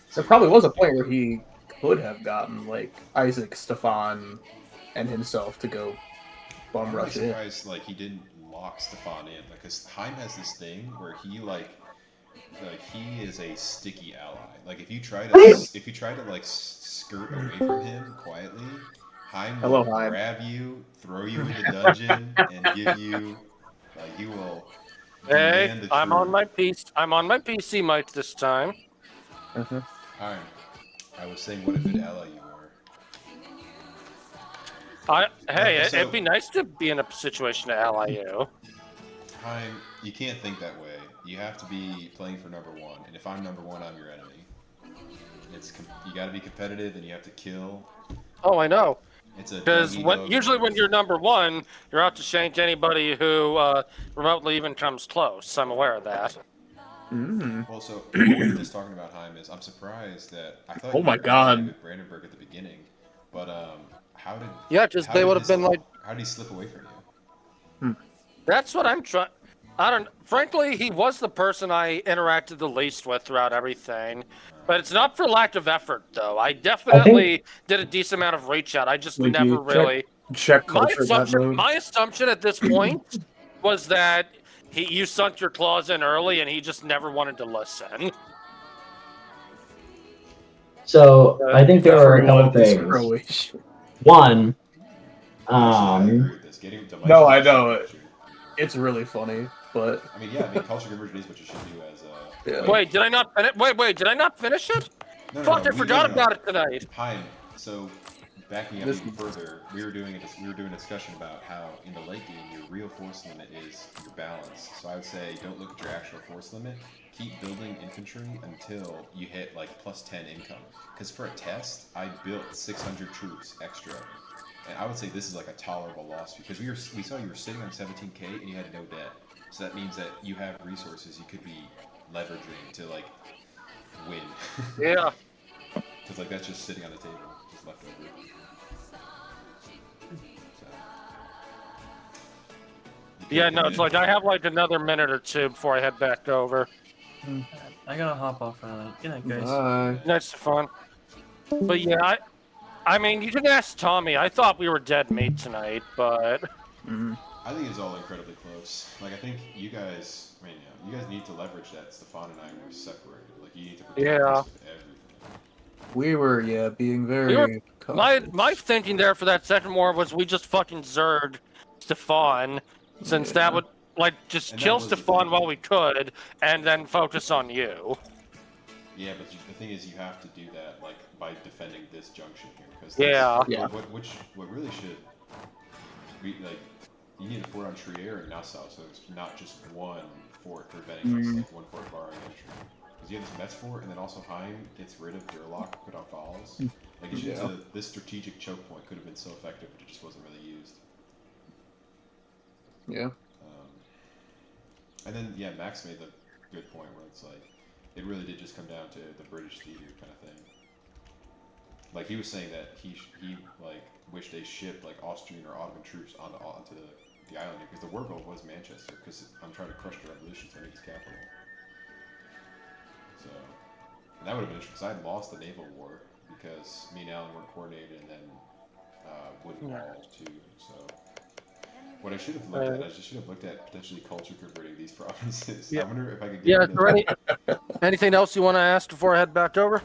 So There probably was a point where he could have gotten like Isaac, Stefan, and himself to go bum I'm rush really in. surprised like he didn't lock Stefan in, because Heim has this thing where he like he is a sticky ally. Like if you try to like skirt away from him quietly, Heim will Hello, Heim. grab you, throw you into dungeon, and give you like he will Hey, demand the I'm on truth. my I'm on my PC mic this time. Heim, I was saying what a good ally you were. Hey, So, it'd be nice to be in a situation to ally you. Heim, you can't think that way. You have to be playing for number one, and if I'm number one, I'm your enemy. You got to be competitive, and you have to kill. Oh, I know. It's a Because dog-eat-dog usually when game. you're number one, you're out to shank anybody who remotely even comes close. I'm aware of that. Well, so what we were just talking about, Heim, is I'm surprised that I thought Oh you my would have allied God. with Brandenburg at the beginning, but how did They would have been like. how did he slip away from you? That's what I'm trying. I don't. Frankly, he was the person I interacted the least with throughout everything. But it's not for lack of effort, though. I definitely did a decent amount of reach out. I just Slinky, never really. check culture in that mode. My assumption at this point was that you sunk your claws in early, and he just never wanted to listen. So I think there are a couple things. Croatian. One, I agree with this. Getting to No, I know it. It's really funny, but I mean, culture conversion is what you should do as a. Yeah. Wait, did I not finish? Wait, did I not finish it? Fuck, I forgot about it tonight. Heim, so backing up even further, we were doing a discussion about how in the late game your real force limit is your balance. So I would say don't look at your actual force limit. Keep building infantry until you hit like plus 10 income. Because for a test, I built 600 troops extra. And I would say this is like a tolerable loss because we saw you were sitting on 17k and you had no debt. So that means that you have resources you could be leveraging to like win. Yeah. Because like that's just sitting on the table, just left over. Yeah, no, it's like I have like another minute or two before I head back over. I gotta hop off for the good night, guys. Bye. That's fun. But yeah, I mean, you can ask Tommy. I thought we were dead meat tonight, but. I think it's all incredibly close. Like I think you guys, you guys need to leverage that. Stefan and I were separated. Like you need to protect us with everything. We were, being very. My thinking there for that second war was we just fucking zerged Stefan, since that would just kill Stefan while we could, and then focus on you. Yeah, but the thing is, you have to do that like by defending this junction here, because what really should be like, you need a fort on Trier and Nassau, so it's not just one fort preventing us, like one fort barring entry. Because you have this Metz fort, and then also Heim gets rid of Durlock, put on Falls. Like this strategic choke point could have been so effective, but it just wasn't really used. Yeah. And then Max made the good point where it's like it really did just come down to the British theater kind of thing. Like he was saying that he like wished they shipped like Austrian or Ottoman troops onto the island because the war goal was Manchester, because I'm trying to crush the revolution, so I need his capital. So, and that would have been interesting because I lost the naval war because me and Alan weren't coordinated, and then Woodwall too. So, what I should have looked at, I just should have looked at potentially culture converting these provinces. I wonder if I could get rid of Anything else you want to ask before I head back over?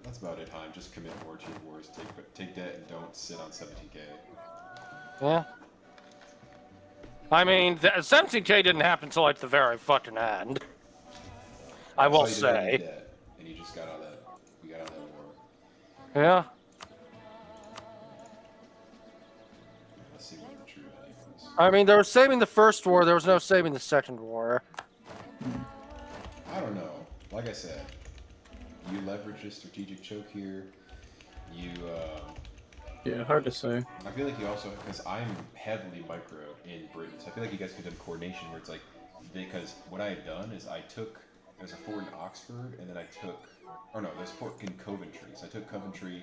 That's about it, Heim. Just commit more to your wars, take debt, and don't sit on 17k. Yeah. I mean, 17k didn't happen until like the very fucking end. I will say. Debt, and you just got out of that. You got out of that war. Yeah. Let's see what the true value is. I mean, there was saving the first war. There was no saving the second war. I don't know. Like I said, you leverage a strategic choke here. You. Yeah, hard to say. I feel like you also, because I'm heavily micro in Britain, so I feel like you guys could have done coordination where it's like, because what I had done is there's a fort in Oxford, and then there's a fort in Coventry. So I took Coventry,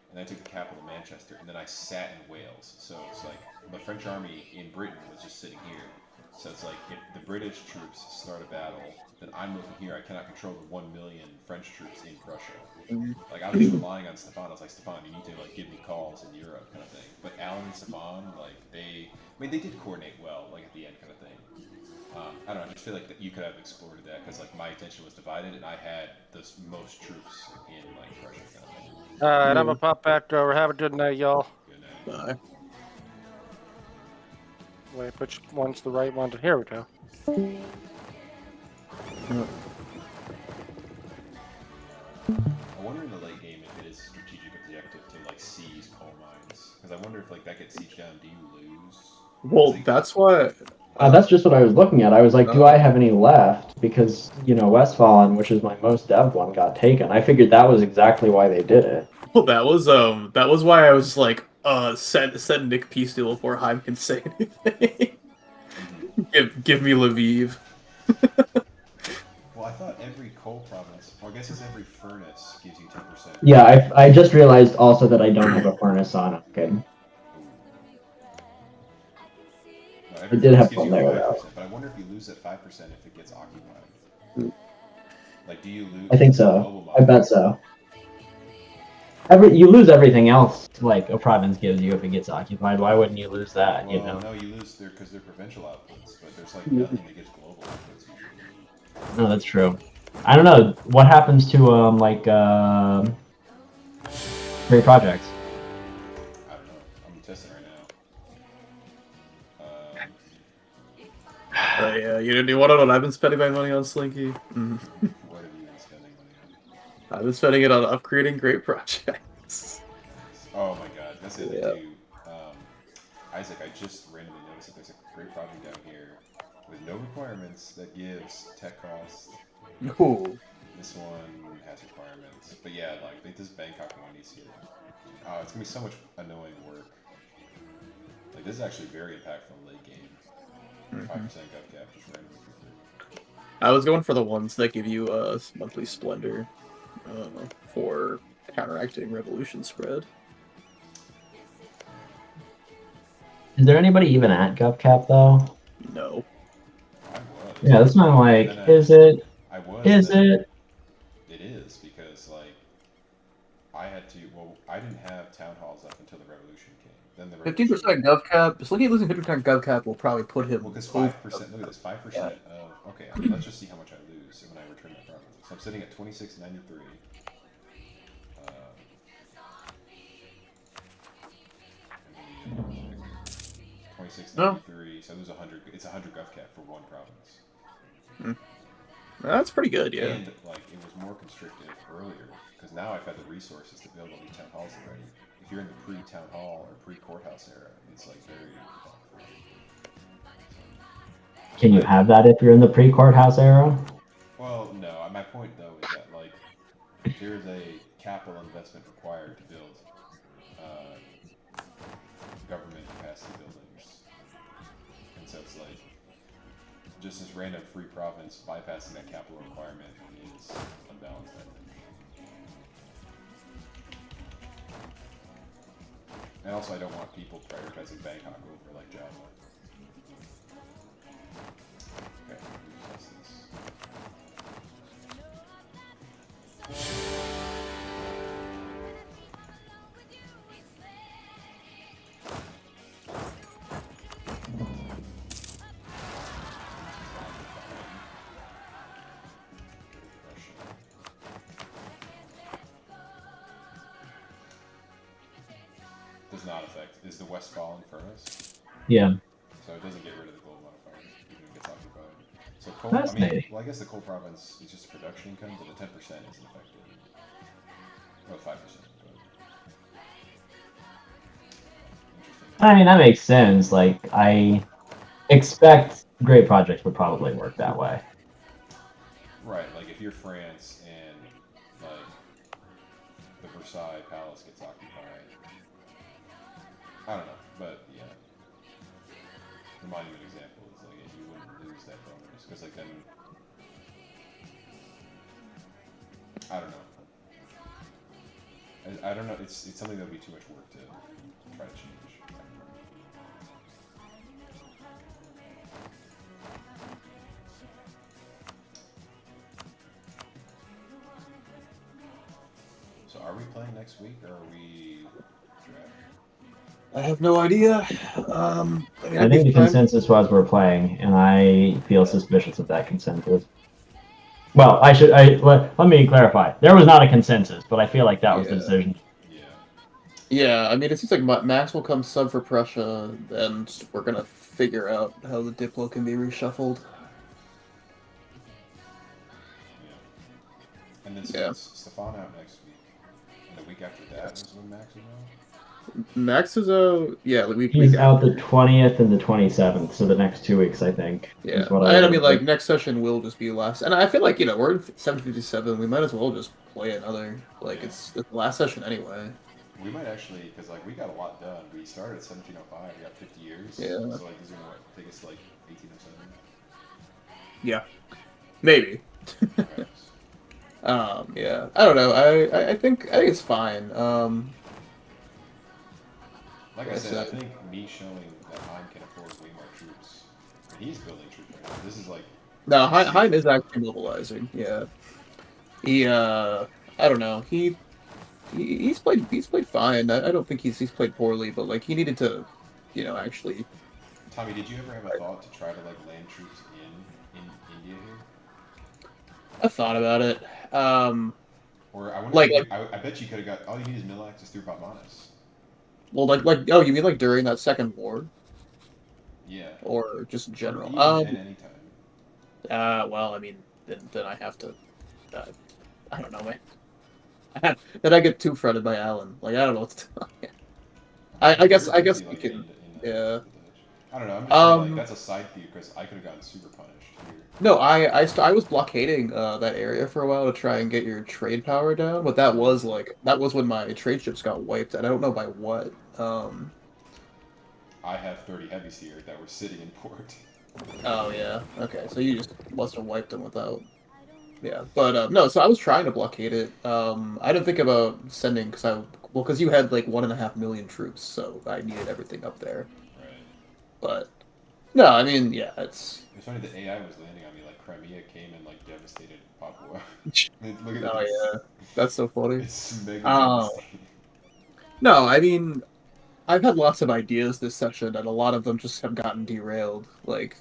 and then I took the capital, Manchester, and then I sat in Wales. So it's like the French army in Britain was just sitting here. So it's like if the British troops start a battle, then I'm looking here. I cannot control the 1 million French troops in Prussia. Like I was just relying on Stefan. I was like, Stefan, you need to like give me calls in Europe, kind of thing. But Alan and Stefan, like they did coordinate well, like at the end, kind of thing. I don't know. I just feel like that you could have explored that because like my attention was divided and I had the most troops in like Prussia, kind of thing. All right, I'm gonna pop back over. Have a good night, y'all. Good night. Bye. Wait, which one's the right one? Here we go. I wonder in the late game if it is a strategic objective to like seize coal mines because I wonder if like that gets sieged down, do you lose? Well, that's why. That's just what I was looking at. I was like, do I have any left? Because, you know, Westfalen, which is my most dev one, got taken. I figured that was exactly why they did it. Well, that was why I was like, send Nick Peacedeal before Heim can say anything. give me Lviv. Well, I thought every coal province, well, I guess it's every furnace gives you 10%. Yeah, I just realized also that I don't have a furnace on. Okay. No, I every did furnace have gives you fun there, 5%, though. but I wonder if you lose that 5% if it gets occupied. Like, do you lose? I think so. I bet so. You lose everything else, like a province gives you if it gets occupied. Why wouldn't you lose that? Well, You know. no, you lose there because they're provincial outputs, but there's like nothing that gives global outputs usually. No, that's true. I don't know what happens to great projects. I don't know. I'm testing right now. Yeah, you want to know what I've been spending my money on, Slinky? What have you been spending money on? I've been spending it on upgrading great projects. Oh my god, that's the other too. Isaac, I just randomly noticed that there's a great project down here with no requirements that gives tech cost. Ooh. This one has requirements, but yeah, like this Bangkok one needs to get. Oh, it's gonna be so much annoying work. Like this is actually very impactful late game. 5% gov cap just randomly. I was going for the ones that give you a monthly splendor for counteracting revolution spread. Is there anybody even at GovCap though? No. I was. Yeah, that's not like. Is it? I was. Is it? It is because like I had to. Well, I didn't have town halls up until the revolution came. Then the 50% GovCap. Slinky losing 50% GovCap will probably put him. Well, because 5%. Look at this. 5% of. Okay, I mean, let's just see how much I lose when I return my province. So I'm sitting at 2693. 2693. So there's 100. It's 100 gov cap for one province. That's pretty good, yeah. And like it was more constrictive earlier because now I've had the resources to build all these town halls already. If you're in the pre-town hall or pre-courthouse era, it's like very. Can you have that if you're in the pre-courthouse era? Well, no. My point though is that like there's a capital investment required to build government capacity buildings, and so it's like just this random free province bypassing that capital requirement is unbalanced. And also, I don't want people prioritizing Bangkok over like Java. Okay, let's test this. Does not affect. Is the Westfalen furnace? Yeah. So it doesn't get rid of the gold modifier, even if it gets occupied. So coal, Fascinating. well, I guess the coal province is just production income, but the 10% isn't affected. Well, 5%. I mean, that makes sense. Like, I expect great projects would probably work that way. Right, like if you're France and like the Versailles Palace gets occupied, I don't know, but yeah, the monument example is like you wouldn't lose that bonus because like then I don't know. I don't know. It's something that would be too much work to try to change. playing next week, or are we? I have no idea. I think the consensus was we're playing, and I feel suspicious of that consensus. Well, let me clarify. There was not a consensus, but I feel like that was the decision. Yeah, I mean, it seems like Max will come sub for Prussia, and we're gonna figure out how the Diplo can be reshuffled. And then so it's Stefan out next week, and the week after that is when Max is out. Max is He's out the 20th and the 27th, so the next 2 weeks, I think. Yeah, I mean, like next session will just be last, and I feel like we're in 757. We might as well just play another. Like it's the last session anyway. We might actually, because like we got a lot done. We started at 1705. We got 50 years. Yeah. So like, this is gonna take us to like 1807. Yeah, maybe. Yeah, I don't know. I think it's fine. Like I said, I think me showing that Heim can afford way more troops. And he's building troops right now. This is like. No, Heim is actually mobilizing. Yeah, I don't know. He's played fine. I don't think he's played poorly, but like he needed to, actually. Tommy, did you ever have a thought to try to like land troops in India here? I thought about it. Or I wonder. I bet you could have got all you need is mill access through Batmanis. Well, oh, you mean like during that second war? Yeah. Or just in general? Anytime. Well, I mean, then I have to. I don't know, man. Then I get too fretted by Alan. Like I don't know what to do. I guess we can. Yeah. I don't know. I'm just saying, like that's a side view because I could have gotten super punished here. No, I was blockading that area for a while to try and get your trade power down, but that was when my trade ships got wiped, and I don't know by what. I have 30 heavies here that were sitting in port. Oh yeah. Okay, so you just must have wiped them without. Yeah, but no. So I was trying to blockade it. I didn't think about sending because you had like 1.5 million troops, so I needed everything up there. Right. But no, I mean, yeah, it's. It's funny the AI was landing on me like Crimea came and like devastated Papua. Look at Oh this. yeah, that's so funny. It's mega devastating. No, I mean, I've had lots of ideas this session, and a lot of them just have gotten derailed. Like,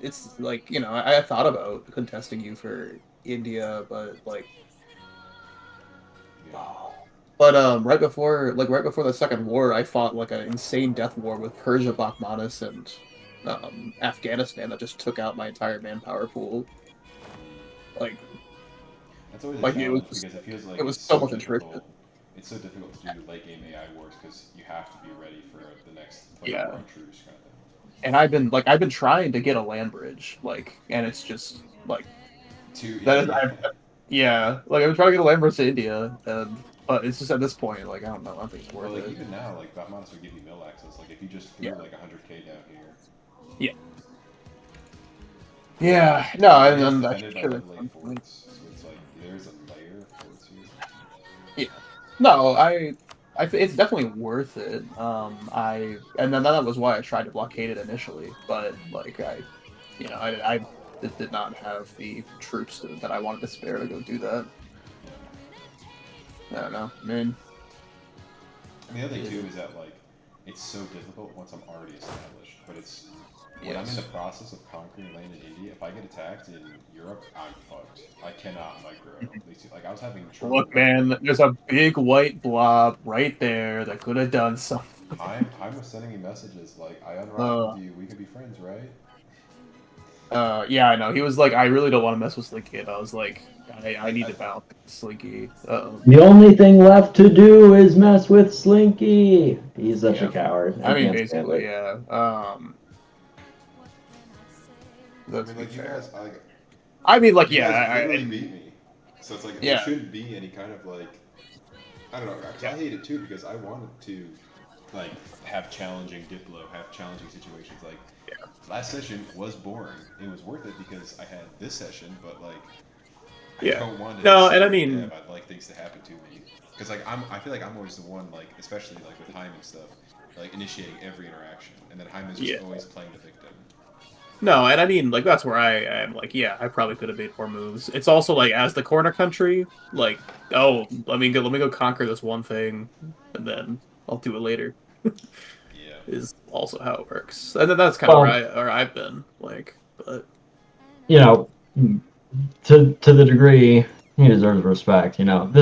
it's like I thought about contesting you for India, but like, right before the second war, I fought like an insane death war with Persia, Bakhmanis, and Afghanistan that just took out my entire manpower pool. Like, that's always a challenge because it feels like it was so much attrition. It's so difficult to do late game AI wars because you have to be ready for the next war on truce kind of thing. And I've been trying to get a land bridge, and it's just like yeah, like I'm trying to get a land bridge to India, but it's just at this point, like I don't know, I think it's worth it. Even now, like Batmanis would give you mill access, like if you just threw like 100k down here. Yeah. Yeah, no, and I should have. So it's like there's a layer of forts here. Yeah, no, it's definitely worth it. And then that was why I tried to blockade it initially, but like I did not have the troops that I wanted to spare to go do that. I don't know, man. And the other thing too is that like it's so difficult once I'm already established, but it's. When I'm in the process of conquering land in India, if I get attacked in Europe, I'm fucked. I cannot micro. Like I was having trouble. Look, man, there's a big white blob right there that could have done something. Heim was sending me messages like, "I unrocked you. We could be friends, right?" Yeah, I know. He was like, "I really don't want to mess with Slinky," and I was like, "I need to balance Slinky." The only thing left to do is mess with Slinky. He's such a coward. I mean, basically, yeah. That's like you guys, I mean, like, you yeah, guys literally beat me. So it's like there shouldn't be any kind of like, I don't know. I hate it too because I wanted to like have challenging Diplo, have challenging situations. Like last session was boring. It was worth it because I had this session, but like I don't want to. No, and I mean, I'd like things to happen to me because like I feel like I'm always the one like, especially like with Heim and stuff, like initiating every interaction, and then Heim is just always playing the victim. No, and I mean, like, that's where I am. Like, yeah, I probably could have made more moves. It's also like, as the corner country, like, oh, let me go conquer this one thing, and then I'll do it later. Yeah. Is also how it works, and then that's kind of Well, where I've been. Like, but you know, to the degree he deserves respect, you know, this